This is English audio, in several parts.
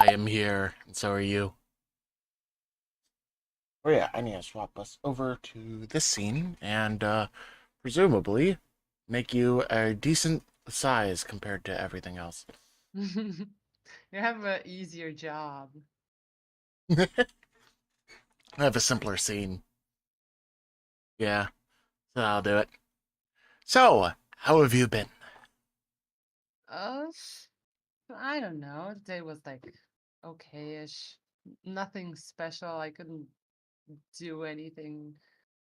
I am here, and so are you. Oh yeah, I need to swap us over to this scene and presumably make you a decent size compared to everything else. You have an easier job. I have a simpler scene. Yeah, so I'll do it. So, how have you been? Uh, I don't know. Today was like okay-ish. Nothing special. I couldn't do anything,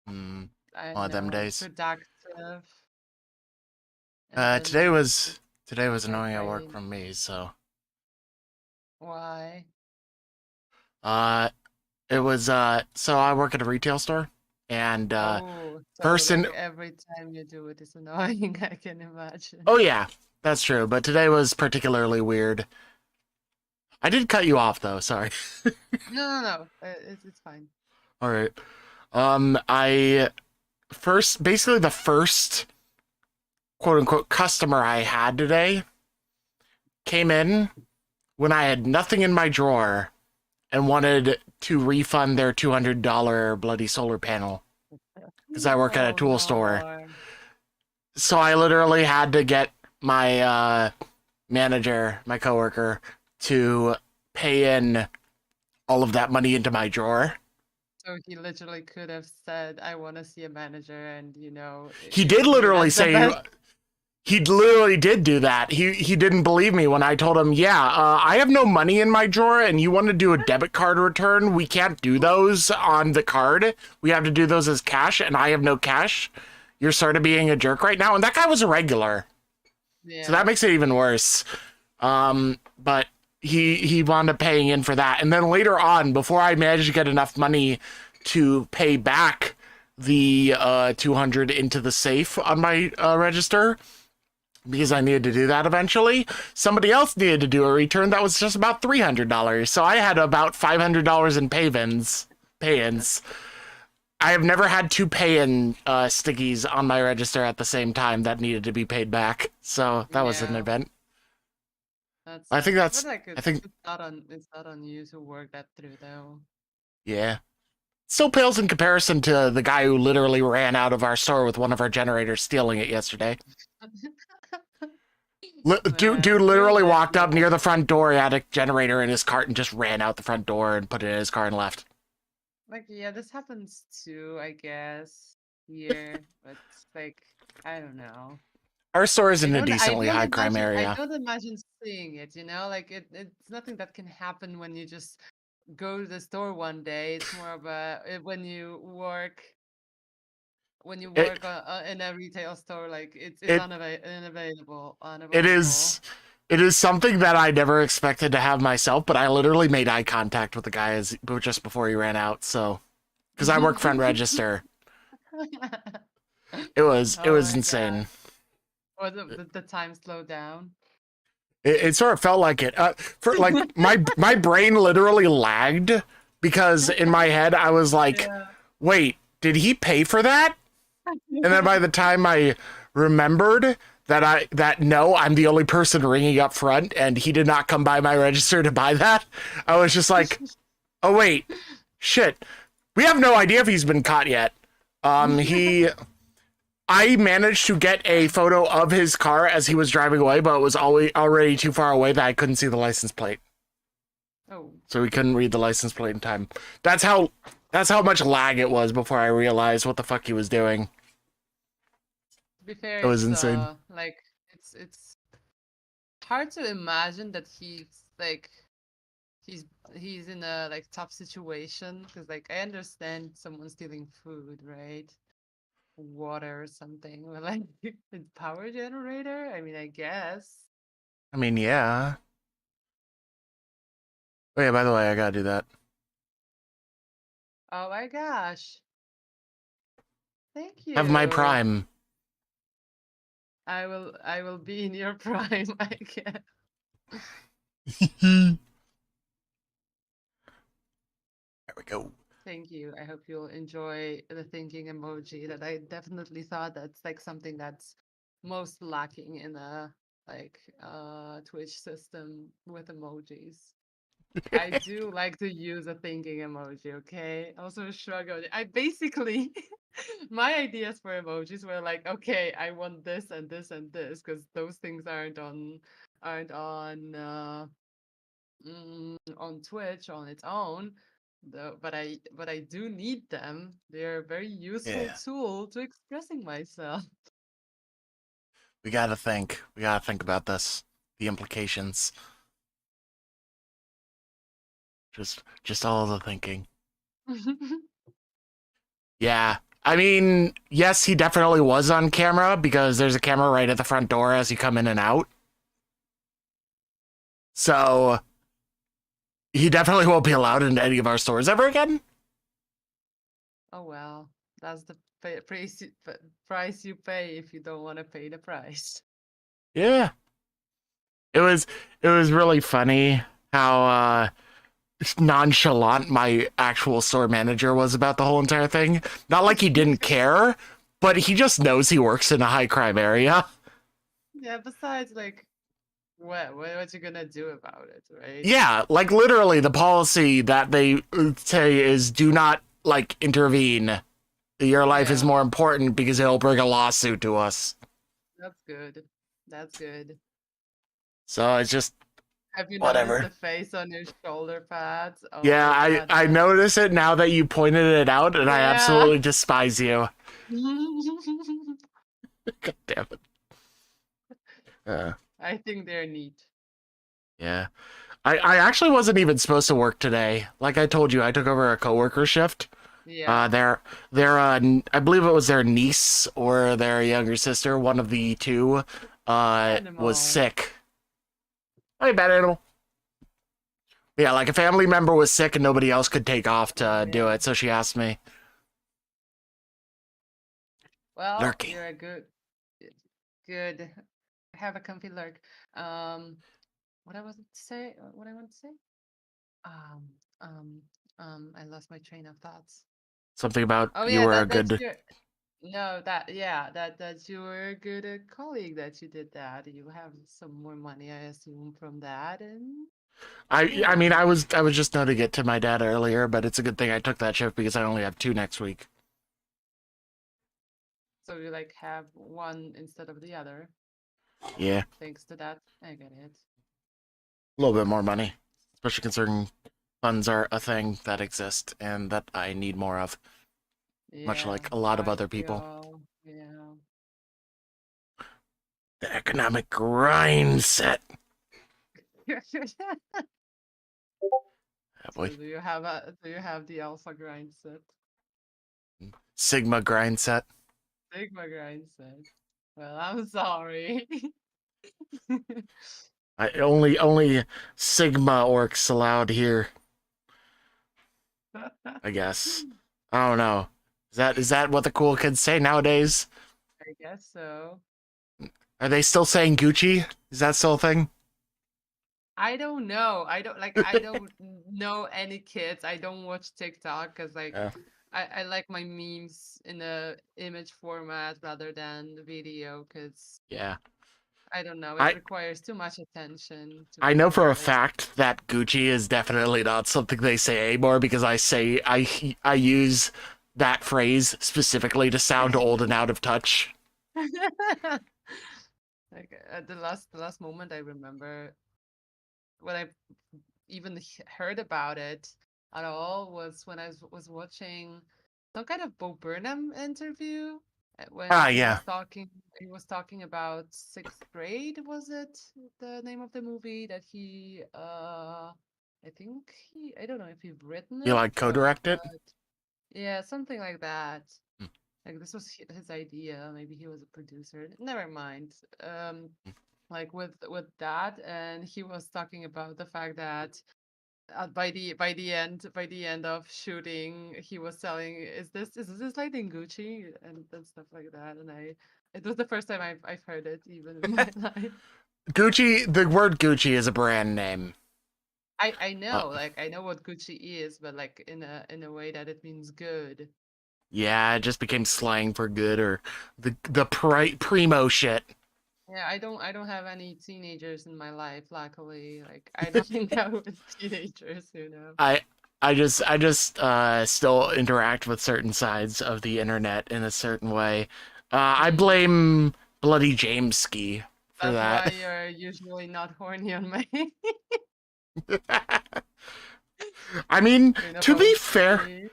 Hmm, I one don't of them know, days. productive. And Uh, today then was just today was my annoying at work brain. from me. So, Why? uh, it was so I work at a retail store, and Oh, so person. like every time you do it is annoying, I can imagine. Oh yeah, that's true. But today was particularly weird. I did cut you off though. Sorry. No, no, no. It's fine. All right. I first, basically the first quote unquote customer I had today came in when I had nothing in my drawer and wanted to refund their $200 bloody solar panel because I work at a Oh tool store. no. So I literally had to get my manager, my coworker, to pay in all of that money into my drawer. So he literally could have said, "I want to see a manager," and He give did it to you. literally That's the say best. he literally did do that. He didn't believe me when I told him, "Yeah, I have no money in my drawer, and you want to do a debit card return? We can't do those on the card. We have to do those as cash, and I have no cash. You're sort of being a jerk right now." And that guy was a regular, so that Yeah. makes it even worse. But he wound up paying in for that, and then later on, before I managed to get enough money to pay back the 200 into the safe on my register, because I needed to do that eventually. Somebody else needed to do a return that was just about $300. So I had about $500 in pay-ins. I have never had two pay-in stickies on my register at the same time that needed to be paid back. So that was an Yeah, event. that I think sucks. But that's, like I think, it's not on you to work that through though. yeah. Still pales in comparison to the guy who literally ran out of our store with one of our generators, stealing it yesterday. Dude Man, you're literally walked up lucky. near the front door, he had a generator in his cart, and just ran out the front door and put it in his car and left. Like, yeah, this happens too, I guess, here. But like, I don't know. Our store is I in a don't I decently don't high crime imagine I area. don't imagine seeing it, like it's nothing that can happen when you just go to the store one day. It's more of when you It work in a retail store, like it's it it unavoidable. is it is something that I never expected to have myself, but I literally made eye contact with the guy just before he ran out. So because I work front register, it Oh was my God. insane. Or the time slowed down. It sort of felt like it. For like my brain literally lagged because in my head I was like, Yeah. wait, did he pay for that? And then by the time I remembered that no, I'm the only person ringing up front, and he did not come by my register to buy that, I was just like, oh wait, shit, we have no idea if he's been caught yet. He I managed to get a photo of his car as he was driving away, but it was already too far away that I couldn't see the license plate, Oh, so we couldn't read the license plate in time. That's how much lag it was before I realized what the fuck he was doing. to be fair, It was it's insane. like it's hard to imagine that he's he's in a like tough situation because like I understand someone stealing food, right? Water or something, but like a power generator. I mean, I guess. I mean, yeah. Oh yeah, by the way, I gotta do that. Oh my gosh! Thank Have my you. prime. I will be in your prime, I guess. There we go. Thank you. I hope you'll enjoy the thinking emoji that I definitely thought that's like something that's most lacking in a Twitch system with emojis. I do like to use a thinking emoji, okay? Also a shrug emoji. I basically my ideas for emojis were like, okay, I want this and this and this because those things aren't on Twitch on its own. Though, but I do need them. They're a very useful Yeah. tool to expressing myself. We gotta think. We gotta think about this. The implications. Just all the thinking. Yeah. I mean, yes, he definitely was on camera because there's a camera right at the front door as you come in and out. So he definitely won't be allowed into any of our stores ever again. Oh well, that's the price you pay if you don't want to pay the price. Yeah. It was it was really funny how nonchalant my actual store manager was about the whole entire thing. Not like he didn't care, but he just knows he works in a high crime area. Yeah, besides, like, what you gonna do about it, right? Yeah, like literally the policy that they say is do not like intervene. Your life is Yeah, more important because it'll bring a lawsuit to us. that's good. That's good. So it's just Have you noticed whatever. the face on your shoulder pads? Oh Yeah, my I goodness. notice it now that you pointed it out, and I Yeah. absolutely despise you. God damn it. Uh, I think they're neat. yeah. I actually wasn't even supposed to work today. Like I told you, I took over a coworker shift. Yeah. I believe it was their niece or their younger sister, one of the two, was Animal. sick. Hey, bad animal. Yeah, like a family member was sick and nobody else could take off to do Yeah. it, so she asked me. Well, Lurking. you're a good. Have a comfy lurk. Um, what I was to say? What I want to say? Um, um, I lost my train of thoughts. Something about Oh you yeah, were a that good. you're no that yeah that you were a good colleague that you did that. You have some more money, I assume, from that, and I mean, yeah. I was just noting it to my dad earlier, but it's a good thing I took that shift because I only have two next week. So you like have one instead of the other. Yeah, Thanks to that, I get it. a little bit more money, especially considering funds are a thing that exist and that I need more of, much Yeah, like a lot of aren't other we people. all? Yeah. The economic grind set. Yeah, boy. So do you have the alpha grind set? Sigma grind set. Sigma grind set. Well, I'm sorry. I only Sigma orcs allowed here, I guess. I don't know. Is that what the cool kids say nowadays? I guess so. Are they still saying Gucci? Is that still a thing? I don't know. I don't know any kids. I don't watch TikTok because like Yeah. I like my memes in a image format rather than the video because Yeah. I don't know, it I requires too much attention to I be know for a worth. fact that Gucci is definitely not something they say anymore because I use that phrase specifically to sound old and out of touch. Like the last moment I remember when I even heard about it at all was when I was watching some kind of Bo Burnham interview when Ah, he yeah. was talking about sixth grade, was it the name of the movie that he I think I don't know if he'd written You it, like co-direct it? but yeah, something like that. Hmm. Like this was his idea. Maybe he was a producer. Never mind. Like with that, and he was talking about the fact that by the end of shooting, he was telling, "Is this like in Gucci?" and stuff like that. And it was the first time I've heard it even in my life. Gucci. The word Gucci is a brand name. I Uh, know, like I know what Gucci is, but like in a way that it means good. yeah, it just became slang for good or the primo shit. Yeah, I don't have any teenagers in my life, luckily. Like I don't hang out with teenagers. I I just still interact with certain sides of the internet in a certain way. I Mm. blame Bloody Jameski for That's why that. you're usually not horny on my I mean, screen to be opposed to fair, me.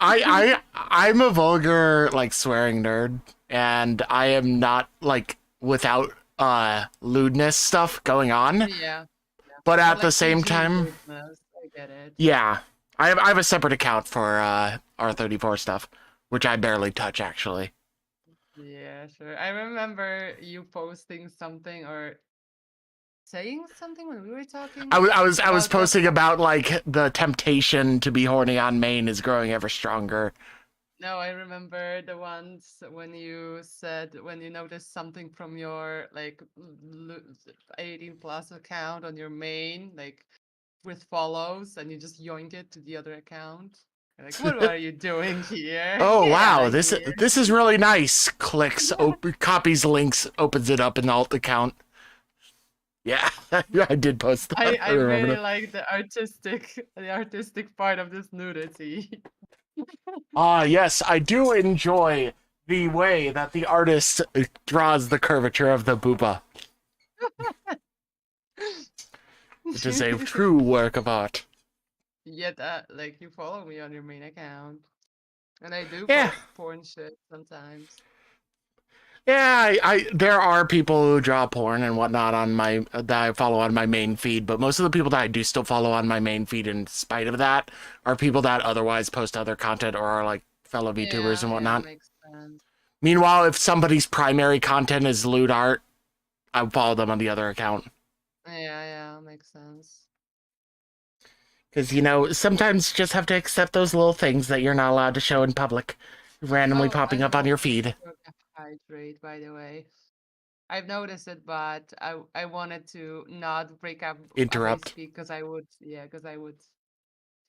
I'm a vulgar like swearing nerd, and I am not like without lewdness stuff going on. Yeah, yeah. But But at the like same PG time, lewdness, I get it. yeah, I have a separate account for R34 stuff, which I barely touch actually. Yeah, sure. I remember you posting something or saying something when we were talking I was about the. posting about like the temptation to be horny on main is growing ever stronger. No, I remember the ones when you said when you noticed something from your like 18 plus account on your main, like with follows, and you just yoink it to the other account. You're like, what are you doing here? Oh Get out wow, of here. this is really nice. Clicks, copies links, opens it up in the alt account. Yeah, I did post that. I I remember really that. like the artistic part of this nudity. Ah, yes, I do enjoy the way that the artist draws the curvature of the booba. It is a true work of art. Yet, like you follow me on your main account, and I do Yeah, post porn shit sometimes. yeah. There are people who draw porn and whatnot on my that I follow on my main feed, but most of the people that I do still follow on my main feed, in spite of that, are people that otherwise post other content or are like fellow VTubers Yeah, and yeah, whatnot. makes sense. Meanwhile, if somebody's primary content is lewd art, I follow them on the other account. Yeah, yeah, makes sense. Because, you know, sometimes you just have to accept those little things that you're not allowed to show in public, randomly Oh, I popping up on your forgot feed. to hydrate, by the way. I've noticed it, but I wanted to not break up as I Interrupt. speak because I would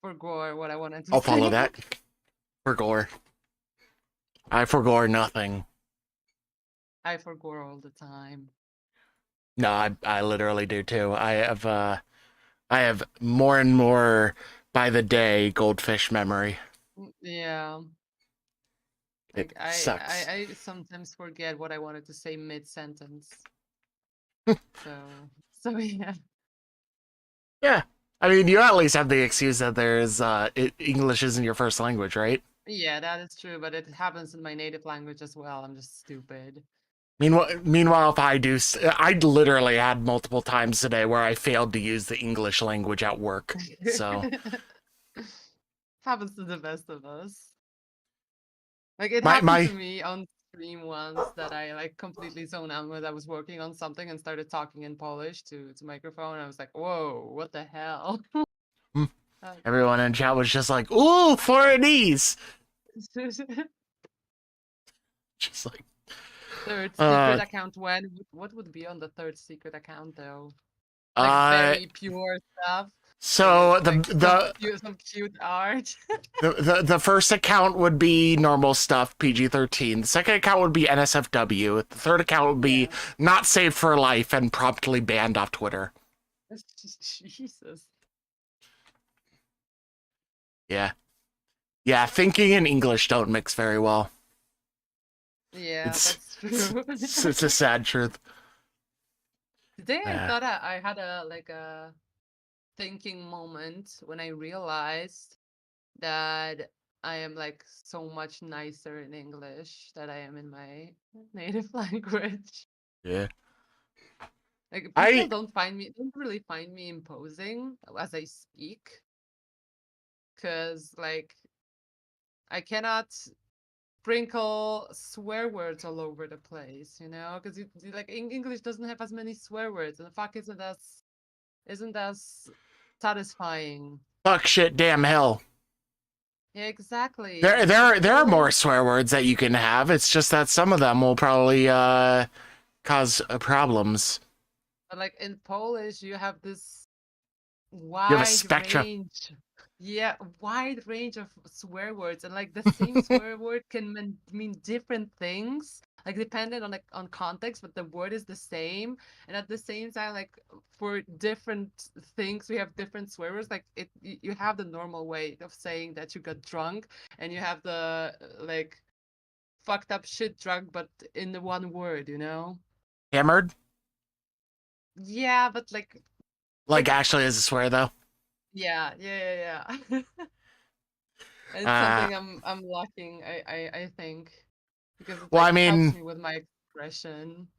forgo what I wanted to I'll follow say. that. Forgore. I forgore nothing. I forgo all the time. No, I literally do too. I have more and more by the day goldfish memory. Yeah, It like I, sucks. I I sometimes forget what I wanted to say mid-sentence. So yeah. Yeah. I mean, you at least have the excuse that there's English isn't your first language, right? Yeah, that is true, but it happens in my native language as well. I'm just stupid. Meanwhile, if I do, I literally had multiple times today where I failed to use the English language at work. So Happens to the best of us. Like it my happened my to me on stream once that I like completely zoned out when I was working on something and started talking in Polish to microphone. And I was like, "Whoa, what the hell?" everyone in chat was just like, "Ooh, foreignese," just like, Third secret uh, account. What would be on the third secret account though? Like uh. very pure stuff, So like some cute art. the first account would be normal stuff, PG-13. The second account would be NSFW. The third account would be Yeah. not safe for life and promptly banned off Twitter. Jesus. Yeah. Yeah, thinking and English don't mix very well. Yeah, It's that's true. it's a sad truth. Today I Yeah. thought I had a thinking moment when I realized that I am like so much nicer in English that I am in my native language. Yeah. Like people I don't really find me imposing as I speak, because like I cannot sprinkle swear words all over the place, because like English doesn't have as many swear words, and the fuck isn't as satisfying. fuck shit damn hell. Yeah, exactly. But like There are more swear words that you can have. It's just that some of them will probably cause problems. in Polish, you have this You have a wide spectrum. range. Yeah, wide range of swear words, and like the same swear word can mean different things. like dependent on context, but the word is the same. And at the same time, like for different things, we have different swear words. Like you have the normal way of saying that you got drunk, and you have the like fucked up shit drunk, but in the one word, you know? Hammered? Yeah, but Like like actually is a swear though. yeah. It's Uh, something I'm lacking, I think, because it well, like helps me with my expression.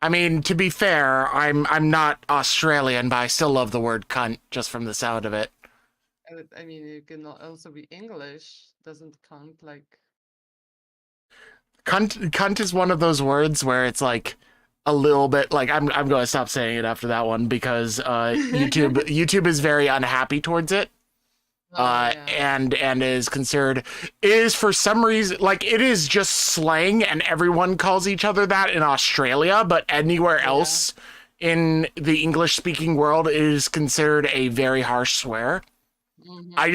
I mean, to be fair, I'm not Australian, but I still love the word cunt just from the sound of it. I mean, it can also be English, doesn't count like. Cunt is one of those words where it's like a little bit like I'm going to stop saying it after that one because YouTube is very unhappy towards it. Oh yeah, And is for some reason like it is just slang and everyone calls each other that in Australia, but anywhere yeah. else in the English speaking world it is considered a very harsh swear. Mm-hmm.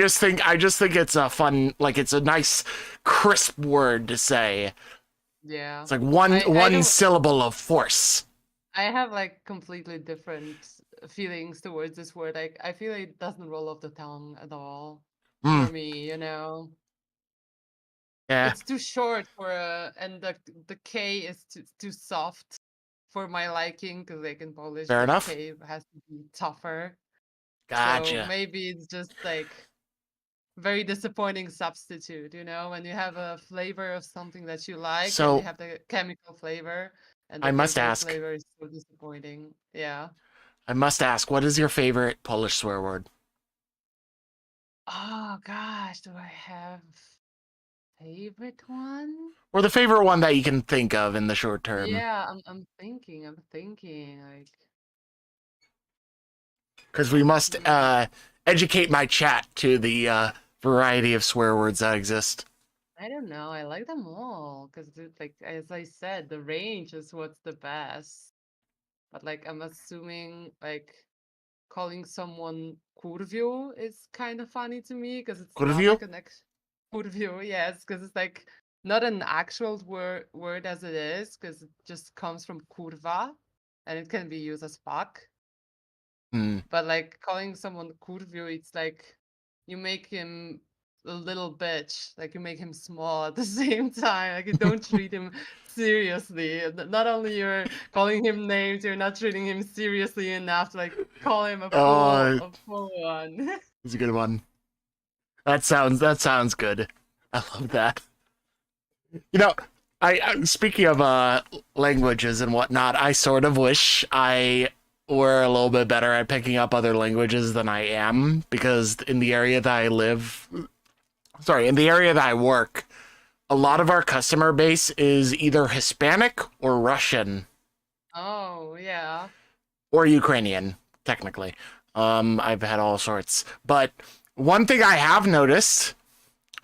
I just think it's a fun, like it's a nice crisp word to say. Yeah. It's like I one don't. syllable of force. I have like completely different feelings towards this word. Like I feel like it doesn't roll off the tongue at all Mm, for me, you know. yeah, It's too short for and the K is too soft for my liking, because like in Polish fair the enough. K has to be tougher. So Gotcha. maybe it's just like very disappointing substitute, you know, when you have a flavor of something that you like and you So have the chemical flavor, and I the must chemical ask, flavor is so disappointing. Yeah. what is your favorite Polish swear word? Oh gosh, do I have favorite one? Or the favorite one that you can think of in the short term? Yeah, I'm thinking like Because we must hmm. educate my chat to the variety of swear words that exist. I don't know. I like them all because, like, as I said, the range is what's the best. But like, I'm assuming like calling someone kurvio is kind of funny to me because it's Good of not you? like an kurvio, yes, because it's like not an actual word as it is, because it just comes from kurva, and it can be used as fuck. Hmm. But like calling someone kurvio, it's like you make him a little bitch, like you make him small at the same time. Like you don't treat him seriously. Not only you're calling him names, you're not treating him seriously enough to like call him Oh, a full one. it's a good one. That sounds good. I love that. You know, speaking of languages and whatnot, I sort of wish I were a little bit better at picking up other languages than I am because in the area that I live, sorry, in the area that I work, a lot of our customer base is either Hispanic or Russian Oh yeah. or Ukrainian, technically. I've had all sorts. But one thing I have noticed,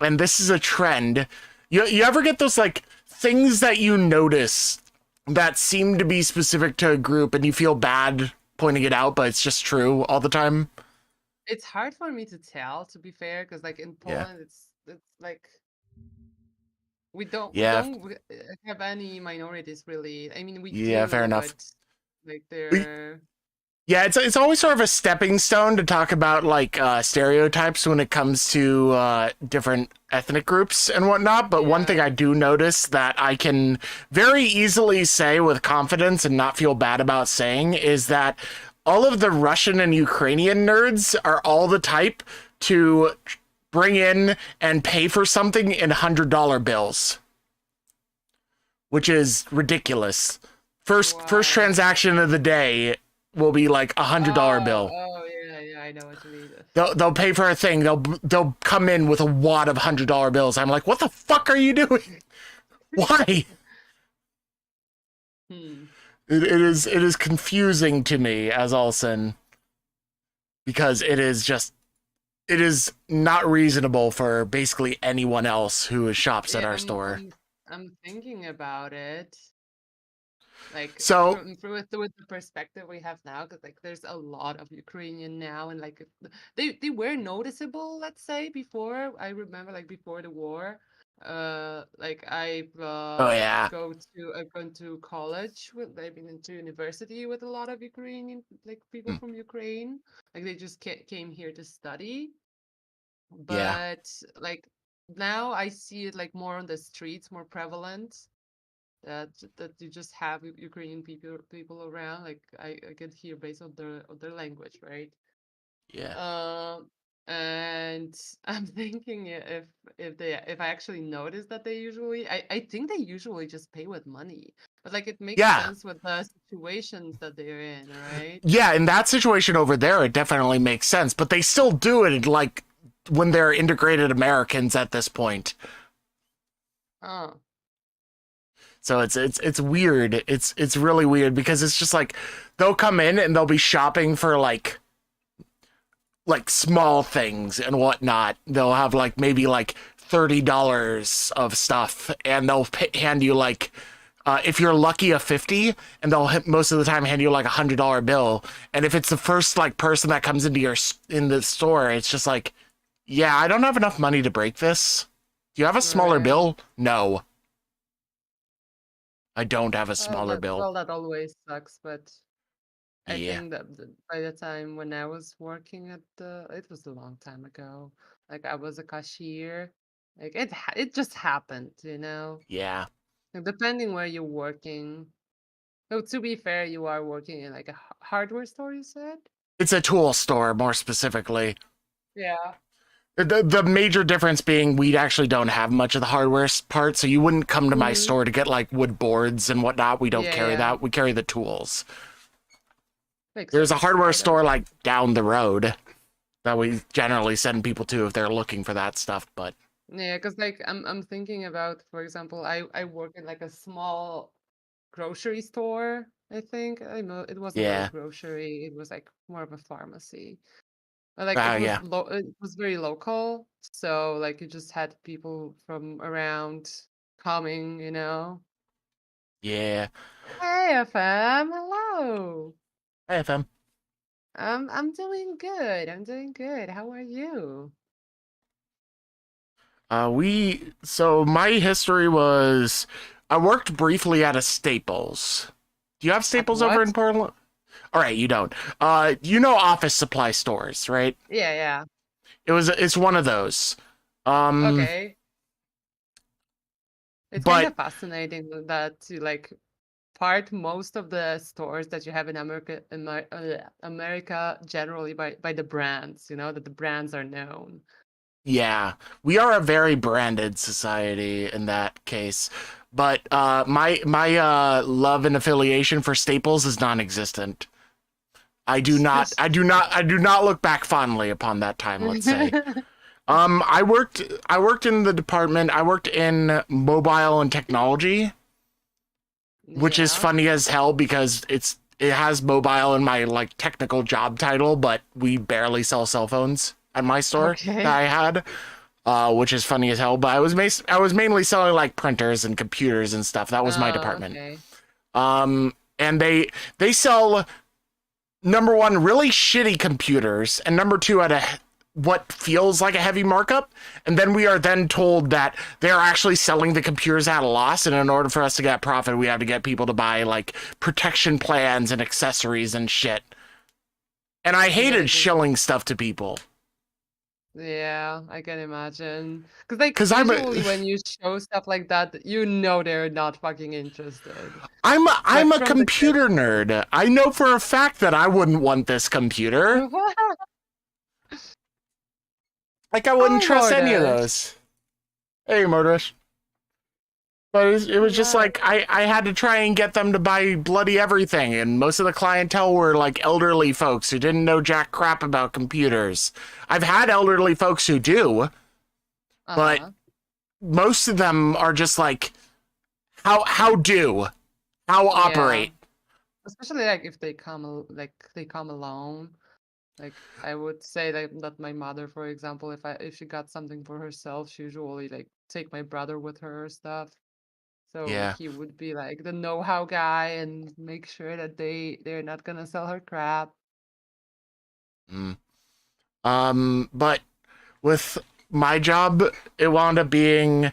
and this is a trend, you ever get those like things that you notice that seem to be specific to a group and you feel bad pointing it out, but it's just true all the time? It's hard for me to tell, to be fair, because like in Yeah. Poland, it's like we Yeah. don't have any minorities really. I mean, we Yeah, fair do, enough. but like they're Yeah, it's always sort of a stepping stone to talk about like stereotypes when it comes to different ethnic groups and whatnot. But one thing yeah. I do notice that I can very easily say with confidence and not feel bad about saying is that all of the Russian and Ukrainian nerds are all the type to bring in and pay for something in $100 bills, which is ridiculous. First Why? transaction of the day will be like $100 bill. Yeah, I know what you mean. They'll pay for a thing. They'll come in with a wad of $100 bills. I'm like, what the fuck are you doing? Why? Hmm. It is confusing to me as Olsen because it is not reasonable for basically anyone else who shops at Yeah, our store. I'm thinking about it. Like So with the perspective we have now, because like there's a lot of Ukrainian now, and like they were noticeable, let's say, before. I remember like before the war, Like I've Oh yeah. I've gone to college with I've been into university with a lot of Ukrainian like people Mm, from Ukraine. Like they just came here to study. yeah. But like now I see it like more on the streets, more prevalent that you just have Ukrainian people around. Like I can hear based on their language, right? Yeah. Um, and I'm thinking if I actually notice that they usually I think they usually just pay with money. But like it makes Yeah. sense with the situations that they're in, right? Yeah, in that situation over there, it definitely makes sense, but they still do it like when they're integrated Americans at this point. Oh, So it's weird. It's really weird because it's just like they'll come in and they'll be shopping for like small things and whatnot. They'll have like maybe like $30 of stuff, and they'll hand you like if you're lucky a 50, and they'll most of the time hand you like $100 bill. And if it's the first like person that comes into in the store, it's just like, yeah, I don't have enough money to break this. Do you have a smaller right. bill? No, I don't have a smaller bill. That always sucks, but I Yeah. think that by the time when I was working at it was a long time ago. Like I was a cashier. Like it just happened, you know. Yeah. Like, depending where you're working. So to be fair, you are working in like a hardware store, you said? It's a tool store, more specifically. Yeah. The major difference being we actually don't have much of the hardware part, so you wouldn't come to my Mm-hmm. store to get like wood boards and whatnot. We don't Yeah, carry yeah. that. We carry the tools. Makes There's a sense. hardware Right. store like down the road that we generally send people to if they're looking for that stuff. But Yeah, because like I'm thinking about, for example, I work in like a small grocery store, I think. I know it wasn't really yeah, grocery, it was like more of a pharmacy. But like yeah, it was very local, so like you just had people from around coming, you know. yeah. Hey FM, hello. Hey, FM. I'm doing good. I'm doing good. How are you? So my history was I worked briefly at a Staples. Do you have At Staples over what? in Portland? All right, you don't. You know office supply stores, right? Yeah, yeah. It's one of those. Um, Okay. It's kind but of fascinating that you like part most of the stores that you have in America generally by the brands, you know, that the brands are known. yeah, we are a very branded society in that case. But my love and affiliation for Staples is non-existent. I do not look back fondly upon that time, let's say. I worked in the department. I worked in mobile and technology, which is Yeah. funny as hell because it has mobile in my like technical job title, but we barely sell cell phones at my store that Okay. I had. Which is funny as hell. But I was mainly selling like printers and computers and stuff. That was my Oh, department. okay. And they sell number one really shitty computers, and number two at a what feels like a heavy markup. And then we are then told that they're actually selling the computers at a loss, and in order for us to get profit, we have to get people to buy like protection plans and accessories and shit. And I hated Like shilling stuff to people yeah, I can imagine. Because like because usually when you show stuff like that, you know they're not fucking interested. I'm Like a from the get. computer nerd. I know for a fact that I wouldn't want this computer. Like I wouldn't Hi, trust any of Mortis. those. Hey, motorist. But it All was just right. like I had to try and get them to buy bloody everything, and most of the clientele were like elderly folks who didn't know jack crap about computers. I've had elderly folks who do, but Uh-huh. most of them are just like how Yeah. operate. Especially like if they like they come alone. Like I would say that my mother, for example, if she got something for herself, she usually like take my brother with her or stuff. So Yeah. he would be like the know-how guy and make sure that they're not gonna sell her crap. Mm. But with my job, it wound up being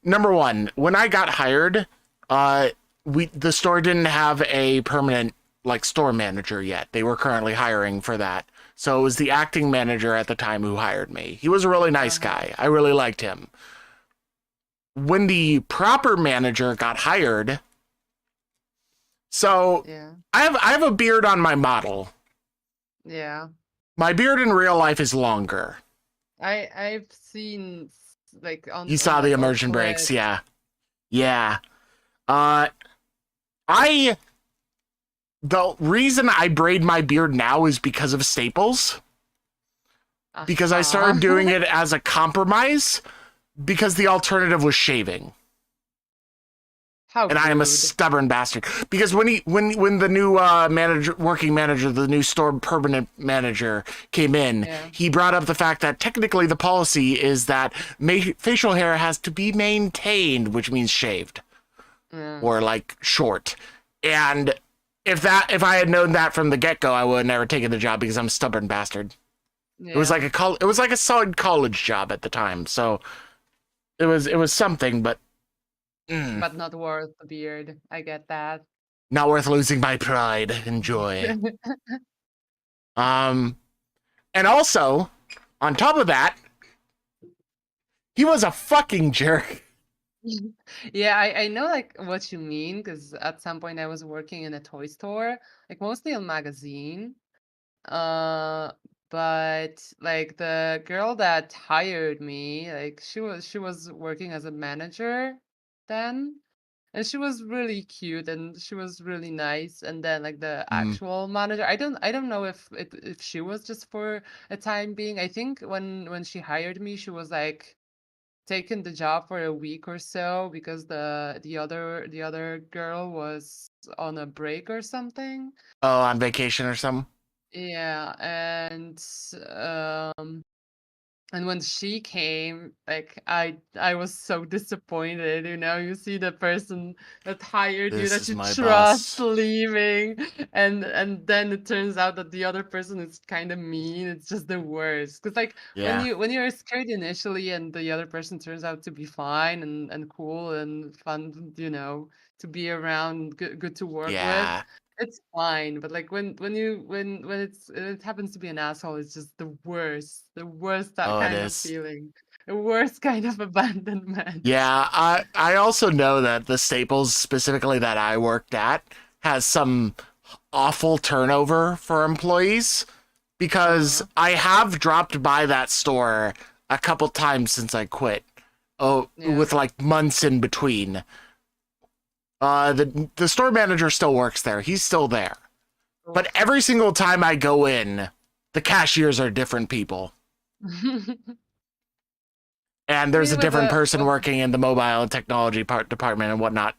number one, when I got hired, the store didn't have a permanent like store manager yet. They were currently hiring for that. So it was the acting manager at the time who hired me. He was a really nice Uh-huh. guy. I really liked him. When the proper manager got hired, so Yeah. I have a beard on my model. Yeah. My beard in real life is longer. I've seen like You on saw the like old immersion breaks, clips. yeah. Yeah. Uh I the reason I braid my beard now is because of Staples. Because I Uh-huh. started doing it as a compromise because the alternative was shaving. How And I am a rude. stubborn bastard. Because when the new working manager, the new store permanent manager came in, Yeah. he brought up the fact that technically the policy is that facial hair has to be maintained, which means shaved Yeah. or like short. And if I had known that from the get go, I would have never taken the job because I'm a stubborn bastard. It was Yeah. like it was like a solid college job at the time, so it was something, but mm, But not worth the beard. I get that. not worth losing my pride and joy. Um, and also on top of that, he was a fucking jerk. Yeah, I know like what you mean because at some point I was working in a toy store, like mostly a magazine. Uh, but like the girl that hired me, like she was working as a manager then, and she was really cute and she was really nice. And then like the Mm. actual manager, I don't know if she was just for a time being. I think when she hired me, she was like taken the job for a week or so because the other girl was on a break or something. Oh, on vacation or something. Yeah, um and when she came, like I was so disappointed, you see the person that hired you This that is you my trust boss. leaving, and then it turns out that the other person is kind of mean. It's just the worst. Because like when Yeah. you're scared initially and the other person turns out to be fine and cool and fun, to be around, good to work with, Yeah. it's fine. But like when it happens to be an asshole, it's just the worst that Oh, it kind of is. feeling, the worst kind of abandonment. Yeah, I also know that the Staples specifically that I worked at has some awful turnover for employees because Uh-huh. I have dropped by that store a couple times since I quit. Oh, Yeah. with like months in between. The store manager still works there. He's still there. But Oof. every single time I go in, the cashiers are different people. And I there's a mean, with different the person with working in the mobile and technology department and whatnot.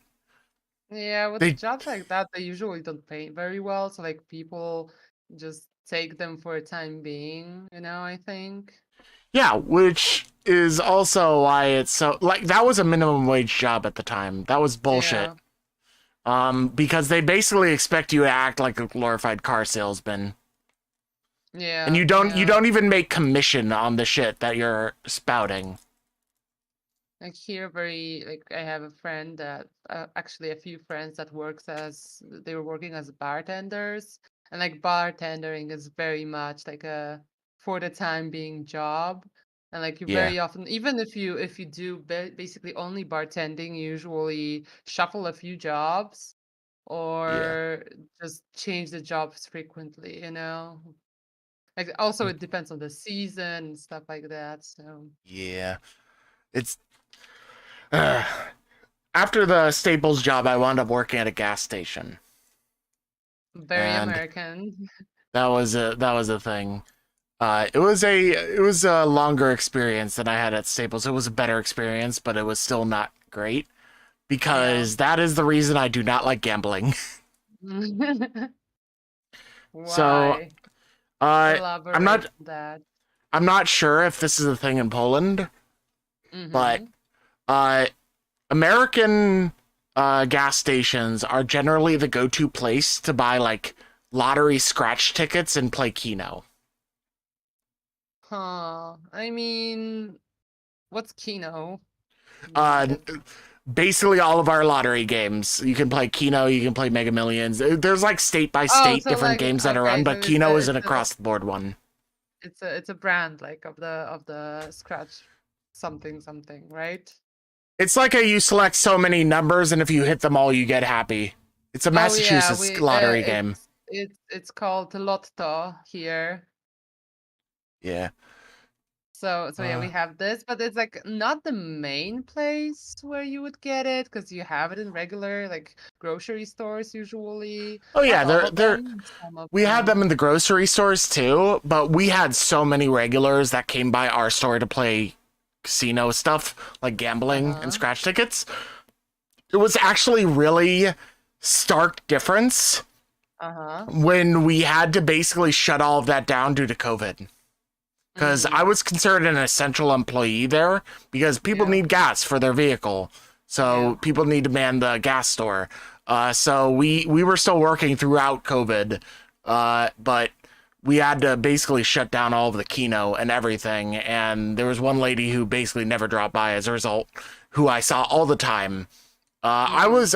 yeah, with They jobs like that, they usually don't pay very well, so like people just take them for a time being, I think. Yeah, which is also why it's so like that was a minimum wage job at the time. That was bullshit. Yeah. Because they basically expect you to act like a glorified car salesman. And Yeah, you yeah. don't even make commission on the shit that you're spouting. Like here, like I have a friend that actually a few friends that works as they were working as bartenders, and like bartendering is very much like a for the time being job, and like you Yeah. very often, even if you do basically only bartending, you usually shuffle a few jobs Yeah. or just change the jobs frequently. Like also it depends on the season and stuff like that. So Yeah. It's uh, after the Staples job I wound up working at a gas station. very And American. that was a thing. It was a longer experience than I had at Staples. It was a better experience, but it was still not great Yeah. because that is the reason I do not like gambling. So, Why? uh, I'm Elaborate not on that. I'm not sure if this is a thing in Poland, but Mm-hmm. uh, American gas stations are generally the go-to place to buy like lottery scratch tickets and play Keno. Huh. I mean, what's Kino? Uh, basically all of our lottery games. You can play Keno, you can play Mega Millions. There's like state by Oh, state so different like games that are run, okay, so but Keno is an across the board one. it's a brand like of the scratch something something, right? It's like you select so many numbers, and if you hit them all, you get happy. It's a Massachusetts lottery game. It's called Lotto here. Yeah. So yeah, we have this, but it's like not the main place where you would get it because you have it in regular like grocery stores usually. Oh yeah, Not all of they're them, some of we had them them. in the grocery stores too, but we had so many regulars that came by our store to play casino stuff like gambling and scratch tickets. It was actually really stark difference when we had to basically shut all of that down due to COVID. Because I was considered an essential employee there because people need gas for their vehicle. So people need to man the gas store. So we were still working throughout COVID, but we had to basically shut down all of the Keno and everything. And there was one lady who basically never dropped by as a result, who I saw all the time. I was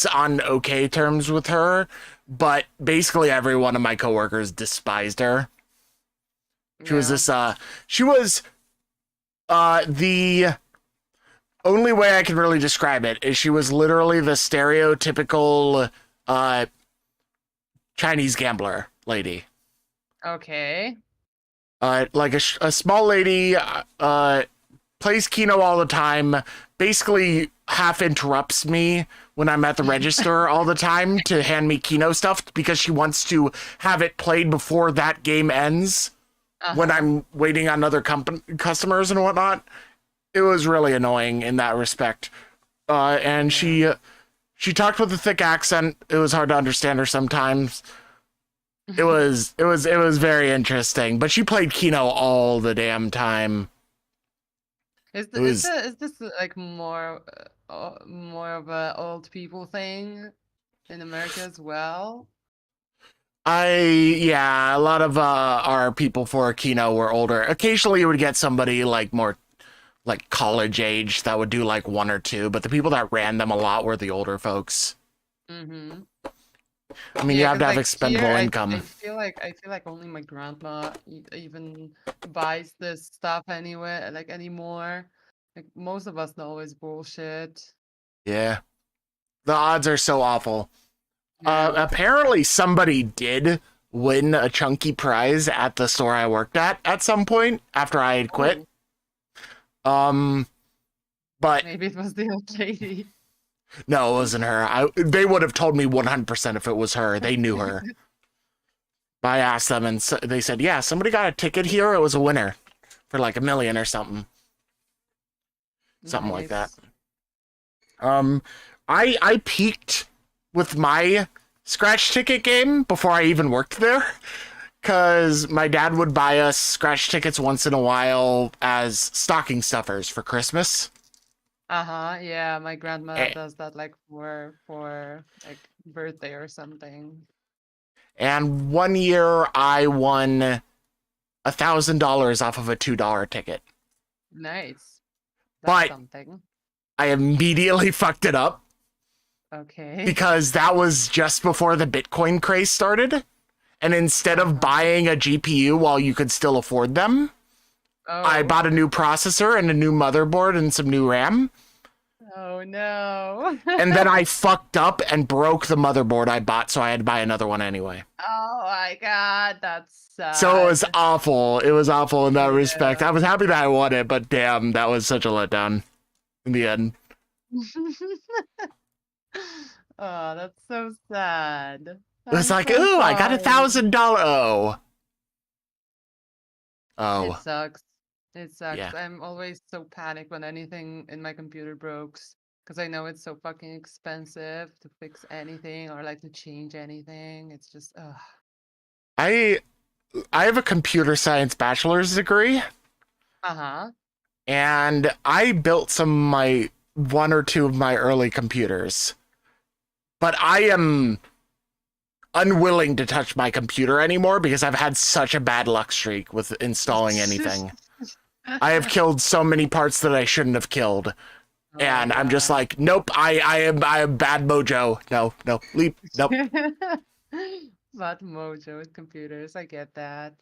on okay terms with her, but basically every one of my coworkers despised her. She was this, she was, the only way I can really describe it is she was literally the stereotypical, Chinese gambler lady. Okay. Like a small lady, plays Keno all the time, basically half interrupts me when I'm at the register all the time to hand me Keno stuff because she wants to have it played before that game ends. When I'm waiting on other customers and whatnot. It was really annoying in that respect. And she talked with a thick accent. It was hard to understand her sometimes. It was very interesting, but she played Keno all the damn time. Is this like more of a old people thing in America as well? A lot of our people for Keno were older. Occasionally you would get somebody like more like college age that would do like one or two, but the people that ran them a lot were the older folks. I mean, you have to have expendable income. I feel like only my grandma even buys this stuff anyway, like anymore. Like most of us know it's bullshit. Yeah. The odds are so awful. Apparently somebody did win a chunky prize at the store I worked at some point after I had quit. But maybe it was the old lady. No, it wasn't her. They would have told me 100% if it was her. They knew her. But I asked them and they said, yeah, somebody got a ticket here. It was a winner for like $1 million or something. Something like that. I peaked with my scratch ticket game before I even worked there, because my dad would buy us scratch tickets once in a while as stocking stuffers for Christmas. Yeah, my grandma does that like for like birthday or something. And one year I won $1,000 off of a $2 ticket. Nice. That's something. I immediately fucked it up. Okay. Because that was just before the Bitcoin craze started. And instead of buying a GPU while you could still afford them, I bought a new processor and a new motherboard and some new RAM. Oh no. And then I fucked up and broke the motherboard I bought, so I had to buy another one anyway. Oh my god, that's sad. So it was awful. It was awful in that respect. I was happy that I won it, but damn, that was such a letdown in the end. Oh, that's so sad. It was like, ooh, I got $1,000. Oh. It sucks. It sucks. Yeah. I'm always so panicked when anything in my computer breaks, because I know it's so fucking expensive to fix anything or like to change anything. It's just, ugh. I have a computer science bachelor's degree. And I built one or two of my early computers. But I am unwilling to touch my computer anymore because I've had such a bad luck streak with installing anything. I have killed so many parts that I shouldn't have killed. Oh And I'm just yeah. like, nope, I am bad mojo. No, no, leap, nope. Bad mojo with computers. I get that.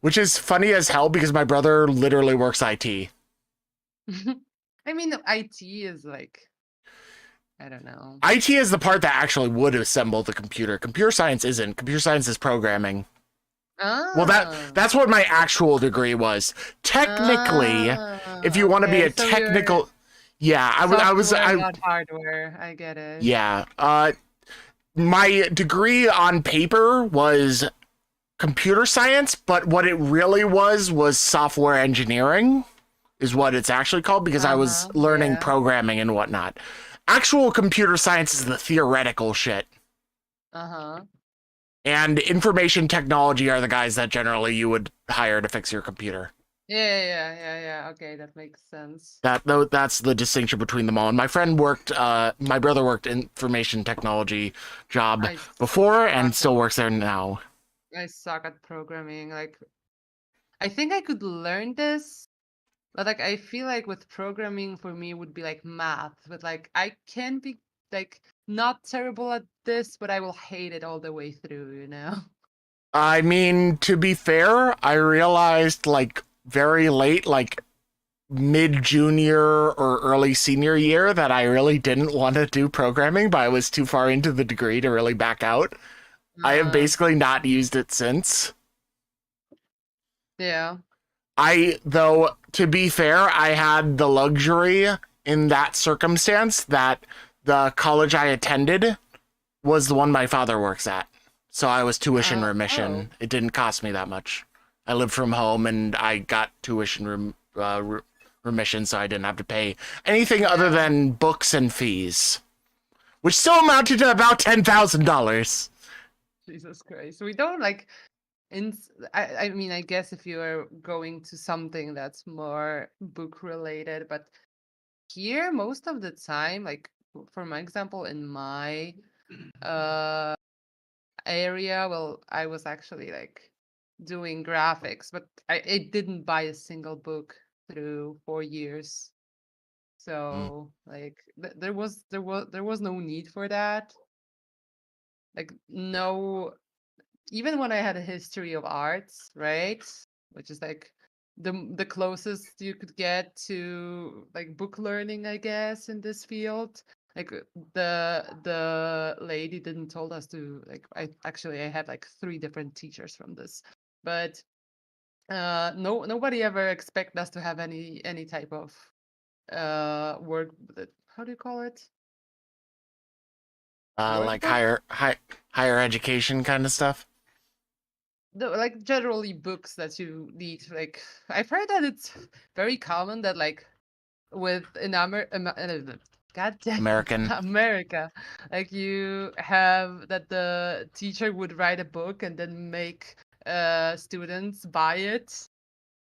Which is funny as hell because my brother literally works IT. I mean, IT is like, I don't know. IT is the part that actually would assemble the computer. Computer science isn't. Computer science is programming. Well, Ah, that's what my actual degree was. Technically, if you want to be okay. a So you're technical, yeah, software, not hardware. I get it. yeah. My degree on paper was computer science, but what it really was software engineering, is what it's actually called, because I was Uh-huh. learning Yeah. programming and whatnot. Actual computer science is the theoretical shit. Uh-huh. And information technology are the guys that generally you would hire to fix your computer. Yeah. Okay, that makes sense. That's the distinction between them all. And my brother worked information technology job I before and suck. still works there now. I suck at programming. Like, I think I could learn this, but like I feel like with programming for me would be like math. But like I can be like not terrible at this, but I will hate it all the way through, you know? I mean, to be fair, I realized like very late, like mid junior or early senior year, that I really didn't want to do programming, but I was too far into the degree to really back out. I have Uh, basically not used it since. yeah. Though, to be fair, I had the luxury in that circumstance that the college I attended was the one my father works at. So I was tuition Oh. remission. It didn't cost me that much. I lived from home and I got remission, so I didn't have to pay anything other Yeah. than books and fees, which still amounted to about $10,000. Jesus Christ. We don't like I mean, I guess if you are going to something that's more book related, but here most of the time, like for my example, in my uh area, well, I was actually like doing graphics, but I didn't buy a single book through 4 years. Mm. So like there was no need for that. Like no, even when I had a history of arts, right? Which is like the closest you could get to like book learning, I guess, in this field. Like the lady didn't told us to like I had like three different teachers from this. But nobody ever expect us to have any type of word how do you call it? Like Workbook? higher education kind of stuff. Like generally books that you need, like I've heard that it's very common that like with in god damn it, American. America, like you have that the teacher would write a book and then make students buy it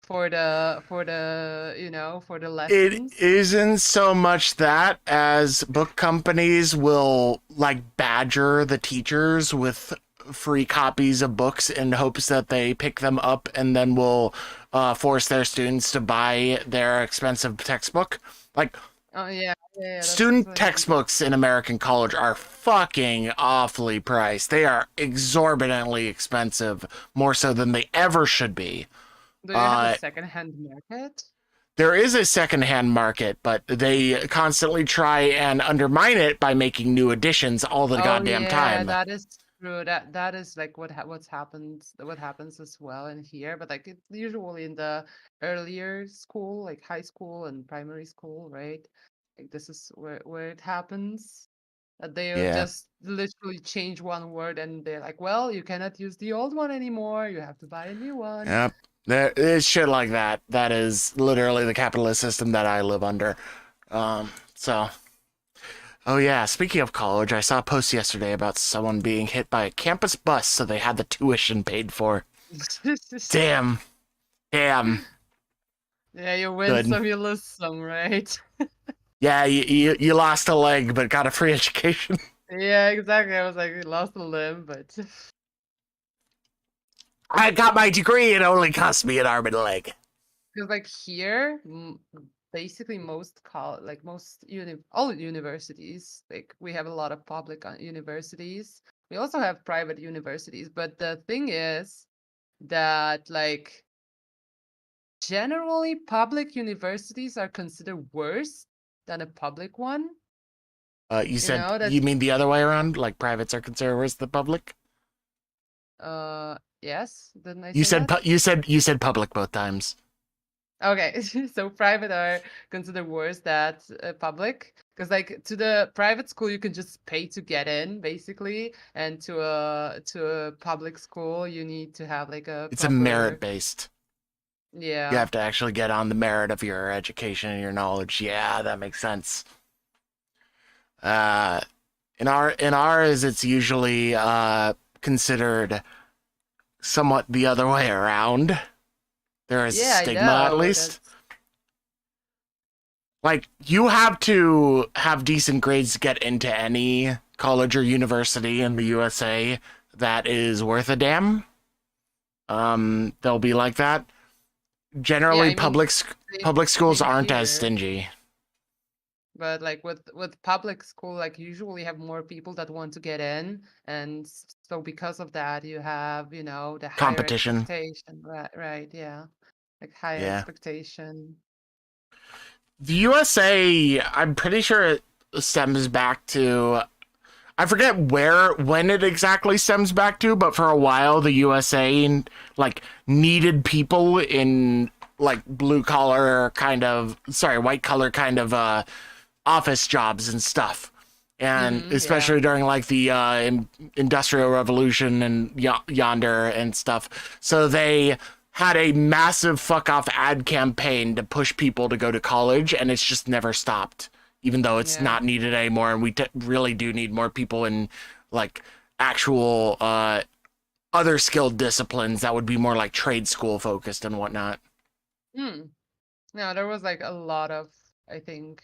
for the for the It lessons. isn't so much that as book companies will like badger the teachers with free copies of books in hopes that they pick them up and then will force their students to buy their expensive textbook. Like, Oh yeah, that's student what happened. textbooks in American college are fucking awfully priced. They are exorbitantly expensive, more so than they ever should be. Do you have a Uh, secondhand market? there is a secondhand market, but they constantly try and undermine it by making new editions all the Oh goddamn yeah, time. that is true. That is like what happens as well in here, but like it's usually in the earlier school, like high school and primary school, right? Like this is where it happens. That they'll Yeah. just literally change one word and they're like, well, you cannot use the old one anymore. You have to buy a new one. Yep. There is shit like that. That is literally the capitalist system that I live under. So, oh yeah, speaking of college, I saw a post yesterday about someone being hit by a campus bus so they had the tuition paid for. Damn. Damn. Yeah, you win Good. some, you lose some, right? Yeah, you lost a leg but got a free education. Yeah, exactly. I was like, you lost a limb, but I got my degree, it only cost me an arm and a leg. because like here, basically all universities. Like we have a lot of public universities. We also have private universities, but the thing is that like generally public universities are considered worse than a public one. You You said know, you that's mean the other way around, like privates are considered worse than the public. yes, didn't I You say said that? you said public both times. Okay, so private are considered worse than public because like to the private school you can just pay to get in basically, and to a public school you need to have like a It's a merit proper based. You yeah. have to actually get on the merit of your education and your knowledge. Yeah, that makes sense. Uh, in ours, it's usually considered somewhat the other way around. There is a Yeah, I stigma, at know. least. Like, you have to have decent grades to get into any college or university in the USA that is worth a damn. They'll be like that. Yeah, Generally, I mean public schools same aren't as here. stingy. But like with public school, like usually have more people that want to get in, and so because of that, you have the higher Competition. expectation, right? Right, yeah, like higher Yeah. expectation. The USA, I'm pretty sure it stems back to, I forget when it exactly stems back to, but for a while the USA like needed people in like white collar kind of office jobs and stuff. And Yeah, especially during like the industrial revolution and yonder and stuff. So they had a massive fuck off ad campaign to push people to go to college, and it's just never stopped, even though it's yeah, not needed anymore. And we really do need more people in like actual other skilled disciplines that would be more like trade school focused and whatnot. hmm. No, there was like a lot of, I think,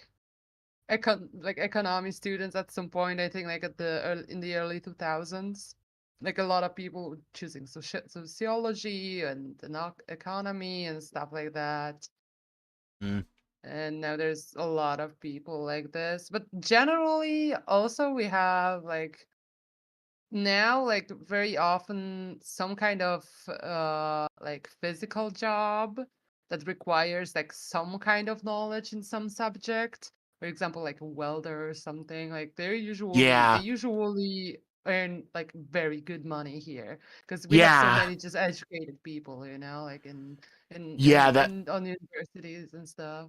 economy students at some point. I think like in the early 2000s, like a lot of people choosing sociology and economy and stuff like that. Mm. And now there's a lot of people like this. But generally, also we have like now like very often some kind of like physical job that requires like some kind of knowledge in some subject. For example, like a welder or something. Like they Yeah, usually earn like very good money here because we have so yeah, many just educated people, like yeah. on universities and stuff.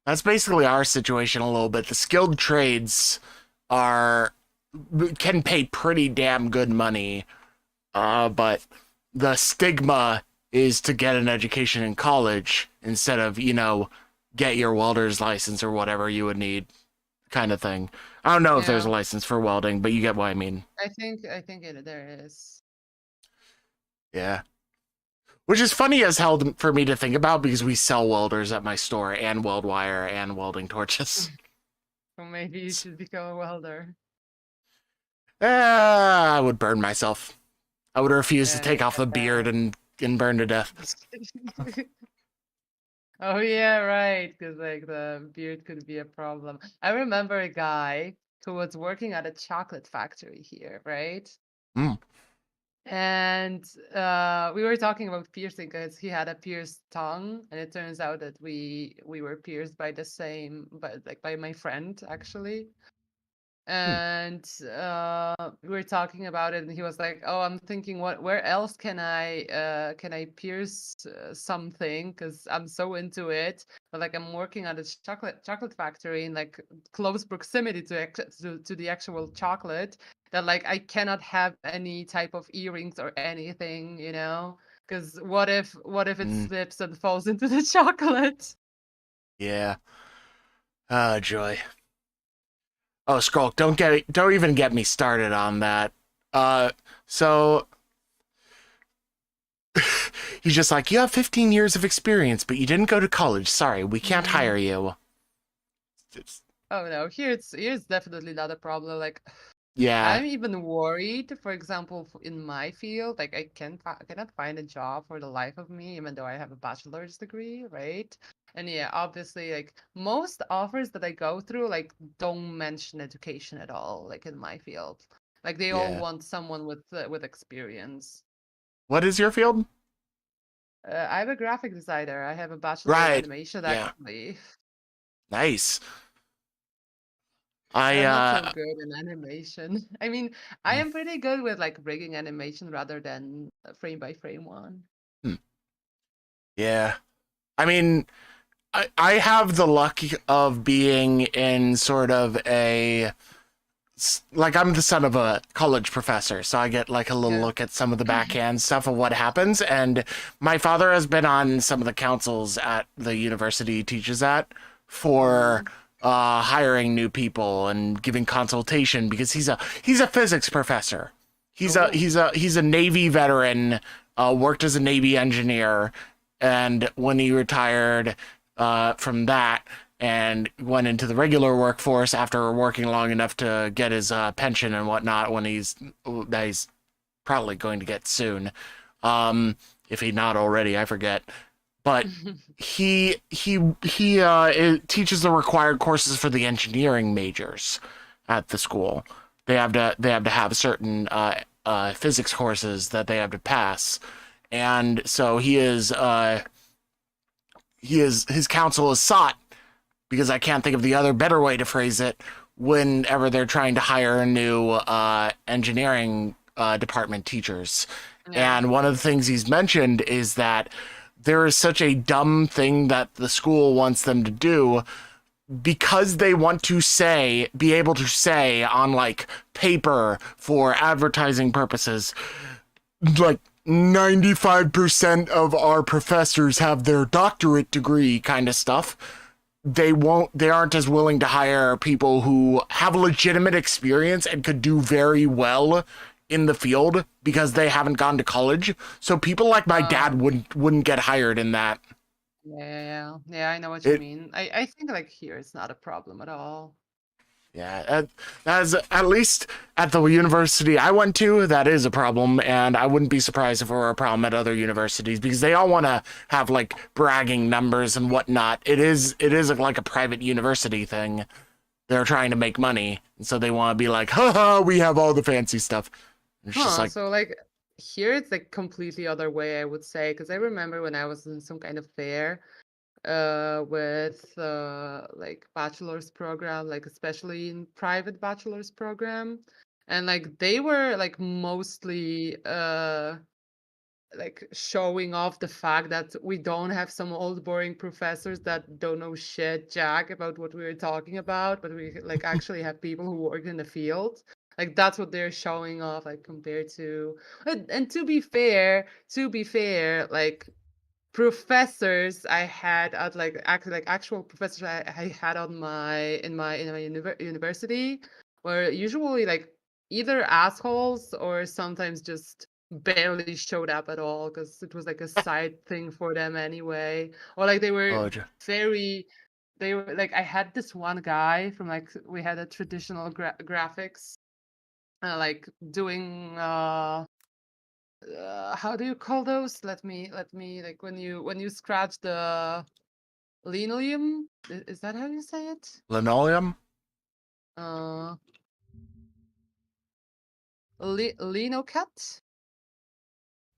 That's basically our situation a little bit. The skilled trades are can pay pretty damn good money, but the stigma is to get an education in college instead of get your welder's license or whatever you would need, kind of thing. I don't know if there's Yeah, a license for welding, but you get what I mean. there is. Yeah. Which is funny as hell for me to think about because we sell welders at my store and weld wire and welding torches. So maybe you should become a welder. I would burn myself. I would refuse to Yeah, I take off get the beard that. and burn to death. Oh yeah, right. Because like the beard could be a problem. I remember a guy who was working at a chocolate factory here, right? Mm. And we were talking about piercing because he had a pierced tongue, and it turns out that we were pierced by the same, by my friend actually. Mm. And we were talking about it, and he was like, "Oh, I'm thinking, where else can I pierce something? Because I'm so into it. But like, I'm working at a chocolate factory in like close proximity to the actual chocolate. That like I cannot have any type of earrings or anything, Because what if it Mm. slips and falls into the chocolate? Yeah. Oh joy. Oh, Skulk, don't even get me started on that. Uh, so he's just like, you have 15 years of experience, but you didn't go to college. Sorry, we can't Mm. hire you. It's, Oh no, here's definitely not a problem. Like yeah. I'm even worried, for example, in my field, like I cannot find a job for the life of me, even though I have a bachelor's degree, right? And yeah, obviously, like most offers that I go through, like don't mention education at all, like in my field. Like they all Yeah. want someone with experience. What is your field? I'm a graphic designer. I have a bachelor in Right. animation, Yeah. actually. Nice. But I I'm not so good in animation. I mean, I hmm. am pretty good with like rigging animation rather than a frame by frame one. Yeah. I mean, I have the luck of being in sort of like I'm the son of a college professor, so I get like a little Yeah. look at some of the backhand stuff of what happens. And my father has been on some of the councils at the university he teaches at for Mm. hiring new people and giving consultation because he's a physics professor. Oh. He's a Navy veteran, worked as a Navy engineer, and when he retired from that and went into the regular workforce after working long enough to get his pension and whatnot when he's probably going to get soon, if he not already, I forget. But he teaches the required courses for the engineering majors at the school. They have to have certain physics courses that they have to pass, and so his counsel is sought because I can't think of the other better way to phrase it whenever they're trying to hire new engineering department teachers. Yeah. And one of the things he's mentioned is that there is such a dumb thing that the school wants them to do because they want to be able to say on like paper for advertising purposes, like 95% of our professors have their doctorate degree kind of stuff. They aren't as willing to hire people who have legitimate experience and could do very well in the field because they haven't gone to college. So people like my dad Um, wouldn't get hired in that. yeah, I know what you It mean. I think like here it's not a problem at all. Yeah, as at least at the university I went to, that is a problem, and I wouldn't be surprised if it were a problem at other universities because they all want to have like bragging numbers and whatnot. It is like a private university thing. They're trying to make money, and so they want to be like, haha, we have all the fancy stuff. It's just Huh, like, so like here it's like completely other way, I would say, because I remember when I was in some kind of fair with like bachelor's program, like especially in private bachelor's program, and like they were like mostly like showing off the fact that we don't have some old boring professors that don't know shit jack about what we were talking about, but we like actually have people who work in the field. Like that's what they're showing off, like compared to and to be fair, like professors I had at like actual professors I had on my university were usually like either assholes or sometimes just barely showed up at all because it was like a side thing for them anyway, or like they were oh, very they were like I had this one guy from like we had a traditional graphics like doing how do you call those? Let me like when you scratch the linoleum. Is that how you say it? linoleum. Uh, lino cut,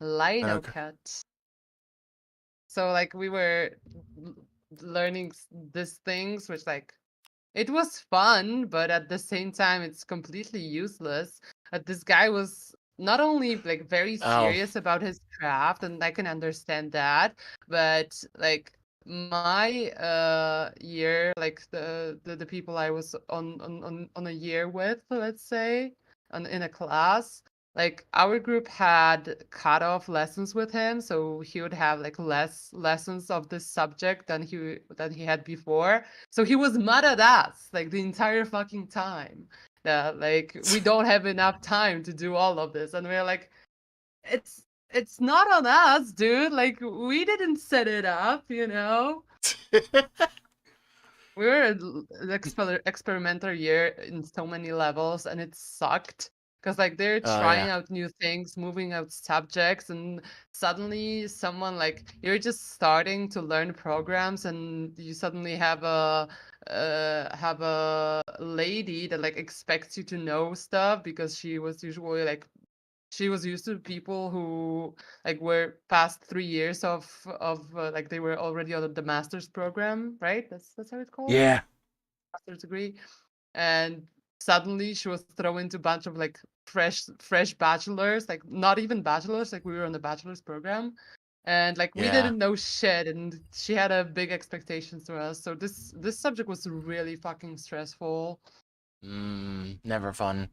lino Okay. cut. So like we were learning these things, which like it was fun, but at the same time, it's completely useless. This guy was not only like very Oh, serious about his craft, and I can understand that, but like my year, like the people I was on a year with, let's say, in a class, like our group had cut off lessons with him, so he would have like less lessons of this subject than he had before. So he was mad at us like the entire fucking time. That like we don't have enough time to do all of this, and we're like, it's not on us, dude. Like we didn't set it up. We were an experimental year in so many levels, and it sucked. because like they're Oh trying yeah. out new things, moving out subjects, and suddenly someone like you're just starting to learn programs, and you suddenly have a lady that like expects you to know stuff because she was used to people who like were past 3 years of like they were already on the master's program, right? That's how it's called, Yeah. master's degree. And suddenly she was thrown into a bunch of like fresh bachelors, like not even bachelors, like we were on the bachelor's program, and like we Yeah. didn't know shit, and she had a big expectations to us. So this subject was really fucking stressful. Never fun.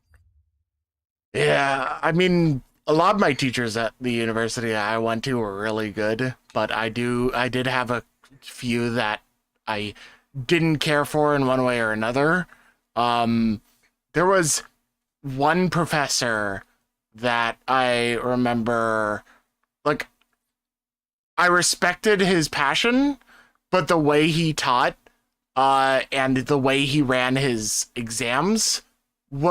Yeah, I mean, a lot of my teachers at the university I went to were really good, but I did have a few that I didn't care for in one way or another. Um, there was one professor that I remember, like, I respected his passion, but the way he taught, and the way he ran his exams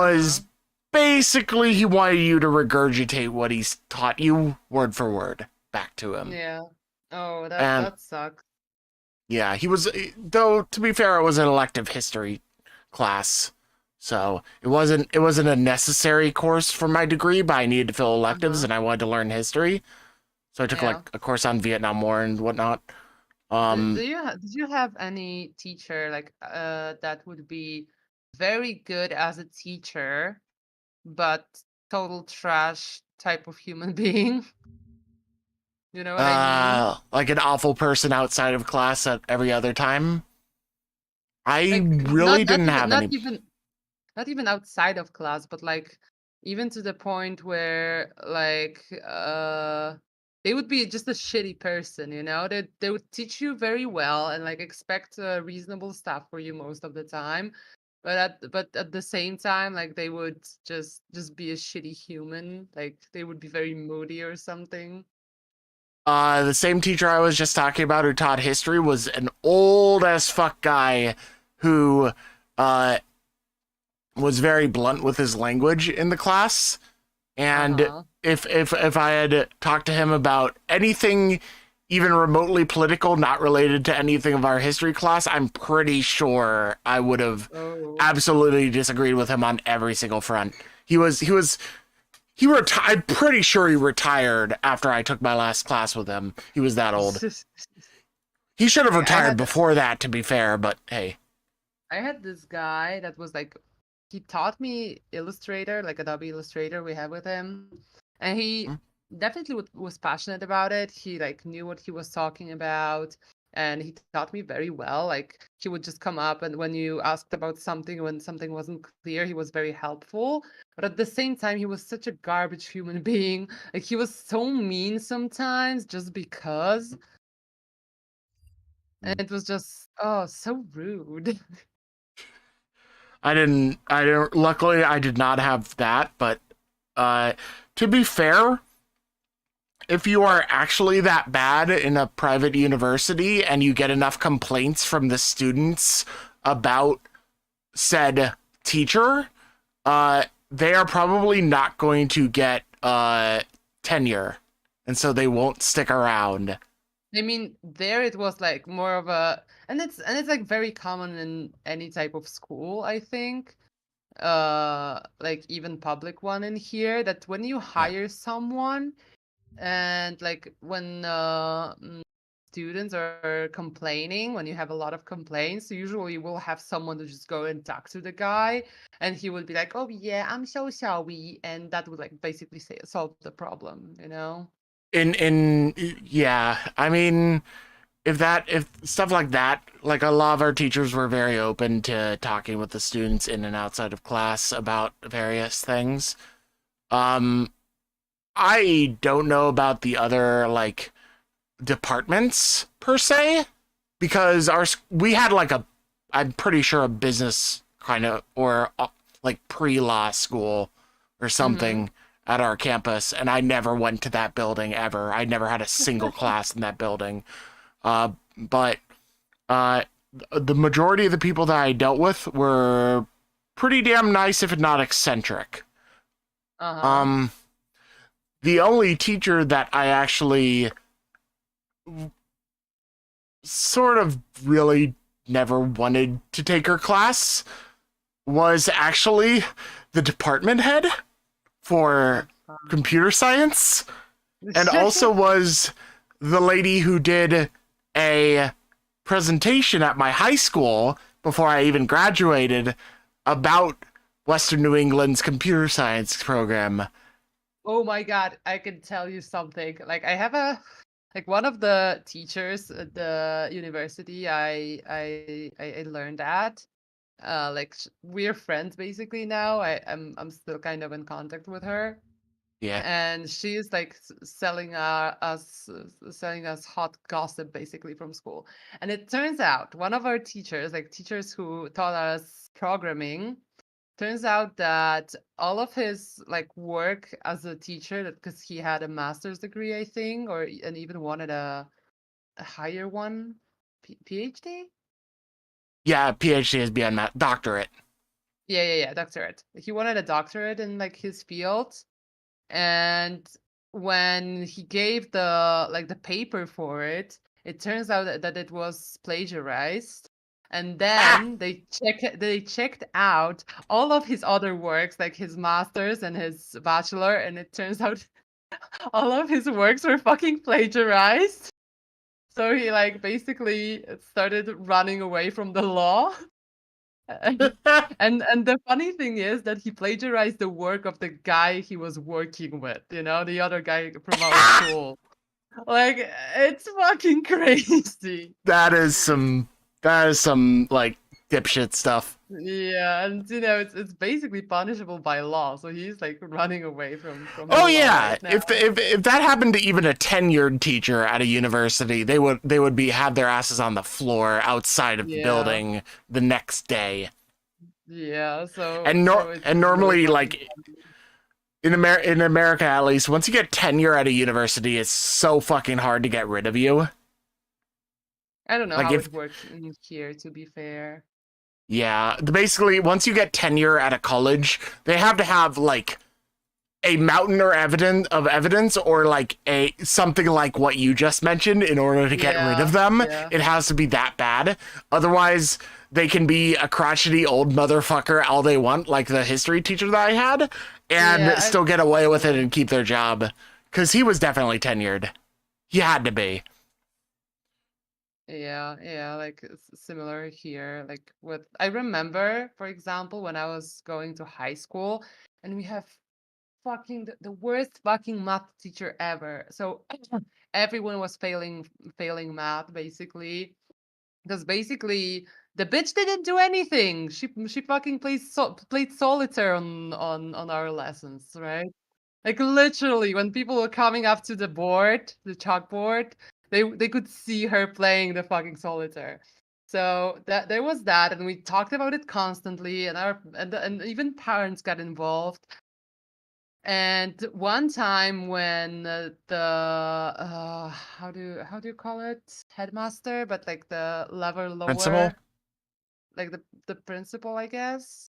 Uh-huh. was basically he wanted you to regurgitate what he's taught you word for word back to him. Yeah. Oh, And that sucks. yeah, he was, though to be fair, it was an elective history class. So it wasn't a necessary course for my degree, but I needed to fill electives Uh-huh. and I wanted to learn history. So I took Yeah. like a course on Vietnam War and whatnot. Do Um did you have any teacher like that would be very good as a teacher, but total trash type of human being? You know what I mean? like an awful person outside of class at every other time. I Like really didn't have any. not even outside of class, but like even to the point where like they would be just a shitty person, you know? They would teach you very well and like expect reasonable stuff for you most of the time. But at the same time, like they would just be a shitty human. Like they would be very moody or something. The same teacher I was just talking about who taught history was an old as fuck guy who uh, was very blunt with his language in the class. And Uh-huh. if I had talked to him about anything even remotely political, not related to anything of our history class, I'm pretty sure I would have Oh. absolutely disagreed with him on every single front. I'm pretty sure he retired after I took my last class with him. He was that old. He should have Like retired before that, to be fair, but hey. I had this guy that was like he taught me Illustrator, like Adobe Illustrator we have with him, and he Hmm? definitely was passionate about it. He like knew what he was talking about, and he taught me very well. Like he would just come up, and when you asked about something, when something wasn't clear, he was very helpful. But at the same time, he was such a garbage human being. Like he was so mean sometimes, just because, and it was just oh so rude. Luckily I did not have that, but uh, to be fair, if you are actually that bad in a private university and you get enough complaints from the students about said teacher, they are probably not going to get tenure, and so they won't stick around. I mean, there it was like more of a, and it's like very common in any type of school, I think. Like even public one in here, that when you Yeah. hire someone and like when students are complaining, when you have a lot of complaints, usually you will have someone to just go and talk to the guy, and he would be like, "Oh yeah, I'm so sorry," and that would like basically say solve the problem, you know? In yeah, I mean, if stuff like that, like a lot of our teachers were very open to talking with the students in and outside of class about various things. Um, I don't know about the other like departments per se because we had like I'm pretty sure a business kind of or like pre-law school or Mm-hmm. something at our campus, and I never went to that building ever. I never had a single class in that building. But uh, the majority of the people that I dealt with were pretty damn nice, if not eccentric. Uh-huh. Um, the only teacher that I actually sort of really never wanted to take her class was actually the department head for Oh, fuck. computer science, and also was the lady who did a presentation at my high school before I even graduated about Western New England's computer science program. Oh my God, I can tell you something. Like I have a like one of the teachers at the university I learned at. We're friends basically now. I'm still kind of in contact with her, Yeah. and she's like selling us hot gossip basically from school. And it turns out one of our teachers, like teachers who taught us programming, turns out that all of his like work as a teacher, that because he had a master's degree, I think, and even wanted a higher one, PhD. Yeah, PhD is beyond that. Doctorate. Yeah, doctorate. He wanted a doctorate in like his field, and when he gave the paper for it, it turns out that it was plagiarized. And Ah! then they checked out all of his other works, like his master's and his bachelor, and it turns out all of his works were fucking plagiarized. So he like basically started running away from the law. And the funny thing is that he plagiarized the work of the guy he was working with, the other guy from our school. Like, it's fucking crazy. that is some like dipshit stuff. Yeah, and it's basically punishable by law. So he's like running away from the Oh law yeah, right now. if that happened to even a tenured teacher at a university, they would be have their asses on the floor outside of the Yeah. building the next day. Yeah, so And so it's and really normally fucking like funny. in America at least, once you get tenure at a university, it's so fucking hard to get rid of you. I don't know Like how if it works in here, to be fair. yeah, basically once you get tenure at a college, they have to have like a mountain or evidence or like a something like what you just mentioned in order to get rid of Yeah, them. yeah. It has to be that bad. Otherwise, they can be a crotchety old motherfucker all they want, like the history teacher that I had, and Yeah, still get away with it yeah. and keep their job. Because he was definitely tenured. He had to be. Yeah, like it's similar here. Like I remember, for example, when I was going to high school, and we have fucking the worst fucking math teacher ever. So everyone was failing math basically, because basically the bitch didn't do anything. She fucking played solitaire on our lessons, right? Like literally, when people were coming up to the chalkboard, they could see her playing the fucking solitaire. So that there was that, and we talked about it constantly, and even parents got involved. And one time when the how do you call it, headmaster, but like the level Principal lower, like the principal, I guess,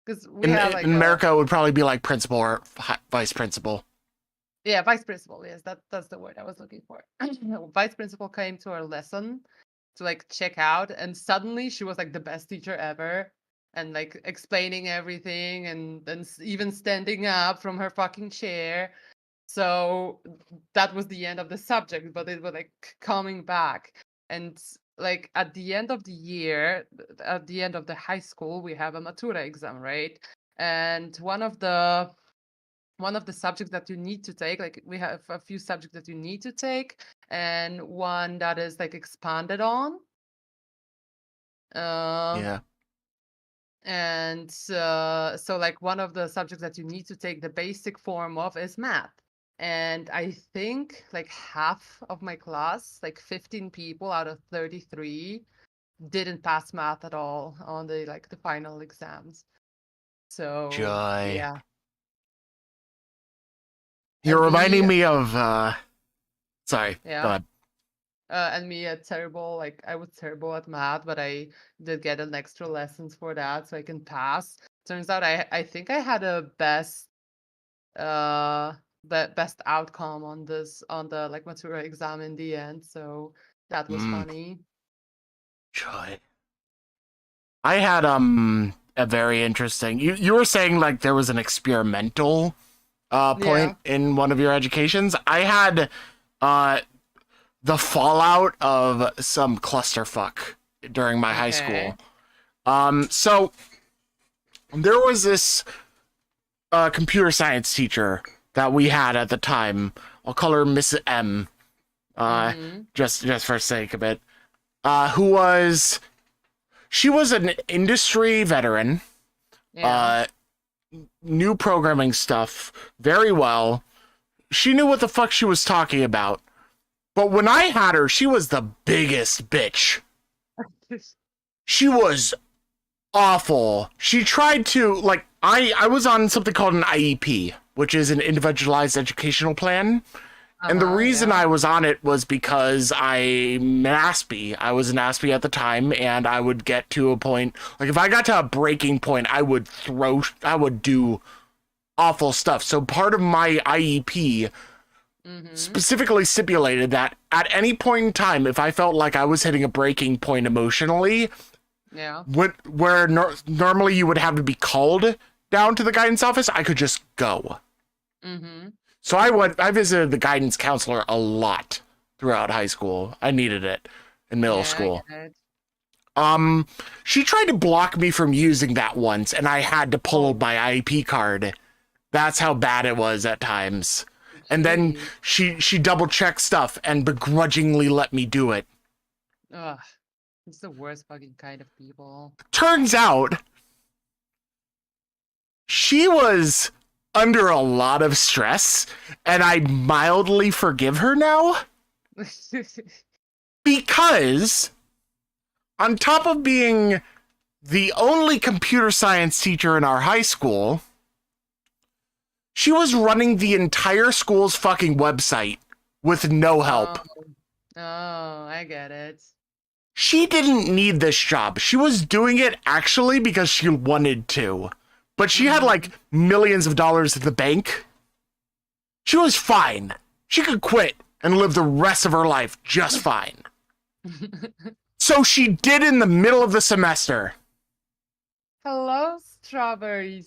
because we have in like a. America it would probably be like principal or vice principal. Yeah, vice principal. Yes, that's the word I was looking for. Vice principal came to our lesson to like check out, and suddenly she was like the best teacher ever, and like explaining everything, and then even standing up from her fucking chair. So that was the end of the subject, but it was like coming back, and like at the end of the year, at the end of the high school, we have a matura exam, right? And one of the subjects that you need to take, like we have a few subjects that you need to take, and one that is like expanded on, uh Yeah. so like one of the subjects that you need to take the basic form of is math. And I think like half of my class, like 15 people out of 33, didn't pass math at all on the final exams. So Joy. yeah. You're And me, reminding me of sorry, go yeah. ahead. And me, I was terrible at math, but I did get an extra lessons for that so I can pass. Turns out I think I had a best uh best outcome on the like matura exam in the end. So that was Mm, funny. joy. I had a very interesting. You were saying like there was an experimental Yeah. point in one of your educations. I had uh the fallout of some clusterfuck during my high Okay. school. So there was this computer science teacher that we had at the time. I'll call her Miss M. Uh, Mm-hmm. just for sake of it. Who was she was an industry veteran. Yeah. Uh, knew programming stuff very well. She knew what the fuck she was talking about. But when I had her, she was the biggest bitch. She was awful. She tried to like I was on something called an IEP, which is an individualized educational plan. And the Uh-huh. reason Yeah. I was on it was because I'm an Aspie. I was an Aspie at the time, and I would get to a point like if I got to a breaking point, I would do awful stuff. So part of my IEP Mm-hmm. specifically stipulated that at any point in time, if I felt like I was hitting a breaking point emotionally, Yeah. where normally you would have to be called down to the guidance office, I could just go. Mm-hmm. So I visited the guidance counselor a lot throughout high school. I needed it in middle Yeah, I school. get it. Um, she tried to block me from using that once, and I had to pull Oh, my IEP card. That's how bad it was at times. And then jeez. she double checked stuff and begrudgingly let me do it. Ugh. It's the worst fucking kind of people. Turns out she was under a lot of stress, and I mildly forgive her now because on top of being the only computer science teacher in our high school, she was running the entire school's fucking website with no help. Oh, oh, I get it. She didn't need this job. She was doing it actually because she wanted to. But she had Mm-hmm. like millions of dollars at the bank. She was fine. She could quit and live the rest of her life just fine. So she did in the middle of the semester. Hello, strawberry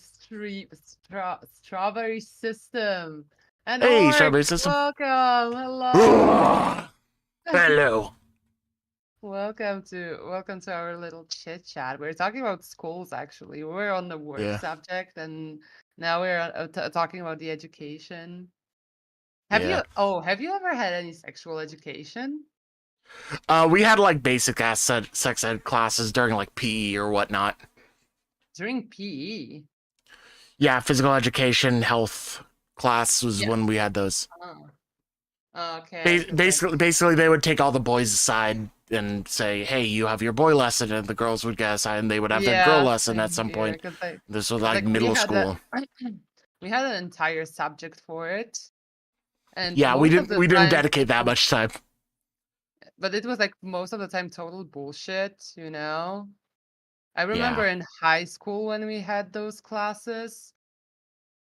system. And Hey, Orc, strawberry system. welcome. Hello. Hello. Welcome to our little chit chat. We're talking about schools actually. We're on the work Yeah, subject and now we're talking about the education. yeah. Have you ever had any sexual education? We had like basic ass sex ed classes during like PE or whatnot. During PE? Yeah, physical education, health class was Yeah. when we had those. Oh, okay. 'Cause like, Basically, they would take all the boys aside and say, "Hey, you have your boy lesson," and the girls would get aside, and they would have their girl yeah, lesson at same some here. point. Because like, This was 'cause, like like we middle had a school. we had an entire subject for it, and Yeah, we most of didn't the we didn't time, dedicate that much time. but it was like most of the time total bullshit, you know? I Yeah, remember in high school when we had those classes.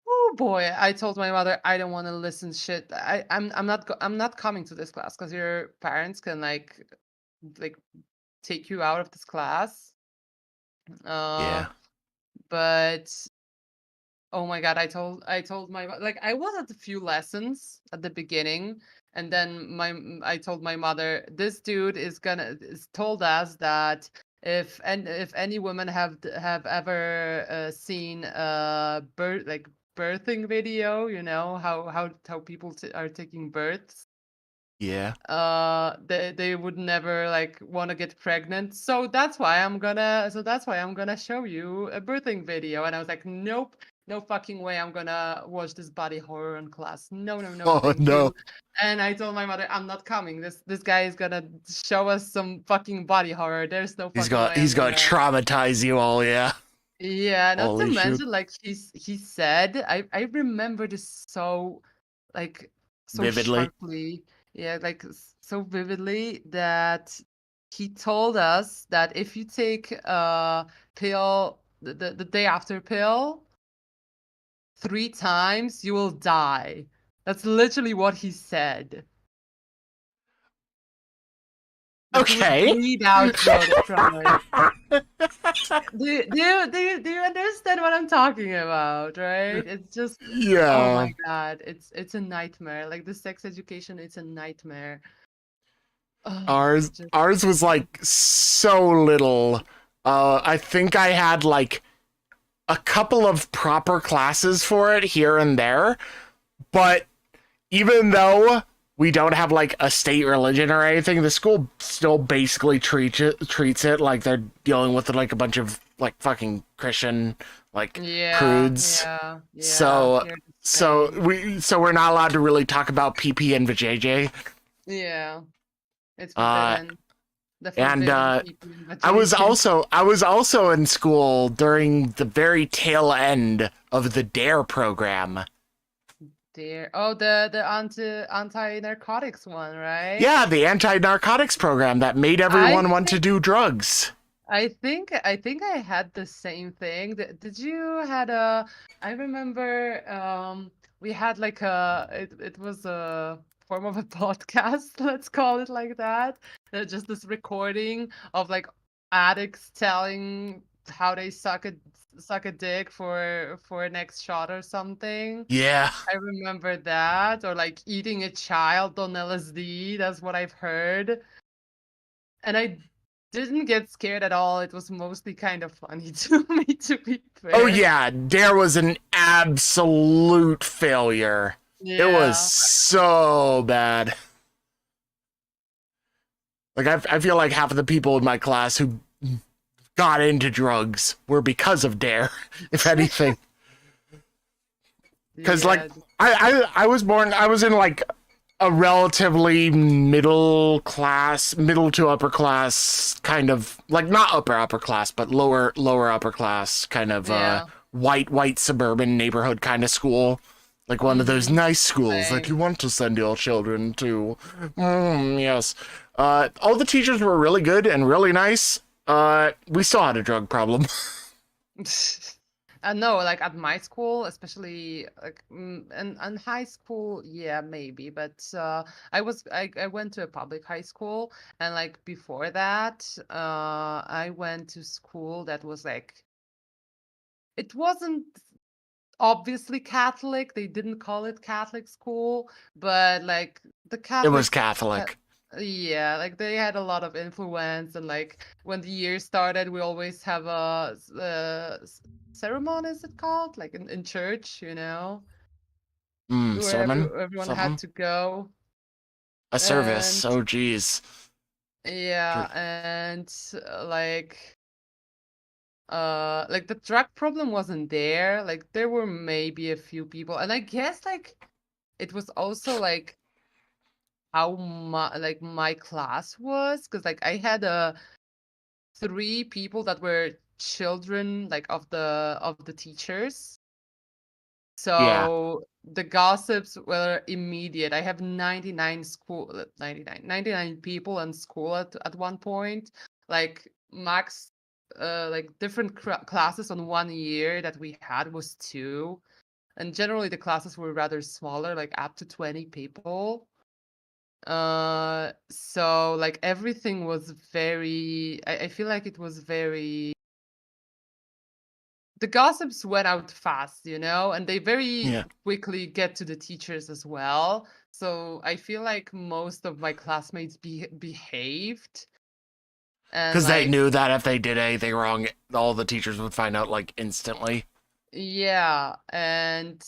Oh boy, I told my mother I don't want to listen shit. I'm not coming to this class because your parents can like take you out of this class. Uh, yeah, but oh my god, I told like I was at a few lessons at the beginning, and then I told my mother this dude is told us that if any women have ever seen a birthing video, you know how people are taking births, yeah. they would never like want to get pregnant, so that's why I'm gonna show you a birthing video. And I was like, nope, no fucking way I'm gonna watch this body horror in class. No, no, no, Oh thank no, you. And I told my mother, I'm not coming. This guy is gonna show us some fucking body horror. There's no fucking way I'm he's gonna gonna. traumatize you all. Yeah, Yeah, not to holy shit. mention, like he said, I remember this so like so Vividly. sharply, yeah, like so vividly that he told us that if you take a pill, the day after pill 3 times, you will die. That's literally what he said. Like you would Okay. bleed out from it. Do you understand what I'm talking about, right? It's just, oh Yeah. my God, it's a nightmare. Like the sex education, it's a nightmare. Ours Just ours was like so little. I think I had like a couple of proper classes for it here and there, but even though we don't have like a state religion or anything, the school still basically treats it like they're dealing with like a bunch of like fucking Christian like yeah, prudes. yeah, yeah. So Here the same. we're not allowed to really talk about PP and vajayjay. Yeah, it's Uh forbidden. The and forbidden people in I JJ. was also in school during the very tail end of the DARE program. Dear. Oh, the anti-narcotics one, right? Yeah, the anti-narcotics program that made I everyone want to think do drugs. I think I had the same thing. Did you had a I remember we had like it was a form of a podcast, let's call it like that. Just this recording of like addicts telling how they suck a dick for a next shot or something. Yeah. I remember that, or like eating a child on LSD. That's what I've heard. And I didn't get scared at all. It was mostly kind of funny to me, to be Oh fair. yeah, DARE was an absolute failure. It was Yeah. so bad. Like I feel like half of the people in my class who got into drugs were because of DARE, if anything. Because like Yeah. I was in like a relatively middle to upper class kind of, like not upper class, but lower upper class kind of Yeah. white suburban neighborhood kind of school. Like one of those Mm-hmm. nice schools that you Same. want to send your children to. Yes. All the teachers were really good and really nice. We still had a drug problem. No, like at my school, especially like and high school, yeah, maybe. But I went to a public high school, and like before that, I went to school that was like it wasn't obviously Catholic. They didn't call it Catholic school, but like the It was Catholics, uh, Catholic. yeah, like they had a lot of influence. And like when the year started, we always have a ceremony, is it called? Like in church, where Sermon? everyone had Something? to go. A service. And Oh, geez. yeah, and like the drug problem wasn't there. Like there were maybe a few people, and I guess like it was also like how my class was, because like I had 3 people that were children like of the teachers. Yeah. So the gossips were immediate. I have 99 people in school at one point, like max like different classes on one year that we had was 2. And generally the classes were rather smaller, like up to 20 people. So like everything was very, I feel like it was very, the gossips went out fast, and they very Yeah. quickly get to the teachers as well. So I feel like most of my classmates behaved. And Because they like, knew that if they did anything wrong, all the teachers would find out like instantly. yeah, and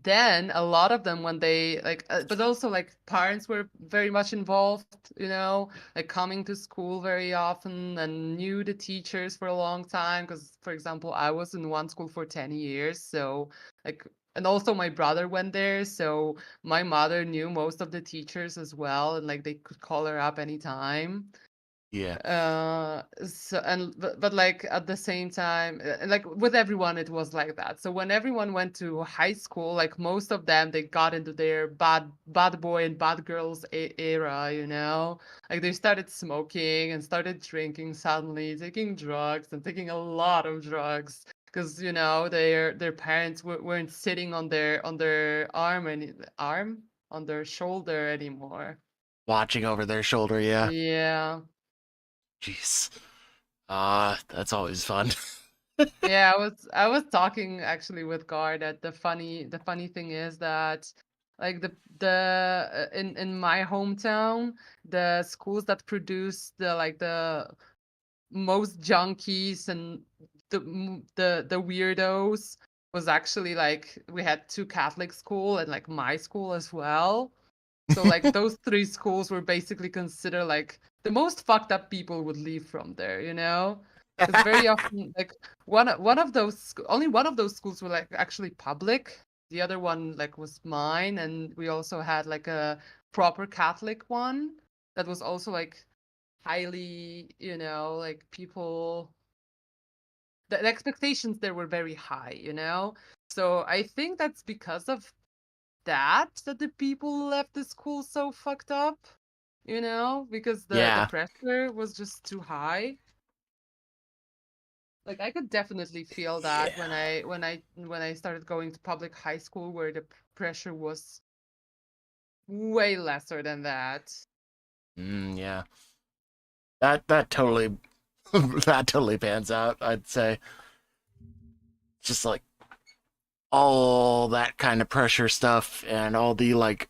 then a lot of them when they like, but also like parents were very much involved, like coming to school very often and knew the teachers for a long time. Because, for example, I was in one school for 10 years, so like, and also my brother went there, so my mother knew most of the teachers as well, and like they could call her up anytime. Yeah. So and but like at the same time, like with everyone it was like that. So when everyone went to high school, like most of them, they got into their bad boy and bad girls era, like they started smoking and started drinking suddenly, taking drugs and taking a lot of drugs, because their parents weren't sitting on their arm on their shoulder anymore. Watching over their shoulder, yeah. Yeah. Jeez. That's always fun. Yeah, I was talking actually with Gar that the funny thing is that like in my hometown, the schools that produce the most junkies and the weirdos was actually like we had two Catholic school and like my school as well. So like those three schools were basically considered like the most fucked up people would leave from there, you know? Because very often like one of those only one of those schools were like actually public. The other one like was mine, and we also had like a proper Catholic one that was also like highly, like people the expectations there were very high, So I think that's because of that the people left the school so fucked up, because the Yeah. pressure was just too high. Like I could definitely feel that Yeah. when I started going to public high school where the pressure was way lesser than that. Yeah. That totally that totally pans out, I'd say. Just like all that kind of pressure stuff and all the like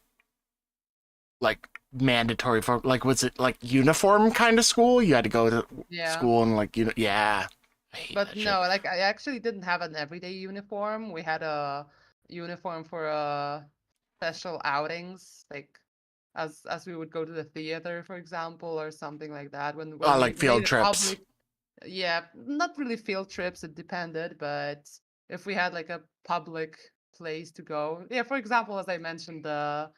mandatory for like was it like uniform kind of school? You had to go to Yeah. school and like yeah. I hate But that shit. no, like I actually didn't have an everyday uniform. We had a uniform for special outings, like as we would go to the theater, for example, or something like that. When Oh, we like field made it trips. public, yeah, not really field trips, it depended, but if we had like a public place to go, yeah, for example, as I mentioned, the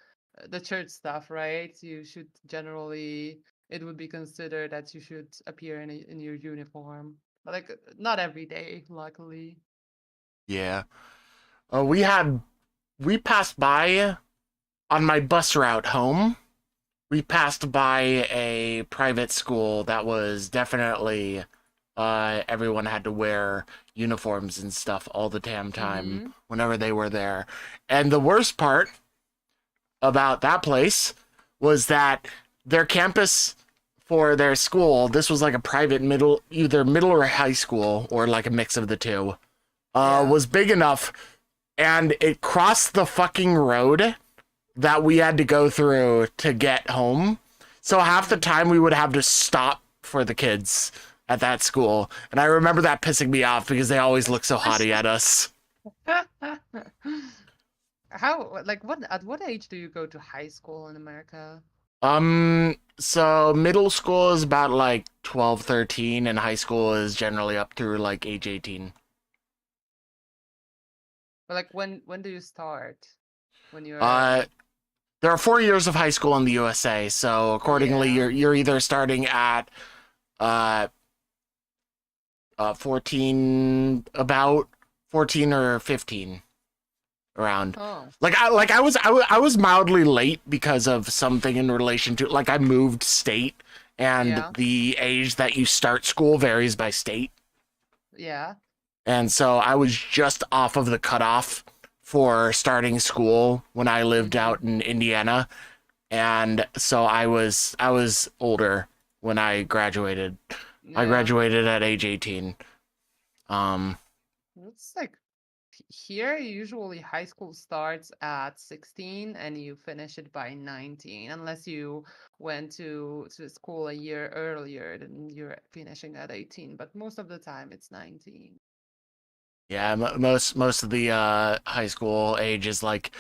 church stuff, right? You should generally it would be considered that you should appear in your uniform. But like not every day, luckily. Yeah. We passed by on my bus route home. We passed by a private school that was definitely everyone had to wear uniforms and stuff all the damn time Mm-hmm. whenever they were there. And the worst part about that place was that their campus for their school, this was like a private either middle or high school or like a mix of the two, Yeah. was big enough and it crossed the fucking road that we had to go through to get home. So half the time we would have to stop for the kids at that school. And I remember that pissing me off because they always look so haughty at us. How like what at what age do you go to high school in America? So middle school is about like 12, 13, and high school is generally up through like age 18. Or like when do you start? When you're Uh, like there are 4 years of high school in the USA, so accordingly, yeah. you're either starting at uh 14, about 14 or 15 around. Oh. I was mildly late because of something in relation to like I moved state and Yeah. the age that you start school varies by state. Yeah. And so I was just off of the cutoff for starting school when I lived Mm-hmm. out in Indiana. And so I was older when I graduated. I Yeah. graduated at age 18. Um It's like here usually high school starts at 16 and you finish it by 19 unless you went to school a year earlier, then you're finishing at 18, but most of the time it's 19. yeah, most of the high school age is like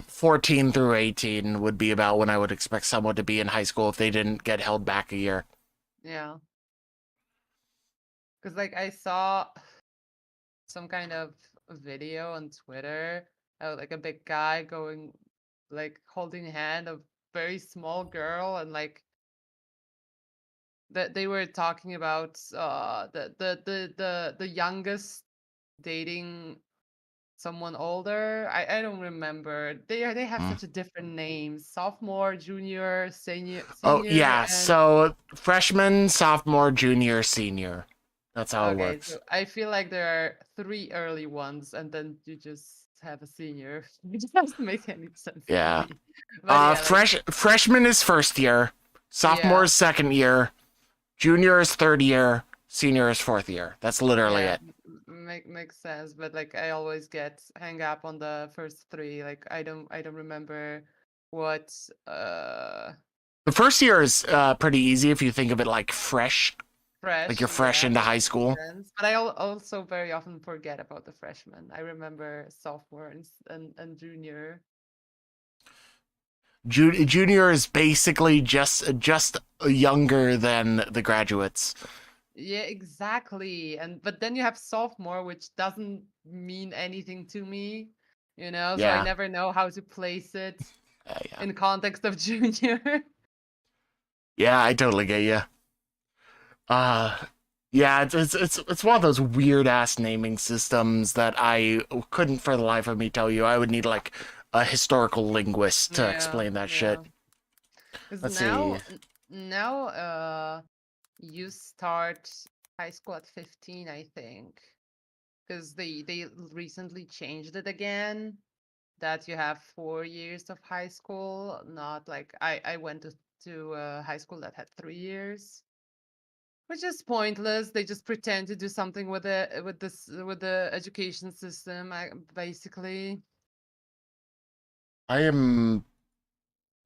14 through 18 would be about when I would expect someone to be in high school if they didn't get held back a year. Yeah, because like I saw some kind of video on Twitter, like a big guy going like holding a hand of very small girl, and like that they were talking about the youngest dating someone older. I don't remember. They have Mm. such a different names: sophomore, junior, Oh senior, yeah, and so freshman, sophomore, junior, senior. That's how it Okay, works. so I feel like there are three early ones, and then you just have a senior. It doesn't make any sense to Yeah. me. But yeah, like Freshman is first year, sophomore yeah, is second year, junior is third year, senior is fourth year. That's literally yeah, it. makes sense. But like I always get hang up on the first three. Like I don't remember what The first year is pretty easy if you think of it like fresh, like you're fresh. fresh Yeah, into that high makes school. sense. But also very often forget about the freshmen. I remember sophomore and junior. Junior is basically just younger than the graduates. Yeah, exactly. And but then you have sophomore, which doesn't mean anything to me, so I Yeah, never know how to place it yeah, in context of junior. yeah. I totally get you. Uh, yeah. It's one of those weird ass naming systems that I couldn't for the life of me tell you. I would need like a historical linguist to Yeah, explain that shit. yeah. Because Let's see. now you start high school at 15, I think. Because they recently changed it again, that you have 4 years of high school, not like I went to high school that had 3 years. Which is pointless. They just pretend to do something with the education system, basically. I am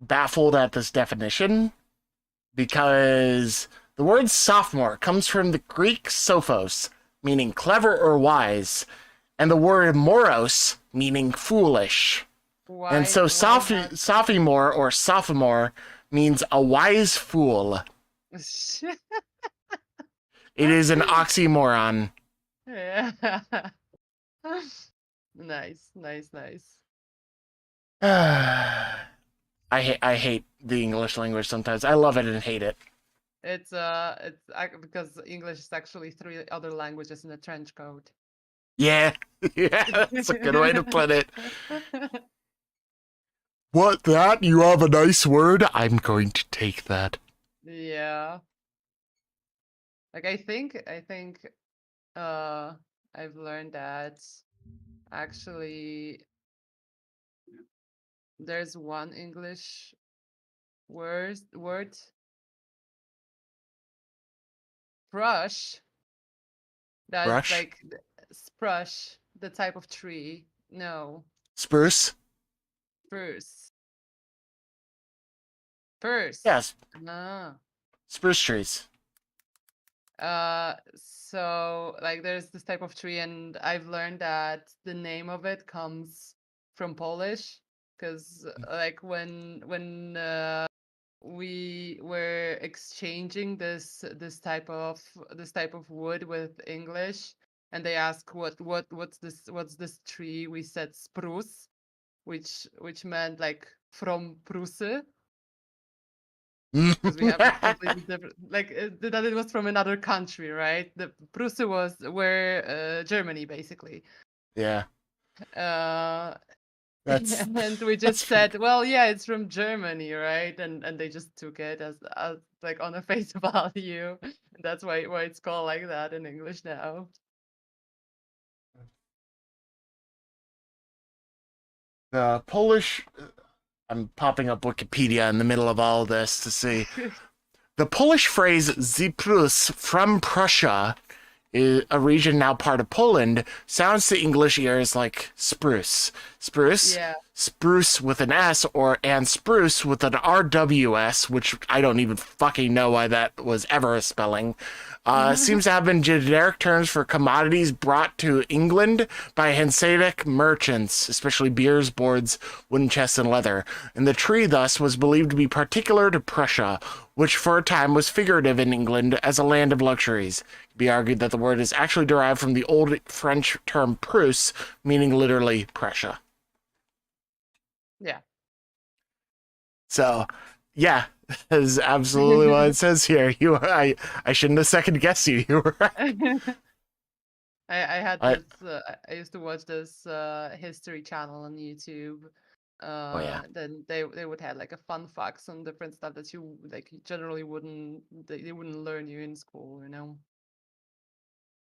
baffled at this definition because the word sophomore comes from the Greek sophos, meaning clever or wise, and the word moros, meaning foolish. And so Why not? sophomore or sophomore means a wise fool. It is an oxymoron. Yeah. Nice, nice, nice. I hate the English language sometimes. I love it and hate it. Because English is actually three other languages in a trench coat. Yeah, yeah, that's a good way to put it. What, that? You have a nice word? I'm going to take that. Yeah. Like I think uh I've learned that actually there's one English word, sprush, that's Brush? like sprush, the type of tree. No, Spruce? spruce. Spruce. Yes, No. spruce trees. So like there's this type of tree, and I've learned that the name of it comes from Polish, because like when we were exchanging this type of wood with English, and they ask what's this tree, we said spruce, which meant like from Prusy, because we have a completely different, like that it was from another country, right? The Prusy was where Germany, basically. Yeah, uh that's and we that's just said, well, yeah, it's from Germany, right? And they just took it as like on a face value. That's why it's called like that in English now. the Polish. I'm popping up Wikipedia in the middle of all this to see. The Polish phrase "Zyprus" from Prussia, a region now part of Poland, sounds to English ears like spruce. Spruce? Yeah. Spruce with an S and spruce with an RWS, which I don't even fucking know why that was ever a spelling. Seems to have been generic terms for commodities brought to England by Hanseatic merchants, especially beers, boards, wooden chests, and leather. And the tree, thus, was believed to be particular to Prussia, which for a time was figurative in England as a land of luxuries. It can be argued that the word is actually derived from the old French term Prusse, meaning literally Prussia. Yeah. So, yeah, that is absolutely what it says here. I shouldn't have second guessed you. You were right. I had I, this. I used to watch this history channel on YouTube. oh yeah. Then they would have like a fun facts on different stuff that you like generally wouldn't, they wouldn't learn you in school.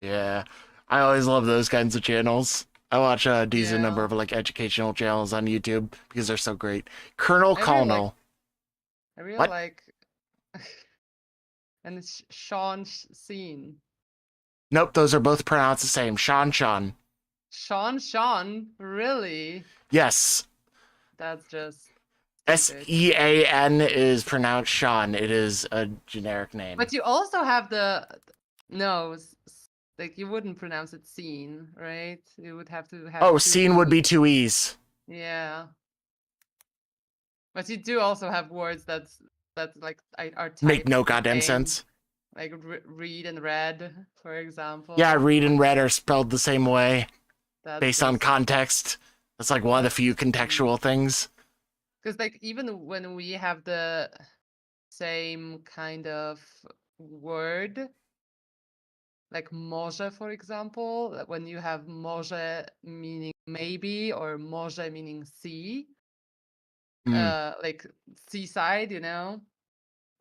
Yeah. I always love those kinds of channels. I watch a decent number Yeah. of like educational channels on YouTube because they're so great. Colonel I really like Colonel. I really What? like and it's Sean Scene. Nope, those are both pronounced the same. Sean. Sean, really? Yes. That's just stupid. Sean is pronounced Sean. It is a generic name. But you also have the no, like you wouldn't pronounce it scene, right? You would have to have Oh, two scene would E. be two E's. Yeah. But you do also have words that like are Make typed no the goddamn same, sense. like read and read, for Yeah, example. read and read are spelled the same way That's based on just context. That's like one of the that's few just contextual things. because like even when we have the same kind of word, like może, for example, when you have może meaning maybe or może meaning sea, Hmm. like seaside,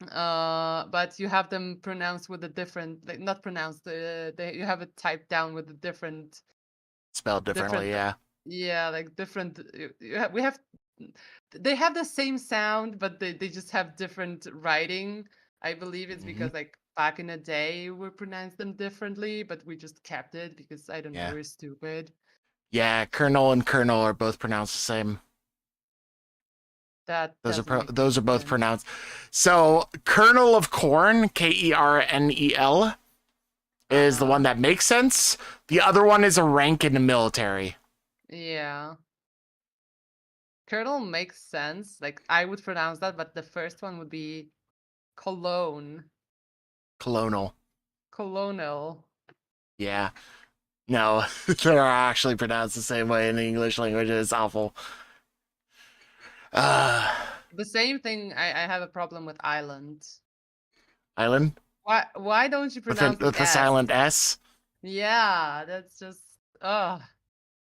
but you have them pronounced with a different, like not pronounced, you have it typed down with a Spelled differently, different, yeah. yeah, like different. We have, they have the same sound, but they just have different writing. I believe it's Hmm. because like back in the day we pronounced them differently, but we just kept it because I don't know, Yeah. we're stupid. Yeah, Colonel and Colonel are both pronounced the same. That Those are doesn't make those any are both sense. pronounced. So, Kernel of Corn, Kernel, is the Uh-huh. one that makes sense. The other one is a rank in the military. Yeah. Colonel makes sense. Like I would pronounce that, but the first one would be cologne. Colonel. Colonel. Yeah. No, they're actually pronounced the same way in the English language. It's awful. Uh, The same thing, I have a problem with island. Island Why don't you with an, pronounce the with a S? silent S. Yeah, that's just ugh.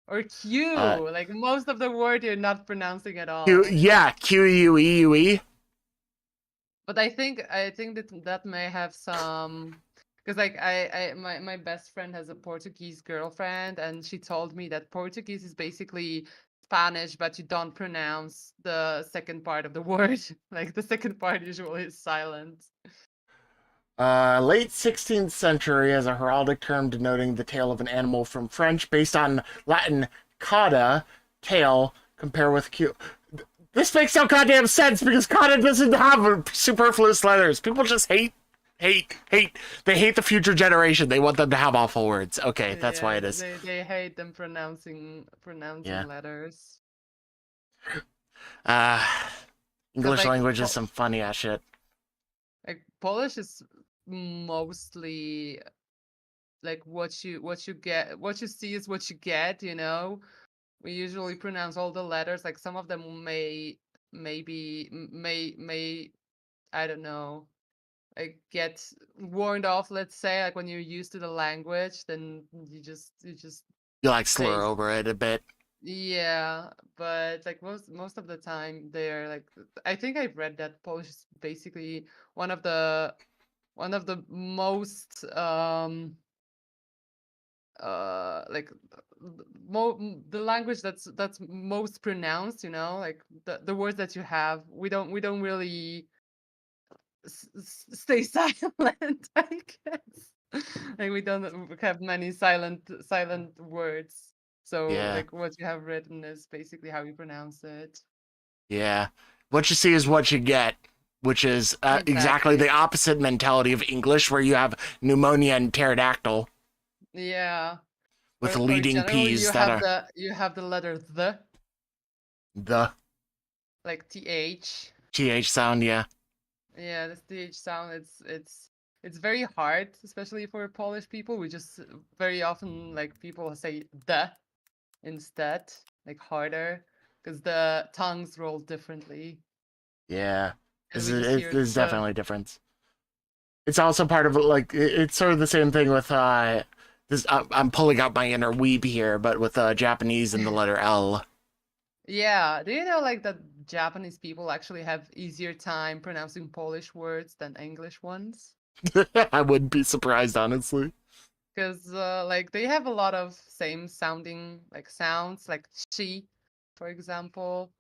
Or Uh, Q. Like most of the word you're not pronouncing at Q. all. Yeah, Queue. But I think that may have some, because like my best friend has a Portuguese girlfriend and she told me that Portuguese is basically Spanish, but you don't pronounce the second part of the word. Like the second part usually is silent. Late 16th century as a heraldic term denoting the tail of an animal from French, based on Latin cauda, tail. Compare with Q. This makes no goddamn sense because cauda doesn't have superfluous letters. People just hate. They hate the future generation. They want them to have awful words. Okay, that's why Yeah, it is. they hate them pronouncing Yeah. letters. Uh, Because English language is some funny ass shit. like Polish is mostly like what you see is what you get, We usually pronounce all the letters, like some of them maybe may I don't know, like get warned off, let's say, like when you're used to the language, then you just You like say slur over it a bit. yeah, but like most of the time they're like, I think I've read that Polish is basically one of the most like the language that's most pronounced, like the words that you have, we don't really stay silent, I guess. Like we don't have many silent words, so Yeah, like what you have written is basically how you pronounce it. yeah. What you see is what you get, which is exactly the Exactly. opposite mentality of English, where you have pneumonia and pterodactyl Yeah. with Or leading generally P's that are you have the letter the, the like th. th sound. Yeah, Yeah, the th sound, it's very hard, especially for Polish people. We just very often, like, people say the instead, like harder, because the tongues roll differently, yeah. and It's, we just it's, hear there's the. definitely a difference. It's also part of like it's sort of the same thing with this. I'm pulling out my inner weeb here, but with Japanese and the letter L. Yeah, do you know like that Japanese people actually have easier time pronouncing Polish words than English ones? I wouldn't be surprised, honestly. because like they have a lot of same sounding like sounds, like she, for example.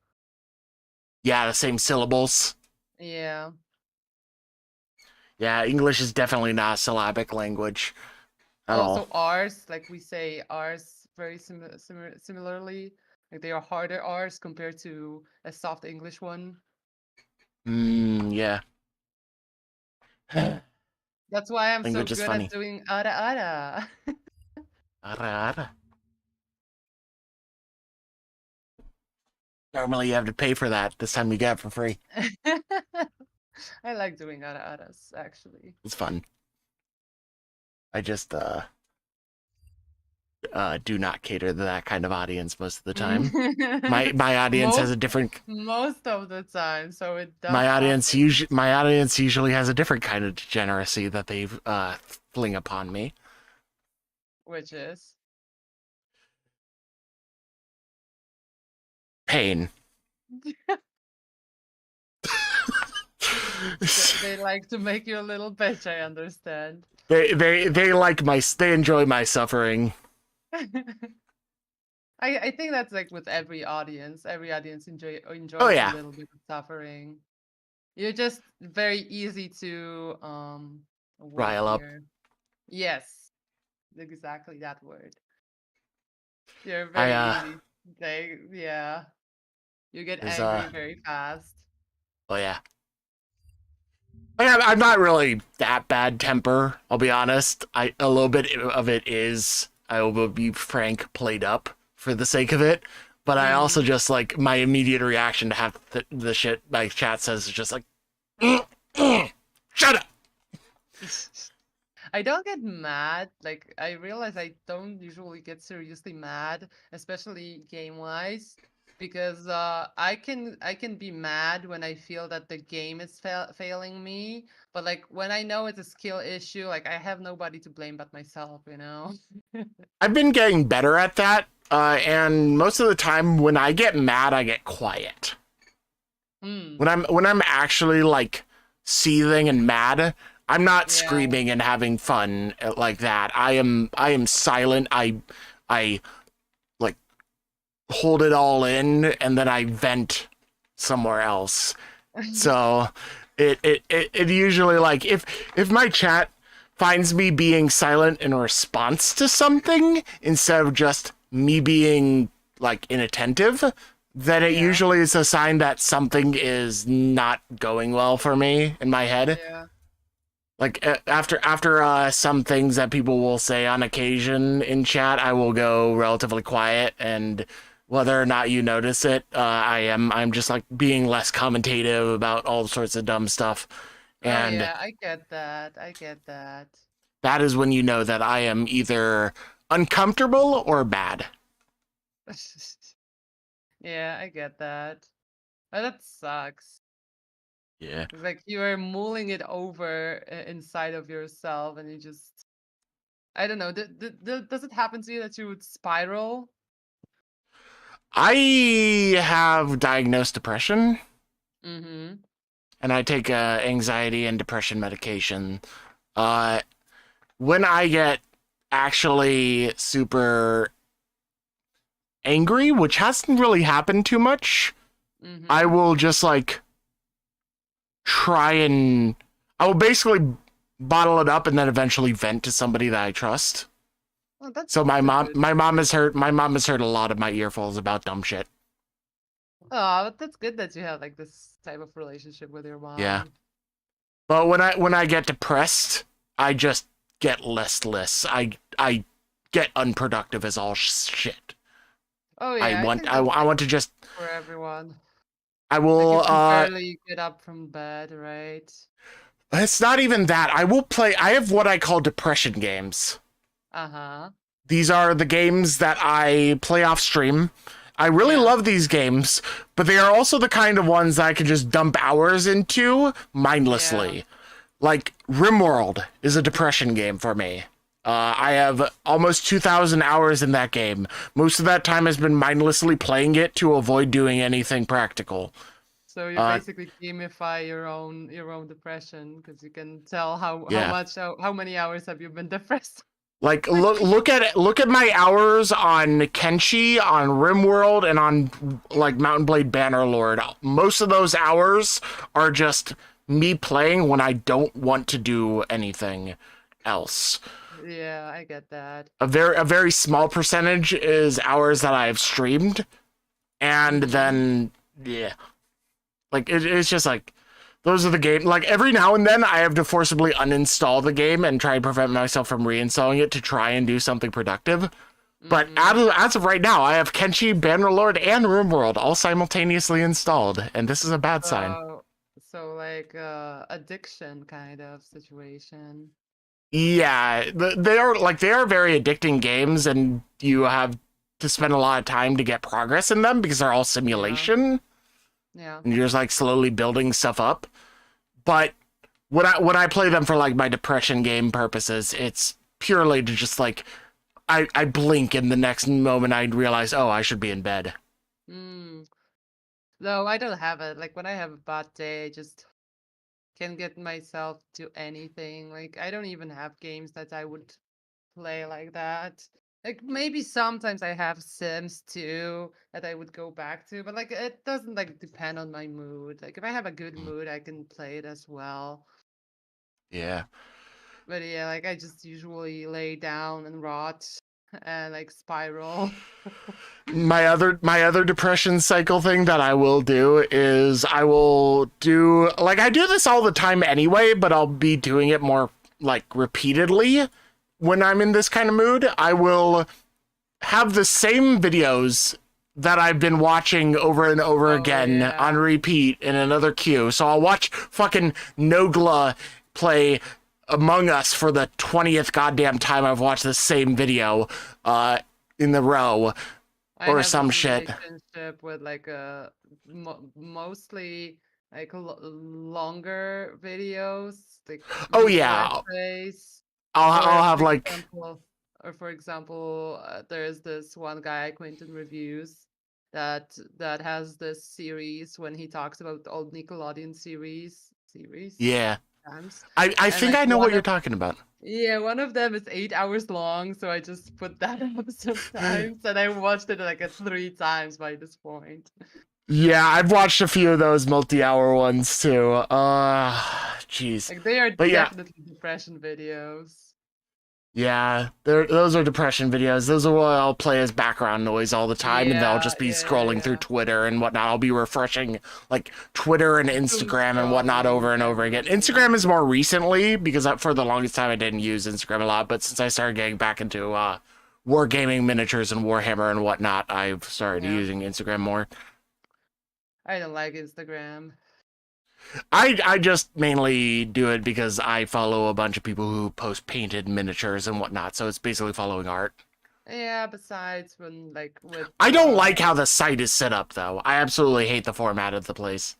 Yeah, the same syllables. Yeah. Yeah, English is definitely not a syllabic language at all. Also R's, like we say R's very similarly. Like they are harder R's compared to a soft English one. Yeah. That's why I'm so Language is good at funny. doing ara ara. Ara, ara. Normally you have to pay for that. This time you get it for free. I like doing ara aras actually. It's fun. I just do not cater to that kind of audience most of the time. My audience has most a different most of the time, so it does my happen. audience usually has a different kind of degeneracy that they fling upon me. Which is Pain. they like to make you a little bitch, I understand. They like they enjoy my suffering. I think that's like with every audience. Every audience enjoys Oh a yeah. little bit of suffering. You're just very easy to word Rile up. here. Yes, exactly that word. You're I very easy. They yeah. You get there's angry very fast. oh yeah. I'm not really that bad temper, I'll be honest. A little bit of it is, I will be frank, played up for the sake of it. But I also just like my immediate reaction to have the shit my chat says is just like, shut up. I don't get mad. Like I realize I don't usually get seriously mad, especially game wise, because I can be mad when I feel that the game is failing me. But like when I know it's a skill issue, like I have nobody to blame but myself, you know. I've been getting better at that. And most of the time when I get mad, I get quiet. Hmm. When I'm actually like seething and mad, I'm not Yeah. screaming and having fun like that. I am silent. I like hold it all in and then I vent somewhere else. So it usually like if my chat finds me being silent in response to something instead of just me being like inattentive, then it Yeah. usually is a sign that something is not going well for me in my head. Yeah. Like after some things that people will say on occasion in chat, I will go relatively quiet, and whether or not you notice it, I'm just like being less commentative about all sorts of dumb stuff, Oh and yeah, I get that. I get that. that is when you know that I am either uncomfortable or bad. Yeah, I get that. Oh, that sucks. Yeah. It's like you are mulling it over inside of yourself, and you just, I don't know. Does it happen to you that you would spiral? I have diagnosed depression, Mm-hmm. and I take anxiety and depression medication. Uh, when I get actually super angry, which hasn't really happened too much, Mm-hmm. I will just like try and I will basically bottle it up and then eventually vent to somebody that I trust. Oh, that's So a good. my mom has heard a lot of my earfuls about dumb shit. Oh, but that's good that you have like this type of relationship with your Yeah. mom. But when I get depressed, I just get listless. I get unproductive as all shit. Oh yeah, I think I that's like want to just for everyone. I Like you will can barely get up from bed, right? it's not even that. I have what I call depression games. Uh-huh. These are the games that I play off stream. I really Yeah. love these games, but they are also the kind of ones that I can just dump hours into mindlessly. Yeah. Like RimWorld is a depression game for me. I have almost 2,000 hours in that game. Most of that time has been mindlessly playing it to avoid doing anything practical. So you basically gamify your own depression because you can tell Yeah. how many hours have you been depressed. Like Like, look at my hours on Kenshi, on RimWorld, and on like Mountain Blade Bannerlord. Most of those hours are just me playing when I don't want to do anything else. yeah, I get that. A very small percentage is hours that I've streamed, and Mm-hmm. then yeah, like it's just like those are the game. Like every now and then, I have to forcibly uninstall the game and try and prevent myself from reinstalling it to try and do something productive. But Mm-hmm. as of right now, I have Kenshi, Bannerlord, and RimWorld all simultaneously installed, and this is a bad sign. So, so like addiction kind of situation. Yeah, they are very addicting games, and you have to spend a lot of time to get progress in them because they're all Yeah, simulation, yeah. and you're just like slowly building stuff up. But when I play them for like my depression game purposes, it's purely to just like I blink and the next moment I realize, oh, I should be in bed. Mm. No, I don't have it. Like when I have a bad day, I just can get myself to anything. Like I don't even have games that I would play like that. Like maybe sometimes I have Sims too that I would go back to, but like it doesn't like depend on my mood. Like if I have a good mood, I can play it as well. Yeah. But yeah, like I just usually lay down and rot and like spiral. My other depression cycle thing that I will do is I will do like I do this all the time anyway, but I'll be doing it more like repeatedly when I'm in this kind of mood. I will have the same videos that I've been watching over and over Oh again on yeah. repeat in another queue. So I'll watch fucking Nogla play Among Us for the 20th goddamn time I've watched the same video in the row I or have some this shit. relationship with like a mostly like longer videos, like Oh video yeah, essays, I'll have like or for example, there's this one guy, Quentin Reviews, that has this series when he talks about old Nickelodeon series yeah. times, I and think like I know what you're talking about. yeah, one of them is 8 hours long, so I just put that up sometimes, and I watched it like 3 times by this point. Yeah, I've watched a few of those multi-hour ones too. Jeez. Like they are But yeah, definitely depression videos. yeah, those are depression videos. Those are what I'll play as background noise all the time, and then I'll Yeah, just be yeah, yeah, scrolling through yeah. Twitter and whatnot. I'll be refreshing like Twitter and Doom Instagram and whatnot scrolling over and over again. endlessly. Instagram is more recently because for the longest time I didn't use Instagram a lot, but since I started getting back into wargaming miniatures and Warhammer and whatnot, I've started Yeah, using Instagram more. I don't like Instagram. I just mainly do it because I follow a bunch of people who post painted miniatures and whatnot, so it's basically following art. Yeah, besides when like with I don't like how the site is set up, though. I absolutely hate the format of the place.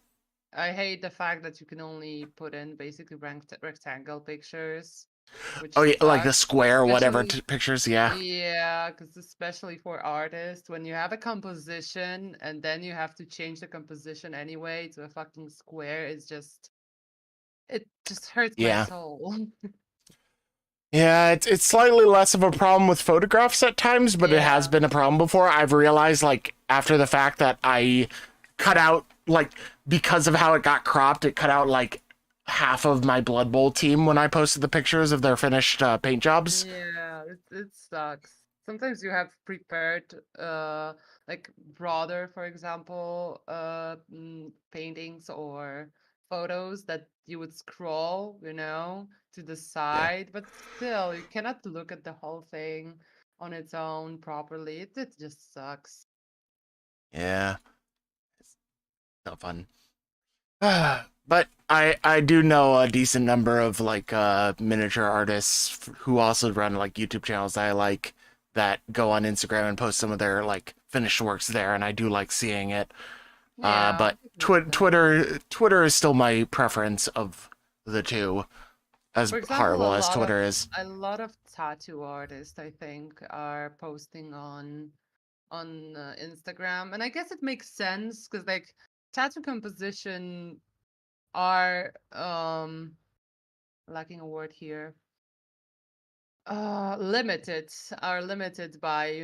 I hate the fact that you can only put in basically rectangle pictures, Oh, which yeah, like the sucks. square, whatever Especially pictures, yeah. yeah, because especially for artists, when you have a composition and then you have to change the composition anyway to a fucking square, it just hurts my Yeah. soul. Yeah, it's slightly less of a problem with photographs at times, but it has Yeah. been a problem before. I've realized, like, after the fact that I cut out, like, because of how it got cropped, it cut out, like, half of my Blood Bowl team when I posted the pictures of their finished paint jobs. Yeah, it sucks. Sometimes you have prepared like broader, for example, paintings or photos that you would scroll, to the Yeah. side, but still you cannot look at the whole thing on its own properly. It just sucks. Yeah. It's not fun. But I do know a decent number of like miniature artists who also run like YouTube channels that I like that go on Instagram and post some of their like finished works there, and I do like seeing it. Yeah, But it makes sense. Twitter is still my preference of the two, as For example, horrible as Twitter is. a lot of tattoo artists, I think, are posting on Instagram, and I guess it makes sense because like tattoo composition are lacking a word here. Limited are limited by,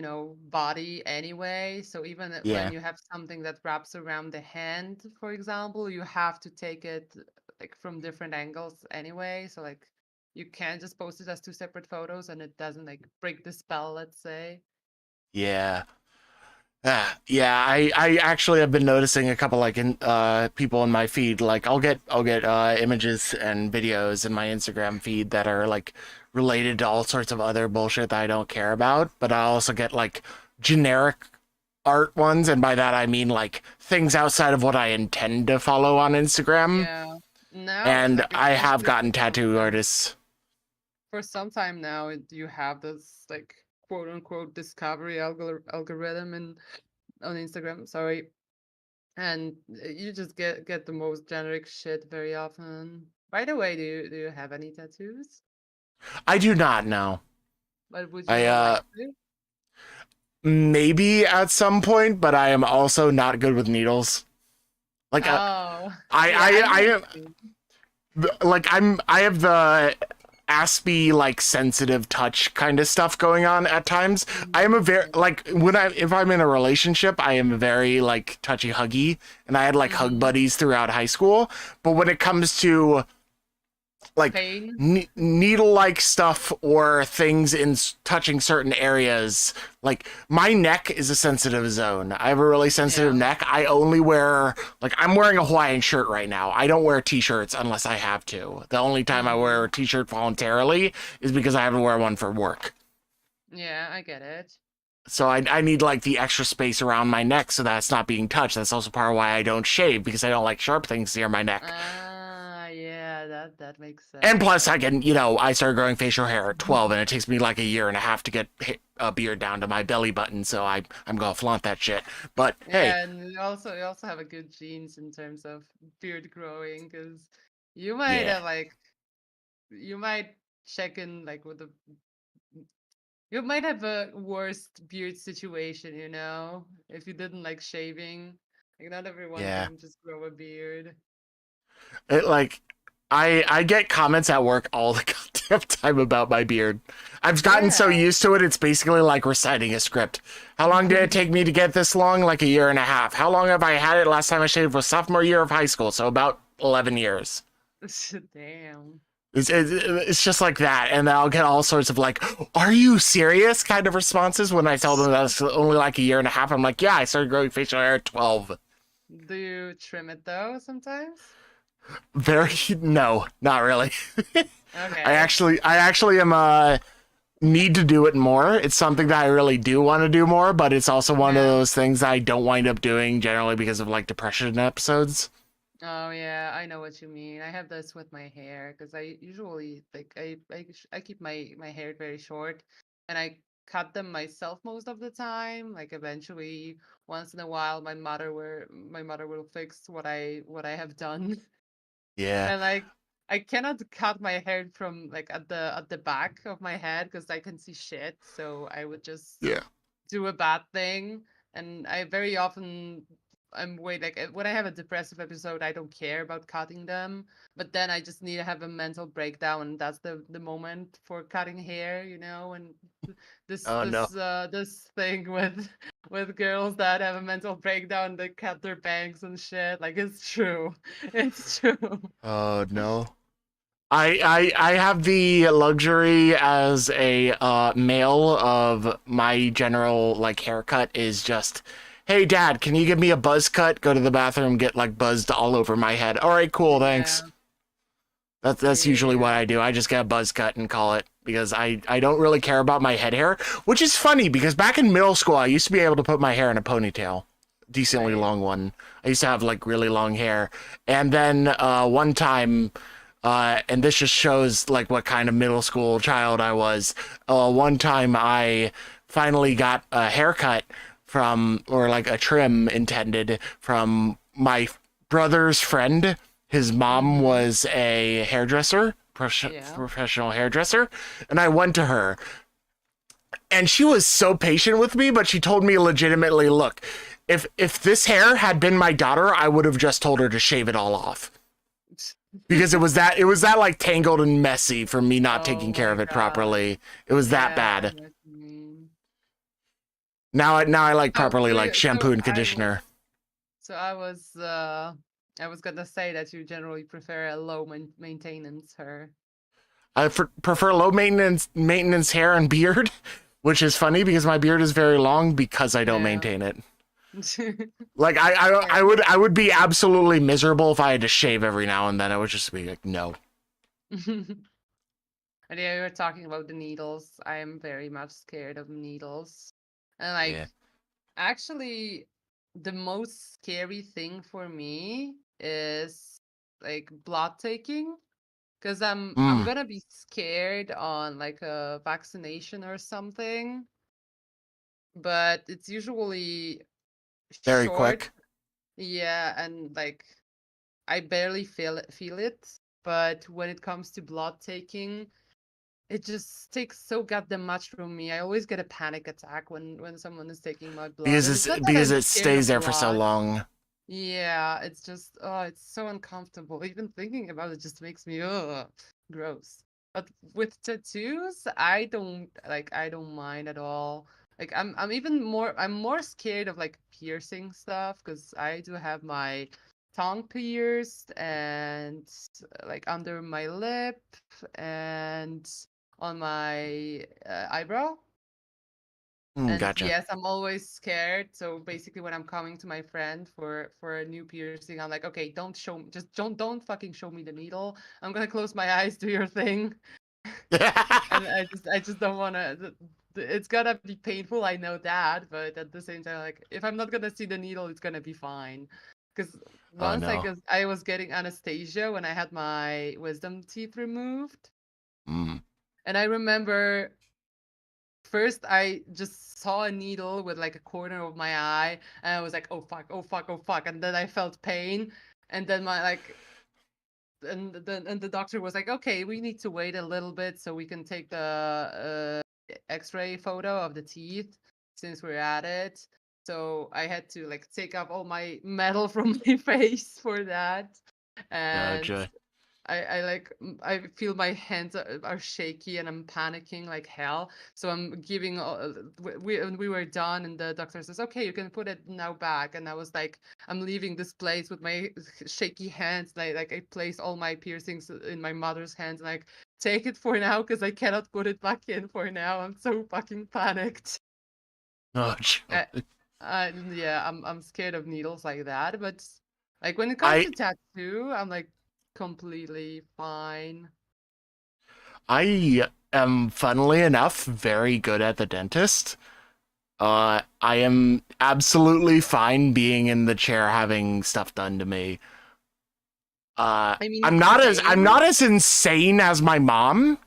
body anyway. So even when Yeah. you have something that wraps around the hand, for example, you have to take it like from different angles anyway. So like you can't just post it as two separate photos and it doesn't like break the spell, let's say. Yeah. Yeah, I actually have been noticing a couple like people in my feed. Like I'll get images and videos in my Instagram feed that are like related to all sorts of other bullshit that I don't care about, but I also get like generic art ones, and by that I mean like things outside of what I intend to follow on Instagram. Yeah. Now, And like I have especially gotten tattoo artists. for some time now, you have this like quote unquote discovery algorithm and on Instagram. Sorry, and you just get the most generic shit very often. By the way, do you have any tattoos? I do not know. But would I you like to? maybe at some point, but I am also not good with needles. Like Oh, I yeah, I I know what am you mean. like I have the aspy like sensitive touch kind of stuff going on at times. I am a very Mhm. like when I if I'm in a relationship, I am very like touchy huggy, and I had like hug Mhm. buddies throughout high school. But when it comes to like Pain. needle like stuff or things in touching certain areas, like my neck is a sensitive zone. I have a really sensitive Yeah. neck. I only wear like I'm wearing a Hawaiian shirt right now. I don't wear t-shirts unless I have to. The only time I wear Mm. a t-shirt voluntarily is because I have to wear one for work. Yeah, I get it. So I need like the extra space around my neck so that it's not being touched. That's also part of why I don't shave, because I don't like sharp things near my neck. Ah, yeah, that makes And sense. plus, I can, I started growing facial hair at 12, and it takes me like a year and a half to get a beard down to my belly button, so I'm gonna flaunt that shit. But hey, Yeah, and you also have a good genes in terms of beard growing, because you might yeah, have like you might check in like with the you might have a worst beard situation, if you didn't like shaving. Like not everyone yeah. can just grow a beard. It, like, I get comments at work all the goddamn time about my beard. I've gotten so Yeah. used to it, it's basically like reciting a script. How long did it take me to get this long? Like a year and a half. How long have I had it? Last time I shaved was sophomore year of high school, so about 11 years. Damn. It's just like that, and then I'll get all sorts of like, "Are you serious?" kind of responses when I tell them that's only like a year and a half. I'm like, "Yeah, I started growing facial hair at 12." Do you trim it though sometimes? Very no, not really. Okay. I actually am need to do it more. It's something that I really do want to do more, but it's also one of Yeah. those things that I don't wind up doing generally because of like depression episodes. Oh yeah, I know what you mean. I have this with my hair because I usually like I keep my hair very short and I cut them myself most of the time. Like eventually, once in a while, my mother will fix what I have done. Yeah, And like I cannot cut my hair from like at the back of my head because I can see shit. So I would just yeah, do a bad thing, and I very often I'm way like when I have a depressive episode, I don't care about cutting them, but then I just need to have a mental breakdown, and that's the moment for cutting hair, and this oh no, this this thing with with girls that have a mental breakdown, they cut their bangs and shit. Like it's true, it's true. oh no. I have the luxury as a male of my general like haircut is just, hey dad, can you give me a buzz cut? Go to the bathroom, get like buzzed all over my head. All right, cool, thanks. Yeah, That's usually what yeah, I do. I just get a buzz cut and call it, because I don't really care about my head hair, which is funny because back in middle school I used to be able to put my hair in a ponytail, decently right. long one. I used to have like really long hair, and then one time. And this just shows like what kind of middle school child I was. One time I finally got a haircut from, or like a trim intended from my brother's friend. His mom Mm-hmm. was a hairdresser, Yeah. professional hairdresser, and I went to her, and she was so patient with me, but she told me legitimately, look, if this hair had been my daughter, I would have just told her to shave it all off. because it was that like tangled and messy from me not Oh taking care my of it god. properly. It was that Yeah, I bad. know what you mean. Now I like So properly like we shampoo so and I was conditioner. so I was gonna say that you generally prefer a low maintenance hair. I prefer low maintenance hair and beard, which is funny because my beard is very long because I don't Yeah. maintain it. Like I would be absolutely miserable if I had to shave every now and then. I would just be like, no. And yeah, we were talking about the needles. I am very much scared of needles. And Yeah. like actually the most scary thing for me is like blood taking because I'm Mm, gonna be scared on like a vaccination or something, but it's usually very short. quick. Yeah, and like I barely feel it, but when it comes to blood taking, it just takes so goddamn much from me. I always get a panic attack when someone is taking my blood, Because and it's not that because I'm it scared of stays there for so blood. long. Yeah, it's just oh, it's so uncomfortable. Even thinking about it just makes me gross. But with tattoos, I don't mind at all. Like I'm more scared of like piercing stuff because I do have my tongue pierced and like under my lip and on my eyebrow. And Gotcha. yes, I'm always scared. So basically, when I'm coming to my friend for a new piercing, I'm like, okay, just don't fucking show me the needle. I'm gonna close my eyes, do your thing, and I just don't wanna. It's gonna be painful, I know that, but at the same time, like if I'm not gonna see the needle, it's gonna be fine. Because Oh once no. I was getting anesthesia when I had my wisdom teeth removed, Mm. and I remember first I just saw a needle with like a corner of my eye and I was like, oh fuck, oh fuck, oh fuck. And then I felt pain. And then my like and the doctor was like, okay, we need to wait a little bit so we can take the x-ray photo of the teeth since we're at it. So I had to like take off all my metal from my face for that. And Gotcha. I feel my hands are shaky and I'm panicking like hell. So I'm giving we were done and the doctor says, okay, you can put it now back. And I was like, I'm leaving this place with my shaky hands. And I place all my piercings in my mother's hands and like take it for now because I cannot put it back in for now. I'm so fucking panicked. Oh, Uh, yeah, I'm scared of needles like that, but like when it comes I to tattoo, I'm like completely fine. I am funnily enough very good at the dentist. I am absolutely fine being in the chair having stuff done to me. I mean, I'm it's not as I'm same. not as insane as my mom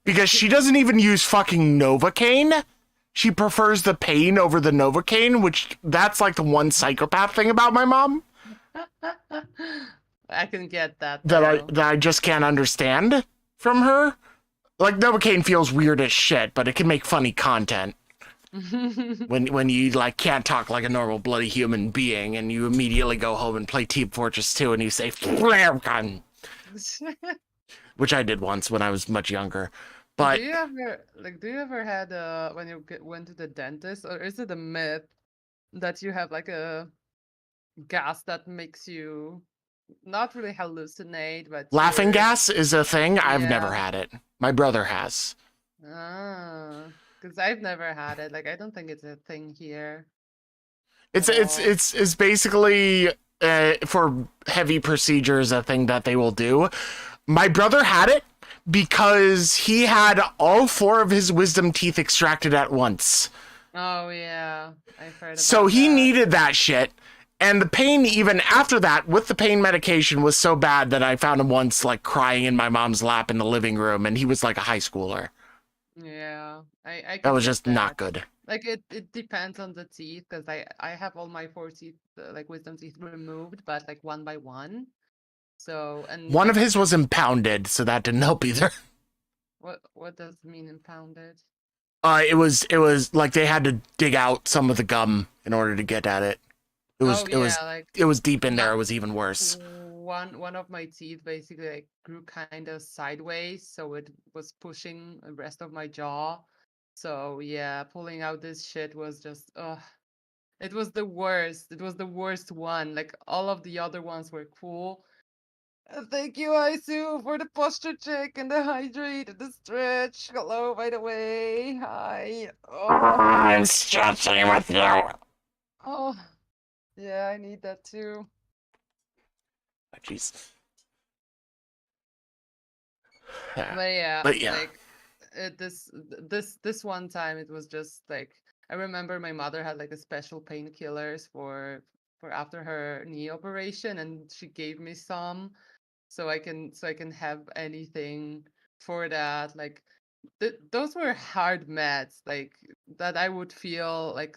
because she doesn't even use fucking Novocaine. She prefers the pain over the Novocaine, which that's like the one psychopath thing about my mom I can get that that I though. that I just can't understand from her. Like Novocaine feels weird as shit, but it can make funny content when you like can't talk like a normal bloody human being and you immediately go home and play Team Fortress 2 and you say flare gun, which I did once when I was much younger. But Do you ever had when you went to the dentist, or is it a myth that you have like a gas that makes you not really hallucinate, but laughing you're gas is a thing. I've never yeah. had it. My brother has. Ah, because I've never had it. Like I don't think it's a thing here It's at it's all. it's it's basically for heavy procedures a thing that they will do. My brother had it because he had all four of his wisdom teeth extracted at once. Oh yeah, I've heard So about he that. needed that shit. And the pain, even after that, with the pain medication, was so bad that I found him once, like, crying in my mom's lap in the living room, and he was like a high schooler. Yeah, I That can was get just not that. good. Like it depends on the teeth because I have all my four teeth like wisdom teeth removed, but like one by one. So and One of like his was impounded, so that didn't help either. what does it mean impounded? It was like they had to dig out some of the gum in order to get at it. It was Oh it yeah, was like it was deep in there. not It was even worse. one of my teeth basically like grew kind of sideways, so it was pushing the rest of my jaw. So yeah, pulling out this shit was just it was the worst. It was the worst one. Like all of the other ones were cool. Thank you, Isu, for the posture check and the hydrate and the stretch. Hello, by the way. Hi. I'm stretching with you. Oh, yeah, I need that too. Oh, jeez. But yeah, But yeah. like this one time it was just like I remember my mother had like a special painkillers for after her knee operation, and she gave me some so I can have anything for that. Like those were hard meds, like that I would feel like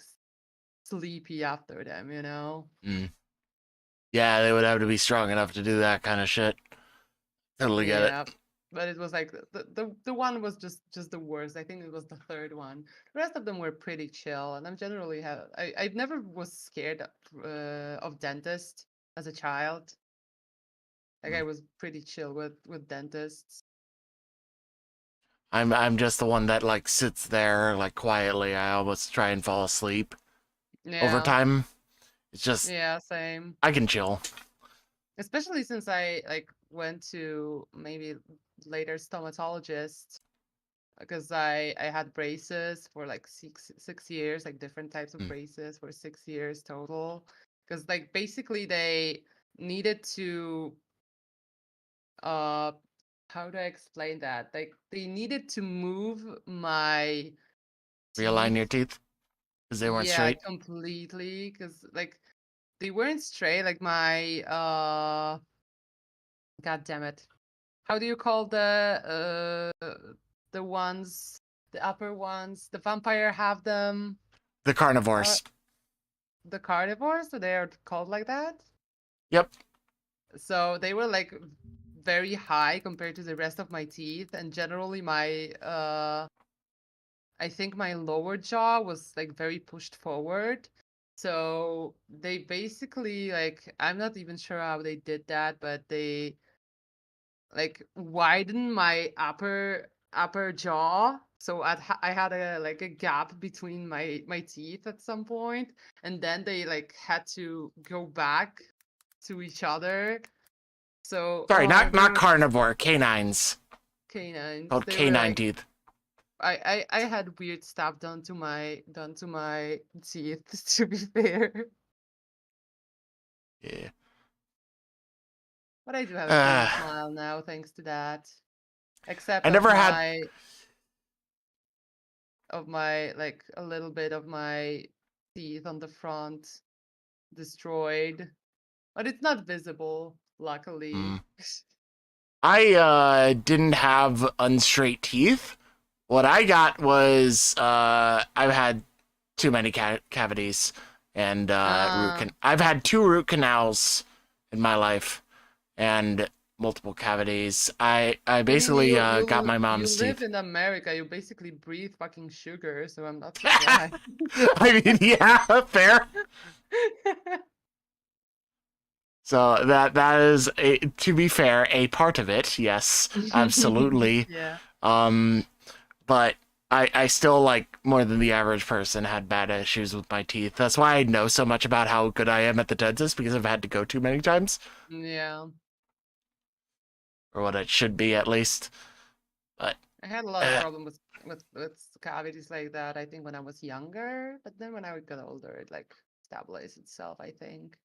sleepy after them, you know? Mm. Yeah, they would have to be strong enough to do that kind of shit. Totally get it. Yeah. But it was like the one was just the worst. I think it was the third one. The rest of them were pretty chill, and I'm generally have I never was scared of dentist as a child. Like I Mm. was pretty chill with dentists. I'm just the one that like sits there like quietly. I almost try and fall asleep over Yeah. time. It's just Yeah, same. I can chill. Especially since I like went to maybe later stomatologist because I had braces for like six years, like different types of Mm. braces for 6 years total. Because like basically they needed to uh how do I explain that? Like they needed to move my Realign your teeth, teeth because they weren't yeah, straight. completely. Because like they weren't straight. Like my god damn it. How do you call the ones, the upper ones? The vampire have them. The Uh, carnivores. the carnivores, so they are called like that. Yep. So they were like very high compared to the rest of my teeth, and generally my I think my lower jaw was like very pushed forward. So they basically like I'm not even sure how they did that, but they like widen my upper jaw, so I had a like a gap between my teeth at some point, and then they like had to go back to each other. So Sorry, not they not were carnivore. Canines. canines. Called They were canine like teeth. I had weird stuff done to my teeth, to be fair. Yeah. But I do have a pretty Uh, smile now thanks to that, except I never had. of my like a little bit of my teeth on the front destroyed, but it's not visible, luckily. Mm, I didn't have unstraight teeth. What I got was I've had too many cavities and uh I've had 2 root canals in my life and multiple cavities. I I mean basically got my you mom's live teeth. in America, you basically breathe fucking sugar, so I'm not surprised. I mean, yeah, fair. So that is to be fair, a part of it. Yes, absolutely. Yeah. Um, but I still like more than the average person had bad issues with my teeth. That's why I know so much about how good I am at the dentist because I've had to go too many times, Yeah. or what it should be at least. But I had a lot of uh, problems with cavities like that, I think when I was younger, but then when I got older, it like stabilized itself, I think.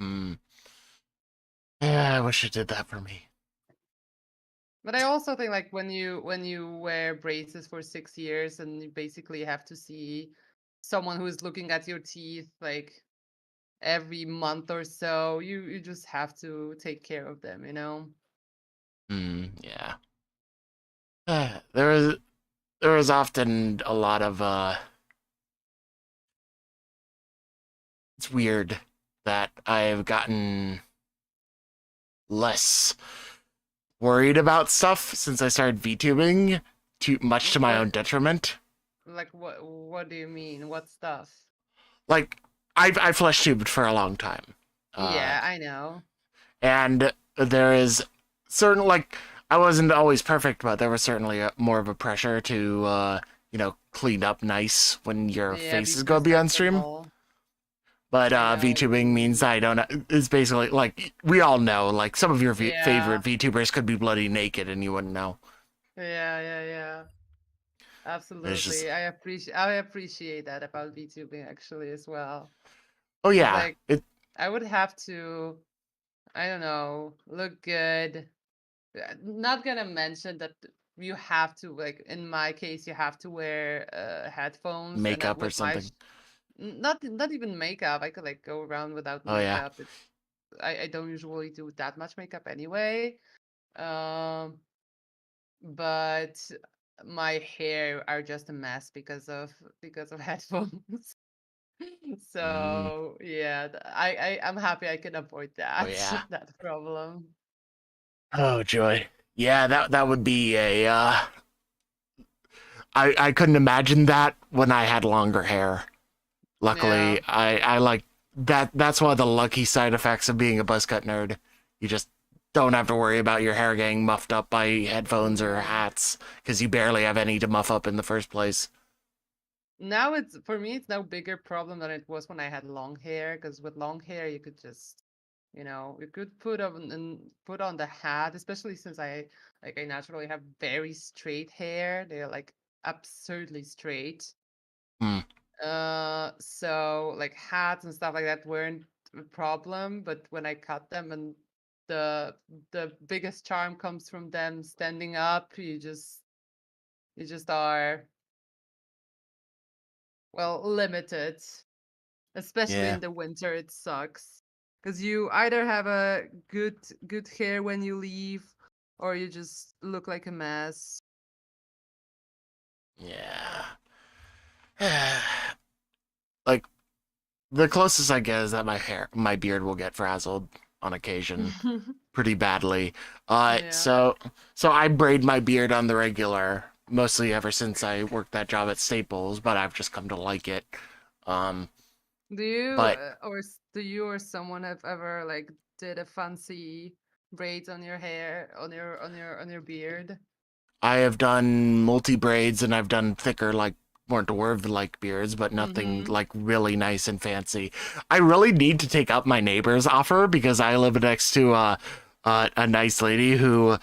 mm, yeah, I wish it did that for me. But I also think like when you wear braces for 6 years and you basically have to see someone who is looking at your teeth like every month or so, you just have to take care of them, you know? Yeah. There was often a lot of it's weird that I've gotten less worried about stuff since I started VTubing, too much to my What own detriment. like what do you mean? What stuff? Like I flesh tubed for a long time. Uh Yeah, I know. And there is certain, like, I wasn't always perfect, but there was certainly more of a pressure to, clean up nice when your Yeah, face be is going to be on stream. presentable. But I know what you VTubing means mean. I don't. It's basically like we all know. Like some of your Yeah, favorite VTubers could be bloody naked, and you wouldn't know. yeah. It's just, Absolutely. I appreciate that about VTubing actually as well. oh Because yeah, like it I would have to, I don't know, look good. Not gonna mention that you have to, like, in my case you have to wear headphones, and makeup or with my something. not even makeup. I could like go around without Oh yeah, makeup. I don't usually do that much makeup anyway. Um, but my hair are just a mess because of headphones. mm, So yeah, I'm happy I can avoid oh that yeah. that problem. Oh joy. Yeah, that would be a. I couldn't imagine that when I had longer hair. Yeah. Luckily, I like that. That's one of the lucky side effects of being a buzzcut nerd. You just don't have to worry about your hair getting muffed up by headphones or Yeah. hats because you barely have any to muff up in the first place. Now it's for me it's now bigger problem than it was when I had long hair, because with long hair you could just, you could put on the hat, especially since I naturally have very straight hair. They're like absurdly straight. Hmm. So like hats and stuff like that weren't a problem, but when I cut them, and the the biggest charm comes from them standing up, you just are, well, limited. Especially Yeah. in the winter, it sucks. Because you either have a good hair when you leave, or you just look like a mess. Yeah. Like the closest I get is that my beard will get frazzled on occasion, pretty badly. Uh, Yeah. so so I braid my beard on the regular, mostly ever since I worked that job at Staples, but I've just come to like it. Um, but Do you or someone have ever like did a fancy braids on your hair, on your beard? I have done multi braids and I've done thicker, like more dwarf like beards, but nothing Mm-hmm. like really nice and fancy. I really need to take up my neighbor's offer because I live next to a nice lady who,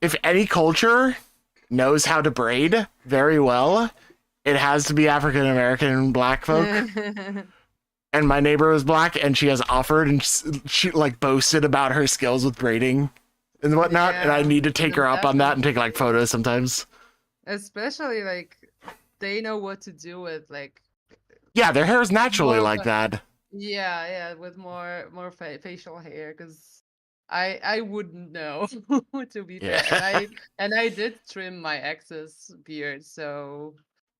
if any culture knows how to braid very well, it has to be African American and black folk. And my neighbor was black, and she has offered, and she like boasted about her skills with braiding and whatnot. And I Yeah, need to take then her up on that and take like definitely. photos sometimes. Especially like they know what to do with like Yeah, their hair is naturally more of like a, that. yeah, with more facial hair, because I wouldn't know, to be Yeah, fair, and I did trim my ex's beard, so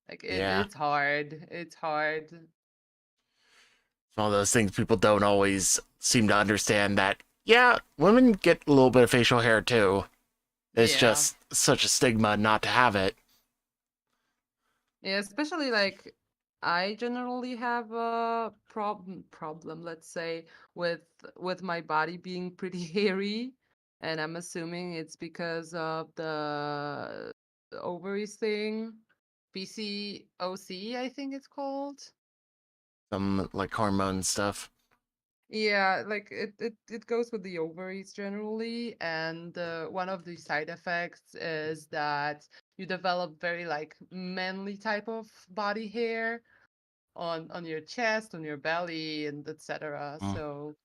like yeah. it's hard. It's hard. It's one of those things people don't always seem to understand that. Yeah, women get a little bit of facial hair too. It's Yeah. just such a stigma not to have it. Yeah, especially like I generally have a problem, let's say, with with my body being pretty hairy, and I'm assuming it's because of the ovaries thing. PCOC, I think it's called. Some like hormone stuff. Yeah, like it goes with the ovaries generally, and one of the side effects is that you develop very like manly type of body hair on your chest, on your belly, and etc. Mm. So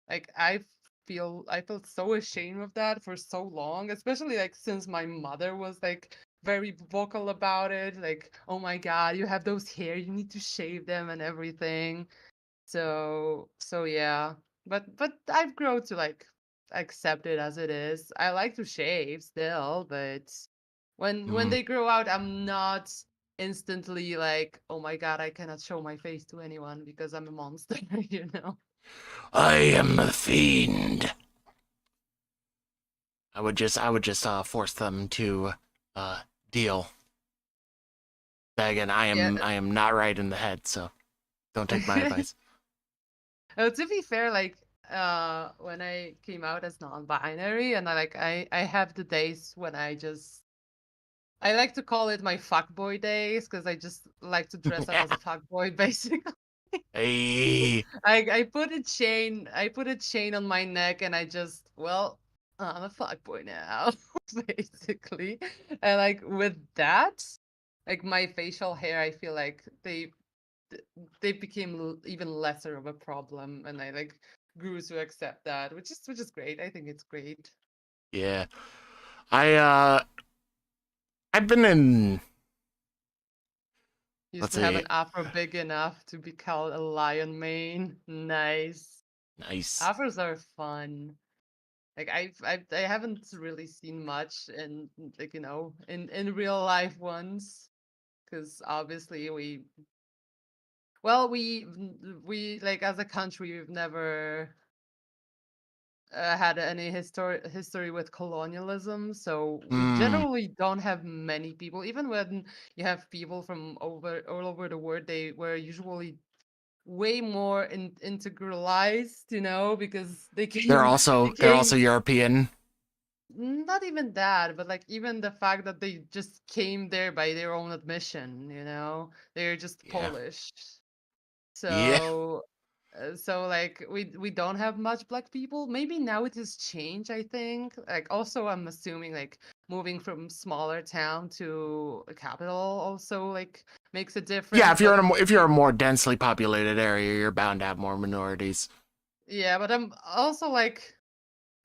like I felt so ashamed of that for so long, especially like since my mother was like very vocal about it, like, oh my God, you have those hair, you need to shave them and everything. So yeah. But I've grown to like accept it as it is. I like to shave still, but when Mm. they grow out, I'm not instantly like, oh my God, I cannot show my face to anyone because I'm a monster, you know? I am a fiend. I would just force them to uh deal. Then again, I Yeah, am I am not right in the head, so don't take my advice. To be fair, like when I came out as non-binary, and I have the days when I like to call it my fuckboy days because I just like to dress up as a fuckboy, basically. Hey. I put a chain on my neck, and I just, well, I'm a fuckboy now, basically. And like with that, like my facial hair, I feel like they became even lesser of a problem, and I like grew to accept that, which is great. I think it's great. Yeah. I I've been in, Used let's to have see. an afro big enough to be called a lion mane. Nice. Nice. Afros are fun. Like I haven't really seen much in, like, in real life ones, because obviously we like, as a country, we've never had any history with colonialism, so we Mm, generally don't have many people. Even when you have people from all over the world, they were usually way more integralized, because they they're came they also they're also came European. not even that, but like even the fact that they just came there by their own admission, they're just Yeah. Polish. Yeah. So like we don't have much black people. Maybe now it has changed, I think. Like, also, I'm assuming like moving from smaller town to a capital also like makes a Yeah, difference, but if you're a more densely populated area, you're bound to have more minorities. yeah, but I'm also like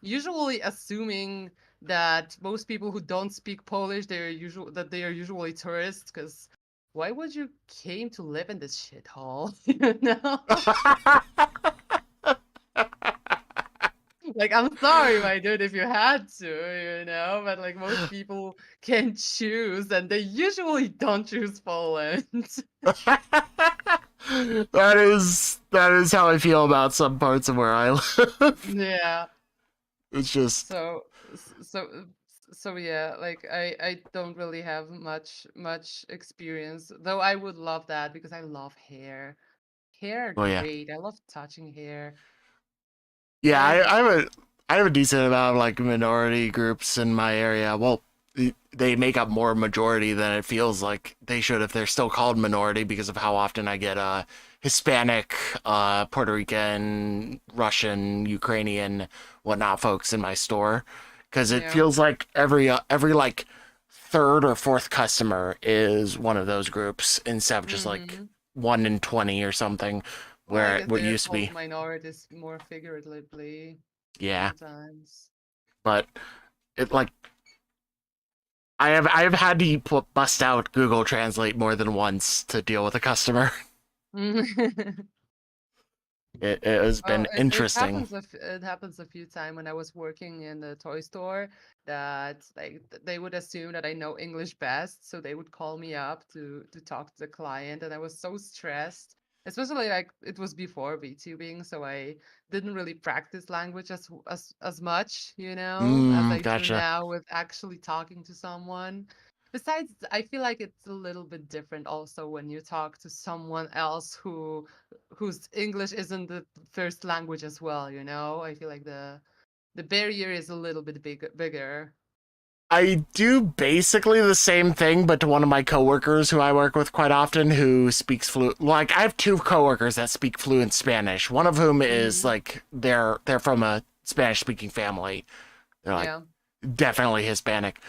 usually assuming that most people who don't speak Polish, they are usually tourists, because why would you came to live in this shithole? you know? Like, I'm sorry, my dude, if you had to, but like most people can choose, and they usually don't choose Poland. That is how I feel about some parts of where I live. Yeah. It's just, So so yeah, like I don't really have much experience, though I would love that because I love hair. Hair are well, yeah. great. I love touching hair. Yeah, And I have a decent amount of like minority groups in my area. Well, they make up more majority than it feels like they should if they're still called minority because of how often I get Hispanic, Puerto Rican, Russian, Ukrainian, whatnot folks in my store. Because it yeah. feels like every like third or fourth customer is one of those groups instead of just like Hmm. 1 in 20 or something, Well, I where guess what they're used to called be. minorities more figuratively Yeah, sometimes. but it like I have had to bust out Google Translate more than once to deal with a customer. It has Well, been it interesting. happens it happens a few times when I was working in the toy store, that like they would assume that I know English best, so they would call me up to talk to the client, and I was so stressed. Especially like it was before VTubing, so I didn't really practice language as much, as I do Gotcha. now with actually talking to someone. Besides, I feel like it's a little bit different also when you talk to someone else whose English isn't the first language as well. I feel like the barrier is a little bit bigger. I do basically the same thing, but to one of my coworkers who I work with quite often who speaks fluent. Like I have two coworkers that speak fluent Spanish. One of whom is Hmm. like they're from a Spanish speaking family. They're like Yeah. definitely Hispanic.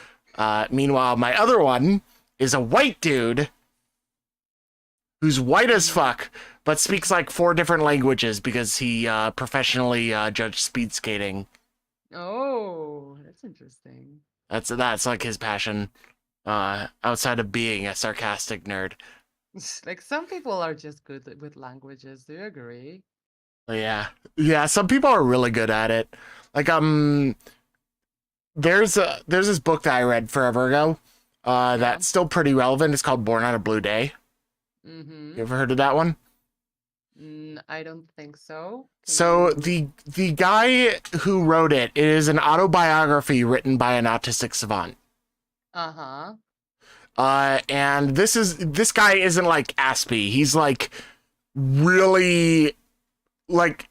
Meanwhile, my other one is a white dude who's white as Hmm. fuck, but speaks like four different languages because he professionally judged speed skating. Oh, that's interesting. That's like his passion. Outside of being a sarcastic nerd. Like, some people are just good with languages. Do you agree? Yeah, yeah. Some people are really good at it. Like there's this book that I read forever ago. Yeah. That's still pretty relevant. It's called Born on a Blue Day. You Mm-hmm. ever heard of that one? I don't think so. Can So you? the guy who wrote it is an autobiography written by an autistic savant. Uh-huh. And this guy isn't like Aspie. He's like really like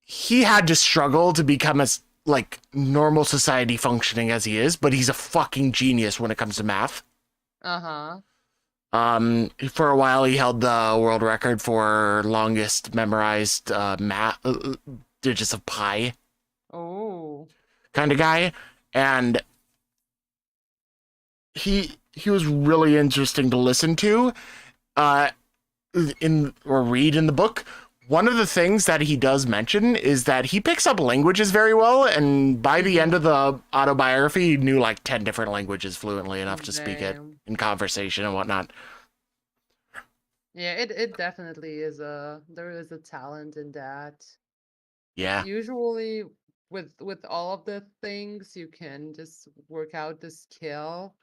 he had to struggle to become as like normal society functioning as he is, but he's a fucking genius when it comes to math. Uh-huh. For a while he held the world record for longest memorized math digits of pi Oh. kind of guy, and he was really interesting to listen to. Uh, in or read in the book, one of the things that he does mention is that he picks up languages very well, and by the end Mm-hmm. of the autobiography, he knew like 10 different languages fluently enough to speak it Damn. in conversation and whatnot. Yeah, it definitely is there is a talent in that. Like Yeah. usually with all of the things you can just work out the skill.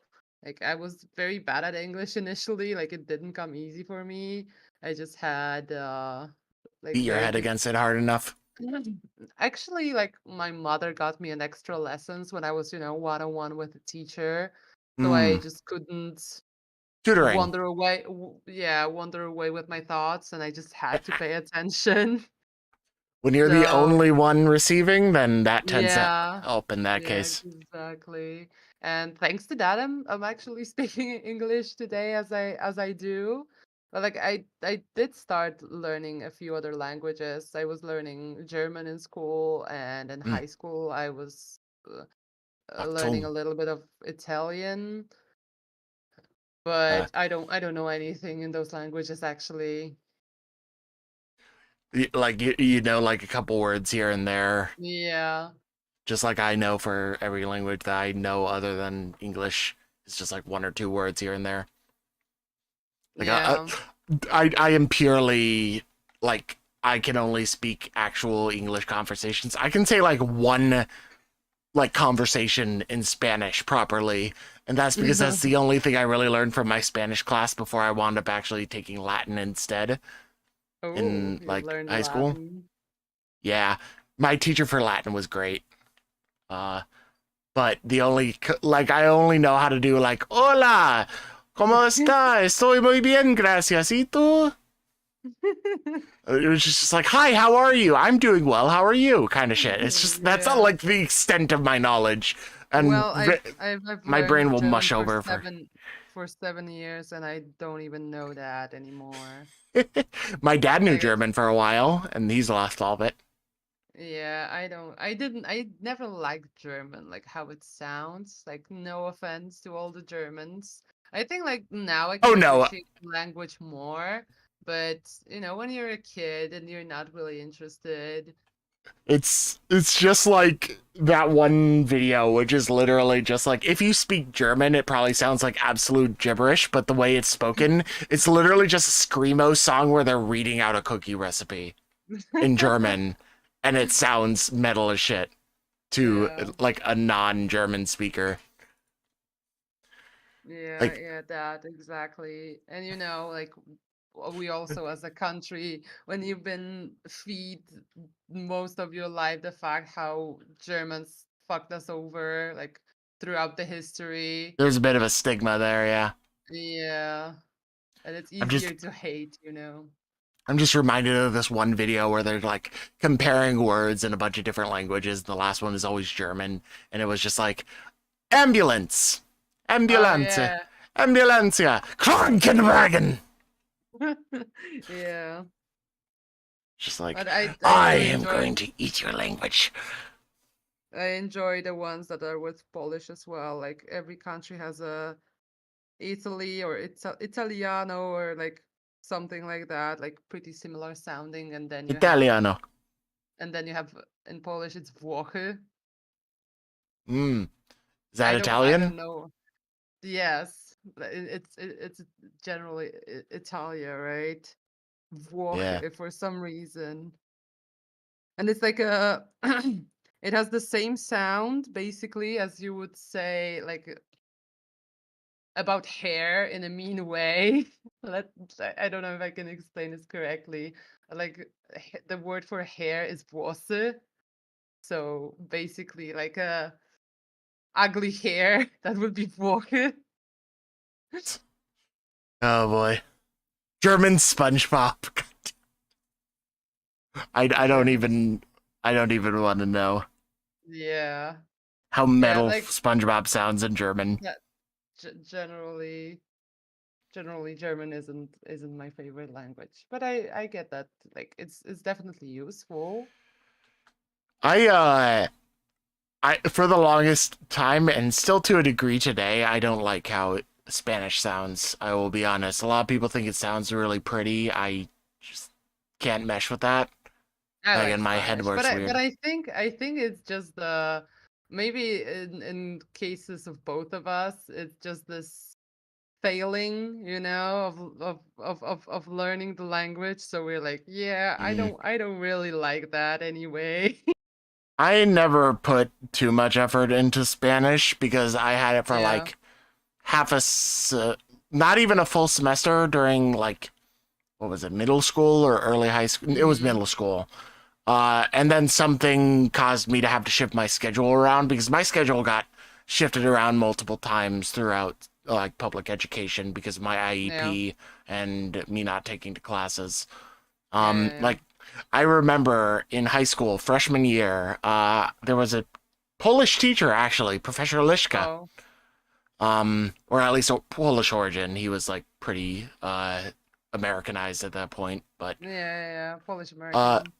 Like I was very bad at English initially, like it didn't come easy for me. I just had like Beat your very head good against it hard enough. actually like my mother got me an extra lessons when I was, one-on-one with a teacher. So I Mm. just couldn't Tutoring. wander away wander away with my thoughts and I just had to pay attention. When you're the So only one receiving, then that tends to yeah, help in that yeah, case. exactly. And thanks to that, I'm actually speaking English today as I do. But like I did start learning a few other languages. I was learning German in school, and in Mm. high school I was uh, learning a Achtung. little bit of Italian. Uh, But I don't know anything in those languages actually. like you know like a couple words here and there, Yeah, just like I know for every language that I know other than English. It's just like one or two words here and there. Like yeah. I am purely like I can only speak actual English conversations. I can say like one like conversation in Spanish properly, and that's because that's the only thing I really learned from my Spanish class before I wound up actually taking Latin instead Oh, in you like learned high school. Latin. Yeah, my teacher for Latin was great. But the only like I only know how to do like hola, cómo está? Estoy muy bien, gracias. ¿Y tú? It was just like, hi, how are you? I'm doing well. How are you? Kind of shit. It's just that's not Yeah. like the extent of my knowledge, and Well, I've my brain learned will German mush for over for. 7 years and I don't even know that anymore. My dad knew Like German for a while, and he's lost all of it. yeah, I never liked German, like how it sounds. Like no offense to all the Germans. I think like now I Oh can no, appreciate the language more, but when you're a kid and you're not really interested. it's just like that one video, which is literally just like if you speak German, it probably sounds like absolute gibberish, but the way it's spoken, it's literally just a screamo song where they're reading out a cookie recipe in German, and it sounds metal as shit to Yeah. like a non-German speaker. Yeah, Like, yeah, that exactly. And like we also as a country, when you've been feed most of your life the fact how Germans fucked us over, like throughout the history. there's a bit of a stigma there, yeah. Yeah. And it's I'm just easier to hate. I'm just reminded of this one video where they're like comparing words in a bunch of different languages. The last one is always German, and it was just like ambulance, Oh ambulance, yeah. ambulancia, Krankenwagen. Yeah. Just like But I I really am enjoy going to eat your language. I enjoy the ones that are with Polish as well. Like every country has a Italy or Italiano or like something like that, like pretty similar sounding. Italiano. And then you have in Polish it's Włochy. Mm. Is that I don't Italian? know. Yes, but it's generally Italia, right? Yeah. Włochy for some reason, and it's like a it has the same sound basically as you would say like about hair in a mean way. Let I don't know if I can explain this correctly. Like the word for hair is włosy. So basically like a ugly hair that would be włochy. Oh boy. German SpongeBob. I don't German. even want to know Yeah. how Yeah, metal like SpongeBob sounds in German. yeah, generally German isn't my favorite language, but I get that. Like it's definitely useful. I I for the longest time and still to a degree today, I don't like how Spanish sounds. I will be honest. A lot of people think it sounds really pretty. I just can't mesh with that. I Like like in my head Spanish, works but weird. I think it's just the maybe in cases of both of us, it's just this failing, of learning the language. So we're like, yeah, Mm. I don't really like that anyway. I never put too much effort into Spanish because I had it for Yeah. like half a not even a full semester during like what was it, middle school or early high school? It was Hmm. middle school. And then something caused me to have to shift my schedule around because my schedule got shifted around multiple times throughout like public education because of my Yeah. IEP and me not taking to classes. Yeah. Yeah. Like I remember in high school, freshman year, there was a Polish teacher actually, Professor Lishka, Oh. or at least a Polish origin. He was like pretty Americanized at that point, Yeah. Yeah. Yeah. Polish uh, American.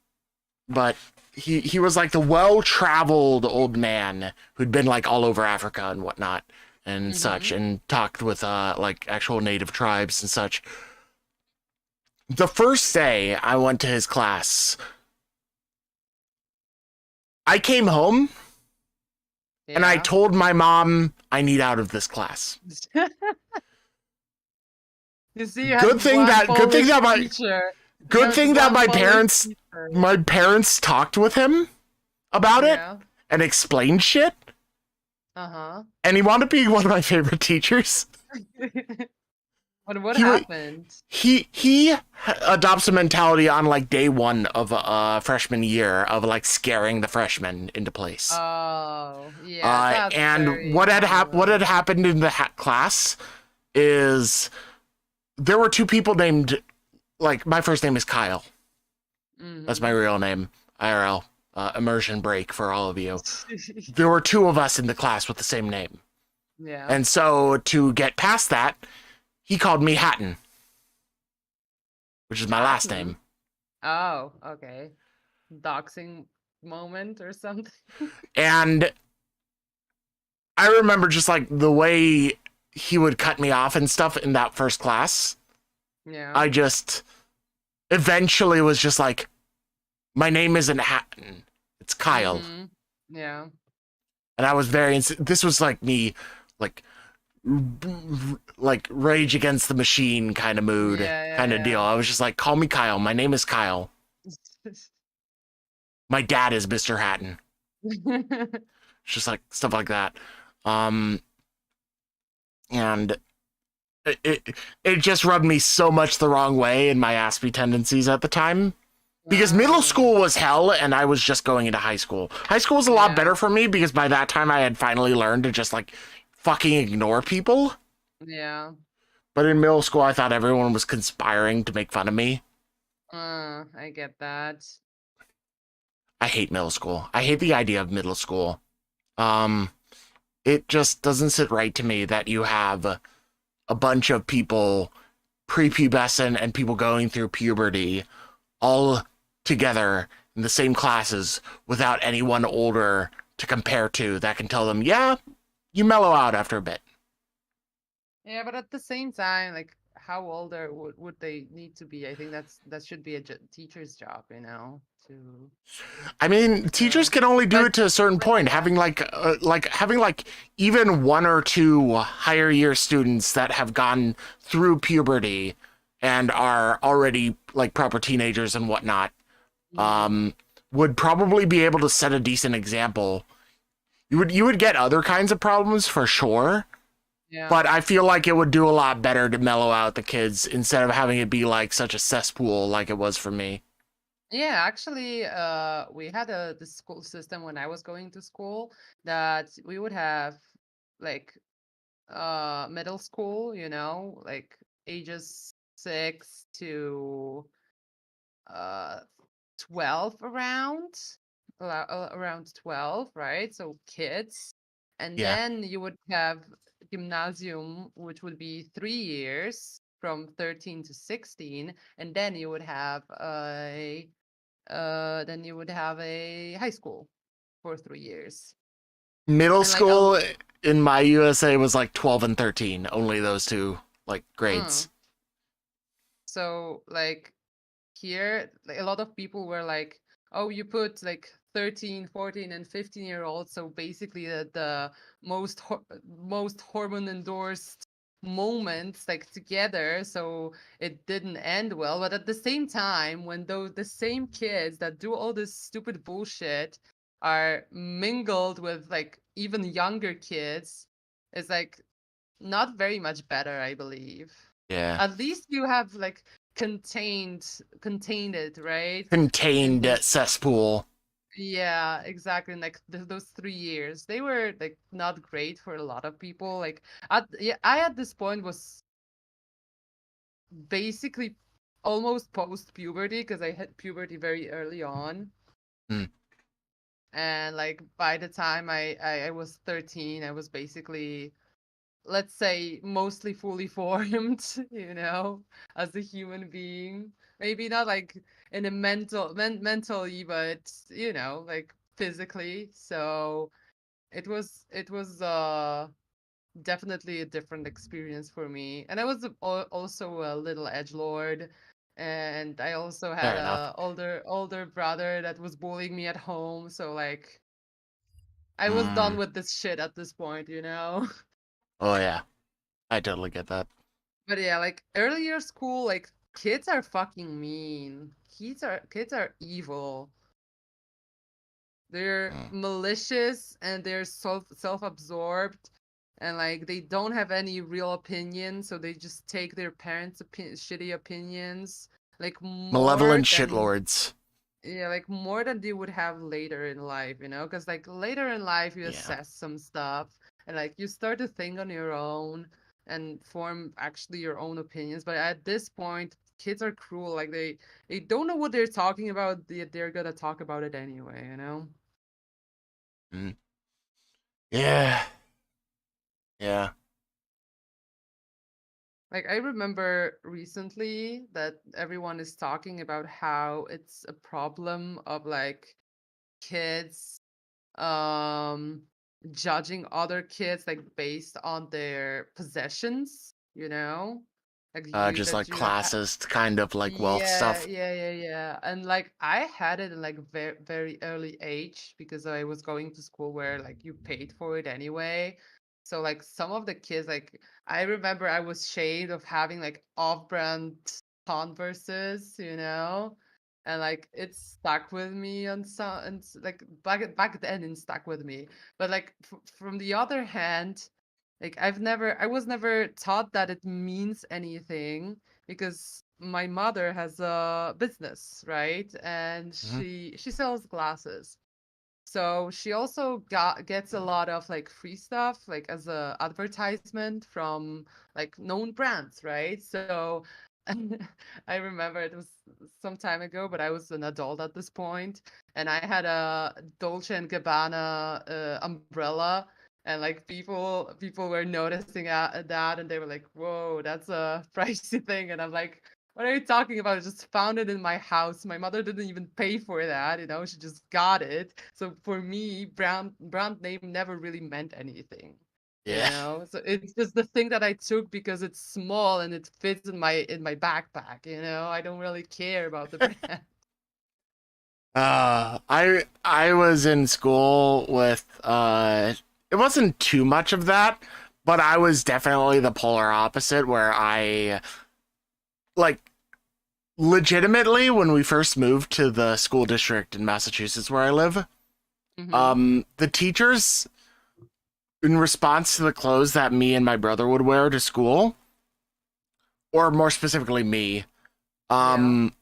but he was like the well-traveled old man who'd been like all over Africa and whatnot and such, Mm-hmm. and talked with like actual native tribes and such. The first day I went to his class, I came home and I Yeah. told my mom I need out of this class. You see, you had Good thing one that good thing Polish that my teacher. You good had thing that one Polish teacher. my parents talked with him about it Yeah. and explained shit. Uh-huh. And he wanted to be one of my favorite teachers. What He happened? he adopts a mentality on like day one of freshman year of like scaring the freshmen into place. Oh, yeah, that's And very what had common. happened in the class is there were two people named, like, my first name is Kyle. That's my Mm-hmm. real name. IRL. Immersion break for all of you. There were two of us in the class with the same name. Yeah. And so to get past that, he called me Hatton, which is my last Hatton. name. Oh, okay. Doxing moment or something. And I remember just like the way he would cut me off and stuff in that first class. Yeah. I just eventually was just like, my name isn't Hatton, it's Kyle. Mm-hmm. Yeah. And I was very, this was like me, like, like Rage Against the Machine kind of mood, Yeah, kind of deal. yeah, I was just like, call me Kyle. My name is Kyle. My dad is Mr. Hatton. yeah. It's just like stuff like that. Um, and it just rubbed me so much the wrong way in my Aspie tendencies at the time. Because middle Oh, school was hell and I was just going into high school. High school was a lot yeah. better for me because by that time I had finally learned to just like fucking ignore people. Yeah. But in middle school, I thought everyone was conspiring to make fun of me. I get that. I hate middle school. I hate the idea of middle school. Um, it just doesn't sit right to me that you have a bunch of people prepubescent and people going through puberty all together in the same classes without anyone older to compare to that can tell them, yeah, you mellow out after a bit. Yeah, but at the same time, like, how older would they need to be? I think that should be a teacher's job, to I mean, teachers uh, can only do but it to a certain but point. yeah. Having like even one or two higher year students that have gone through puberty and are already like proper teenagers and whatnot, Hmm. would probably be able to set a decent example. You would get other kinds of problems for sure, Yeah. but I feel like it would do a lot better to mellow out the kids instead of having it be like such a cesspool like it was for me. Yeah, actually, we had the school system when I was going to school that we would have like middle school, like ages 6 to uh 12 around 12, right? So kids. And Yeah. then you would have gymnasium, which would be 3 years from 13 to 16. And then you would have a high school for 3 years. Middle And like school in my USA was like 12 and 13, only those two like uh, grades. so like here, like, a lot of people were like, oh, you put like 13, 14, and 15-year-olds, so basically the most hormone endorsed moments like together, so it didn't end well. But at the same time, when the same kids that do all this stupid bullshit are mingled with like even younger kids, it's like not very much better, I believe. Yeah. At least you have like contained it, right? Contained In cesspool. Yeah, exactly. And like those 3 years, they were like not great for a lot of people. Like I at this point was basically almost post puberty because I had puberty very early on. Hmm. And like by the time I was 13, I was basically, let's say, mostly fully formed, as a human being. Maybe not like in a mentally, but like physically. So it was definitely a different experience for me. And I was also a little edgelord, and I also had Fair enough. a older brother that was bullying me at home. So like I was Mm. done with this shit at this point. Oh yeah, I totally get that. But yeah, like earlier school, like kids are fucking mean. Kids are evil. They're Mm. malicious and they're self-absorbed, and like they don't have any real opinion, so they just take their parents' shitty opinions like more Malevolent than shitlords. yeah, like more than they would have later in life. Because like later in life you Yeah. assess some stuff and like you start to think on your own and form actually your own opinions. But at this point, kids are cruel. Like they don't know what they're talking about. They're gonna talk about it anyway. Mm. Yeah. Yeah. Like I remember recently that everyone is talking about how it's a problem of like kids um judging other kids like based on their possessions. Like you Just that like you ha- classist kind of like wealth yeah, stuff. yeah, yeah, yeah. And like I had it in like very very early age because I was going to school where like you paid for it anyway. So like some of the kids, like I remember I was shamed of having like off-brand Converses. And like it stuck with me on some and like back then it stuck with me. But like from the other hand, like I was never taught that it means anything because my mother has a business, right? And Hmm. she sells glasses. So she also gets a lot of like free stuff, like as a advertisement from like known brands, right? So I remember it was some time ago, but I was an adult at this point, and I had a Dolce and Gabbana umbrella, and like people were noticing that, and they were like, "Whoa, that's a pricey thing," and I'm like, what are you talking about? I just found it in my house. My mother didn't even pay for that. She just got it. So for me, brand name never really meant anything. Yeah. So it's just the thing that I took because it's small and it fits in my backpack. I don't really care about the brand. I was in school with it wasn't too much of that, but I was definitely the polar opposite where I like legitimately when we first moved to the school district in Massachusetts where I live, Mm-hmm. the teachers in response to the clothes that me and my brother would wear to school, or more specifically me, Yeah. um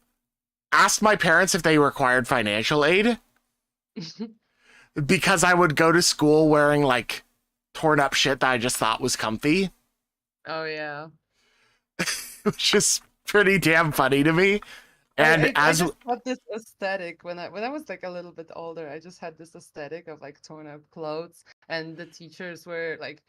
asked my parents if they required financial aid because I would go to school wearing like torn up shit that I just thought was comfy, Oh yeah. which is pretty damn funny to me. And I as just had this aesthetic when I was like a little bit older. I just had this aesthetic of like torn up clothes, and the teachers were like,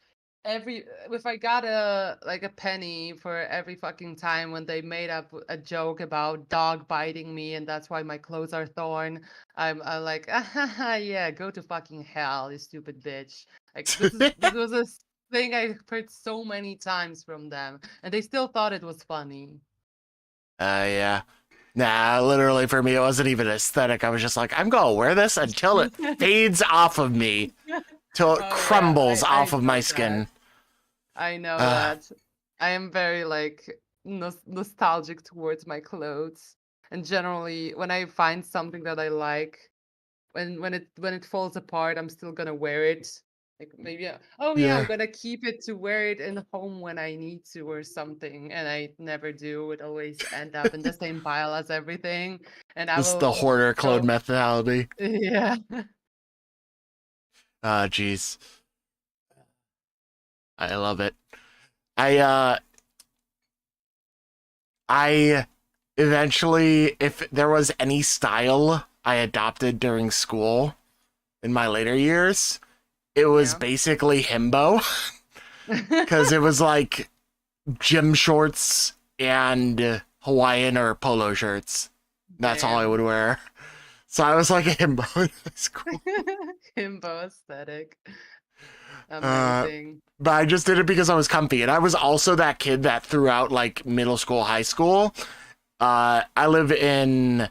every if I got a penny for every fucking time when they made up a joke about dog biting me, and that's why my clothes are torn. I'm like, ah, yeah, go to fucking hell, you stupid bitch. Like this was a thing I heard so many times from them, and they still thought it was funny. yeah. Nah, literally for me, it wasn't even aesthetic. I was just like, I'm gonna wear this until it fades off of me, till it Oh yeah, crumbles I off of my know that. skin. I know Uh, that. I am very like nostalgic towards my clothes. And generally when I find something that I like, when it falls apart, I'm still gonna wear it. Like maybe oh yeah, I'm yeah. gonna keep it to wear it in home when I need to or something. And I never do. It always end up in the same pile as everything. And I This is will the hoarder clone go methodology. yeah. Ah, jeez. I love it. I eventually, if there was any style I adopted during school in my later years, it was Yeah. basically himbo, because it was like gym shorts and Hawaiian or polo shirts. That's all I Damn. would wear. So I was like a himbo in high school. Himbo aesthetic. Uh, Amazing. but I just did it because I was comfy. And I was also that kid that throughout like middle school, high school, I live in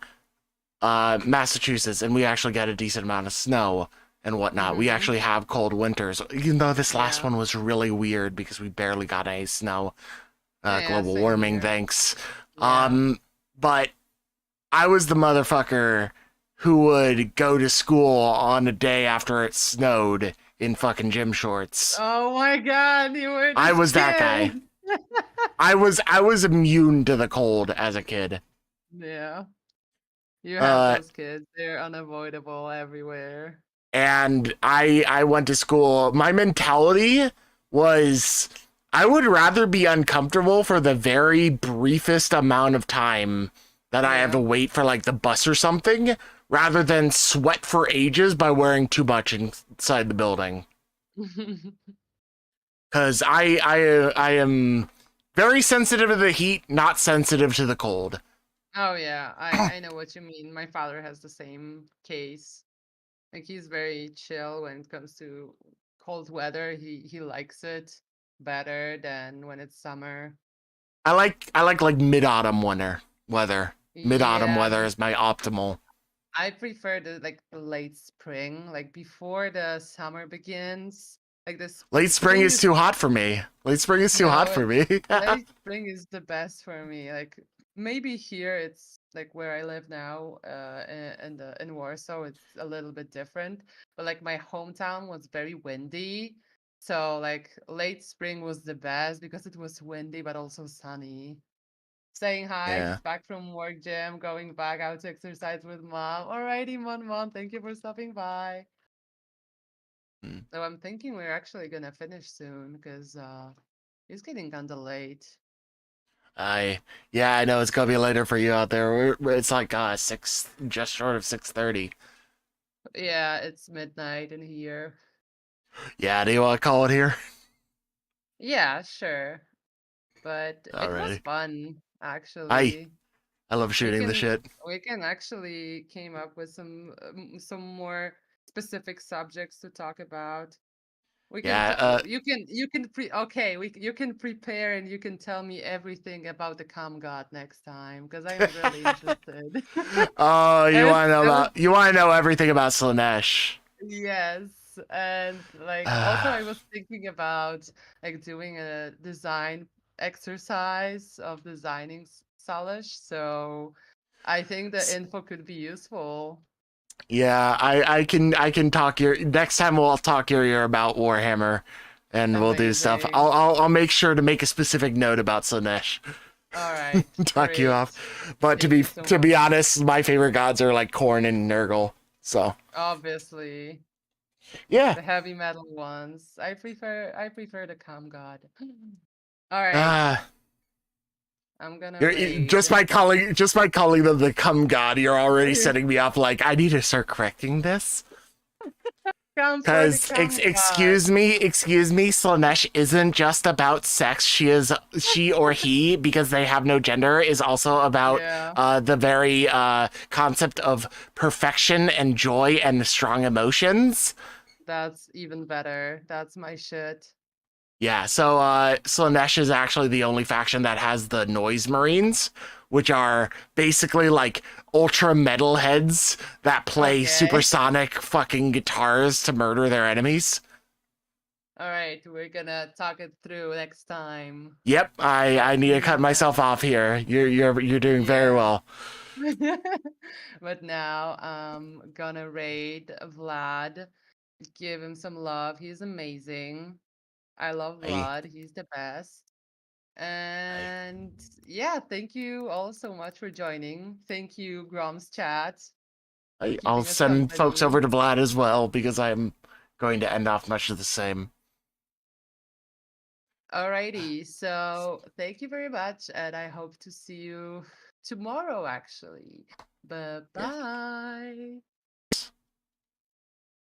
Massachusetts, and we actually get a decent amount of snow and whatnot. We Mhm. actually have cold winters, even though this last Yeah. one was really weird because we barely got any snow. Yeah, Global same warming, here. thanks. Yeah. But I was the motherfucker who would go to school on a day after it snowed in fucking gym shorts. Oh my God, you were I this was that guy. kid. I was immune to the cold as a kid. Yeah. You have Uh, those kids. They're unavoidable everywhere. and I went to school. My mentality was I would rather be uncomfortable for the very briefest amount of time that I have to Yeah. wait for like the bus or something, rather than sweat for ages by wearing too much inside the building. Because I am very sensitive to the heat, not sensitive to the cold. Oh yeah, I know what you mean. My father has the same case. Like he's very chill when it comes to cold weather. He likes it better than when it's summer. I like mid autumn winter weather. Mid autumn Yeah, weather is my optimal. I prefer the late spring, like before the summer begins. Like this Late spring spring is is too hot for me. Late spring is too hot no, for me. late spring is the best for me. Like maybe here it's like where I live now, in Warsaw, it's a little bit different. But like my hometown was very windy. So like late spring was the best because it was windy but also sunny. Saying hi, Yeah. just back from work, gym, going back out to exercise with mom. Alrighty, mom, thank you for stopping by. Mm. So I'm thinking we're actually gonna finish soon because it's getting kinda late. I yeah, I know it's gonna be later for you out there. It's like 6, just short of 6:30. Yeah, it's midnight in here. Yeah, do you want to call it here? Yeah, sure. But it was Alrighty. fun, I actually. I love We shooting the can shit. we can actually came up with some more specific subjects to talk about. We can Yeah. you can okay, you can prepare and you can tell me everything about the Com God next time because I am really interested. Oh, I was I was you want to know everything about Slanesh. Yes, and like also I was thinking about like doing a design exercise of designing Salish, so I think the info could be useful. Yeah, I can talk your next time we'll talk your ear about Warhammer, and we'll do stuff. I'll Amazing. I'll, I'll make sure to make a specific note about Slanesh. All right, Talk you great. off. But to Thank be you so to be much. honest, my favorite gods are like Korn and Nurgle. So Obviously, yeah. the heavy metal ones. I prefer the calm god. All right. Ah, I'm gonna You're raid. just by calling them the cum god, you're already setting me up. Like I need to start correcting this. Come for the Because cum god. excuse me, Slanesh isn't just about sex. She or he, because they have no gender, is also about Yeah, the very concept of perfection and joy and strong emotions. that's even better. That's my shit. Yeah, so Slanesh is actually the only faction that has the Noise Marines, which are basically like ultra metal heads that play Okay. supersonic fucking guitars to murder their enemies. All right, we're gonna talk it through next time. Yep, I But need to cut myself now, off here. You're doing very yeah. well. But now I'm gonna raid Vlad, give him some love. He's amazing. I love I Vlad. He's the best. I And yeah, thank you all so much for joining. Thank you, Gromm's chat, for I'll keeping us send folks company. over to Vlad as well because I'm going to end off much of the same. Alrighty, so thank you very much, and I hope to see you tomorrow, actually. Bye Yeah. bye.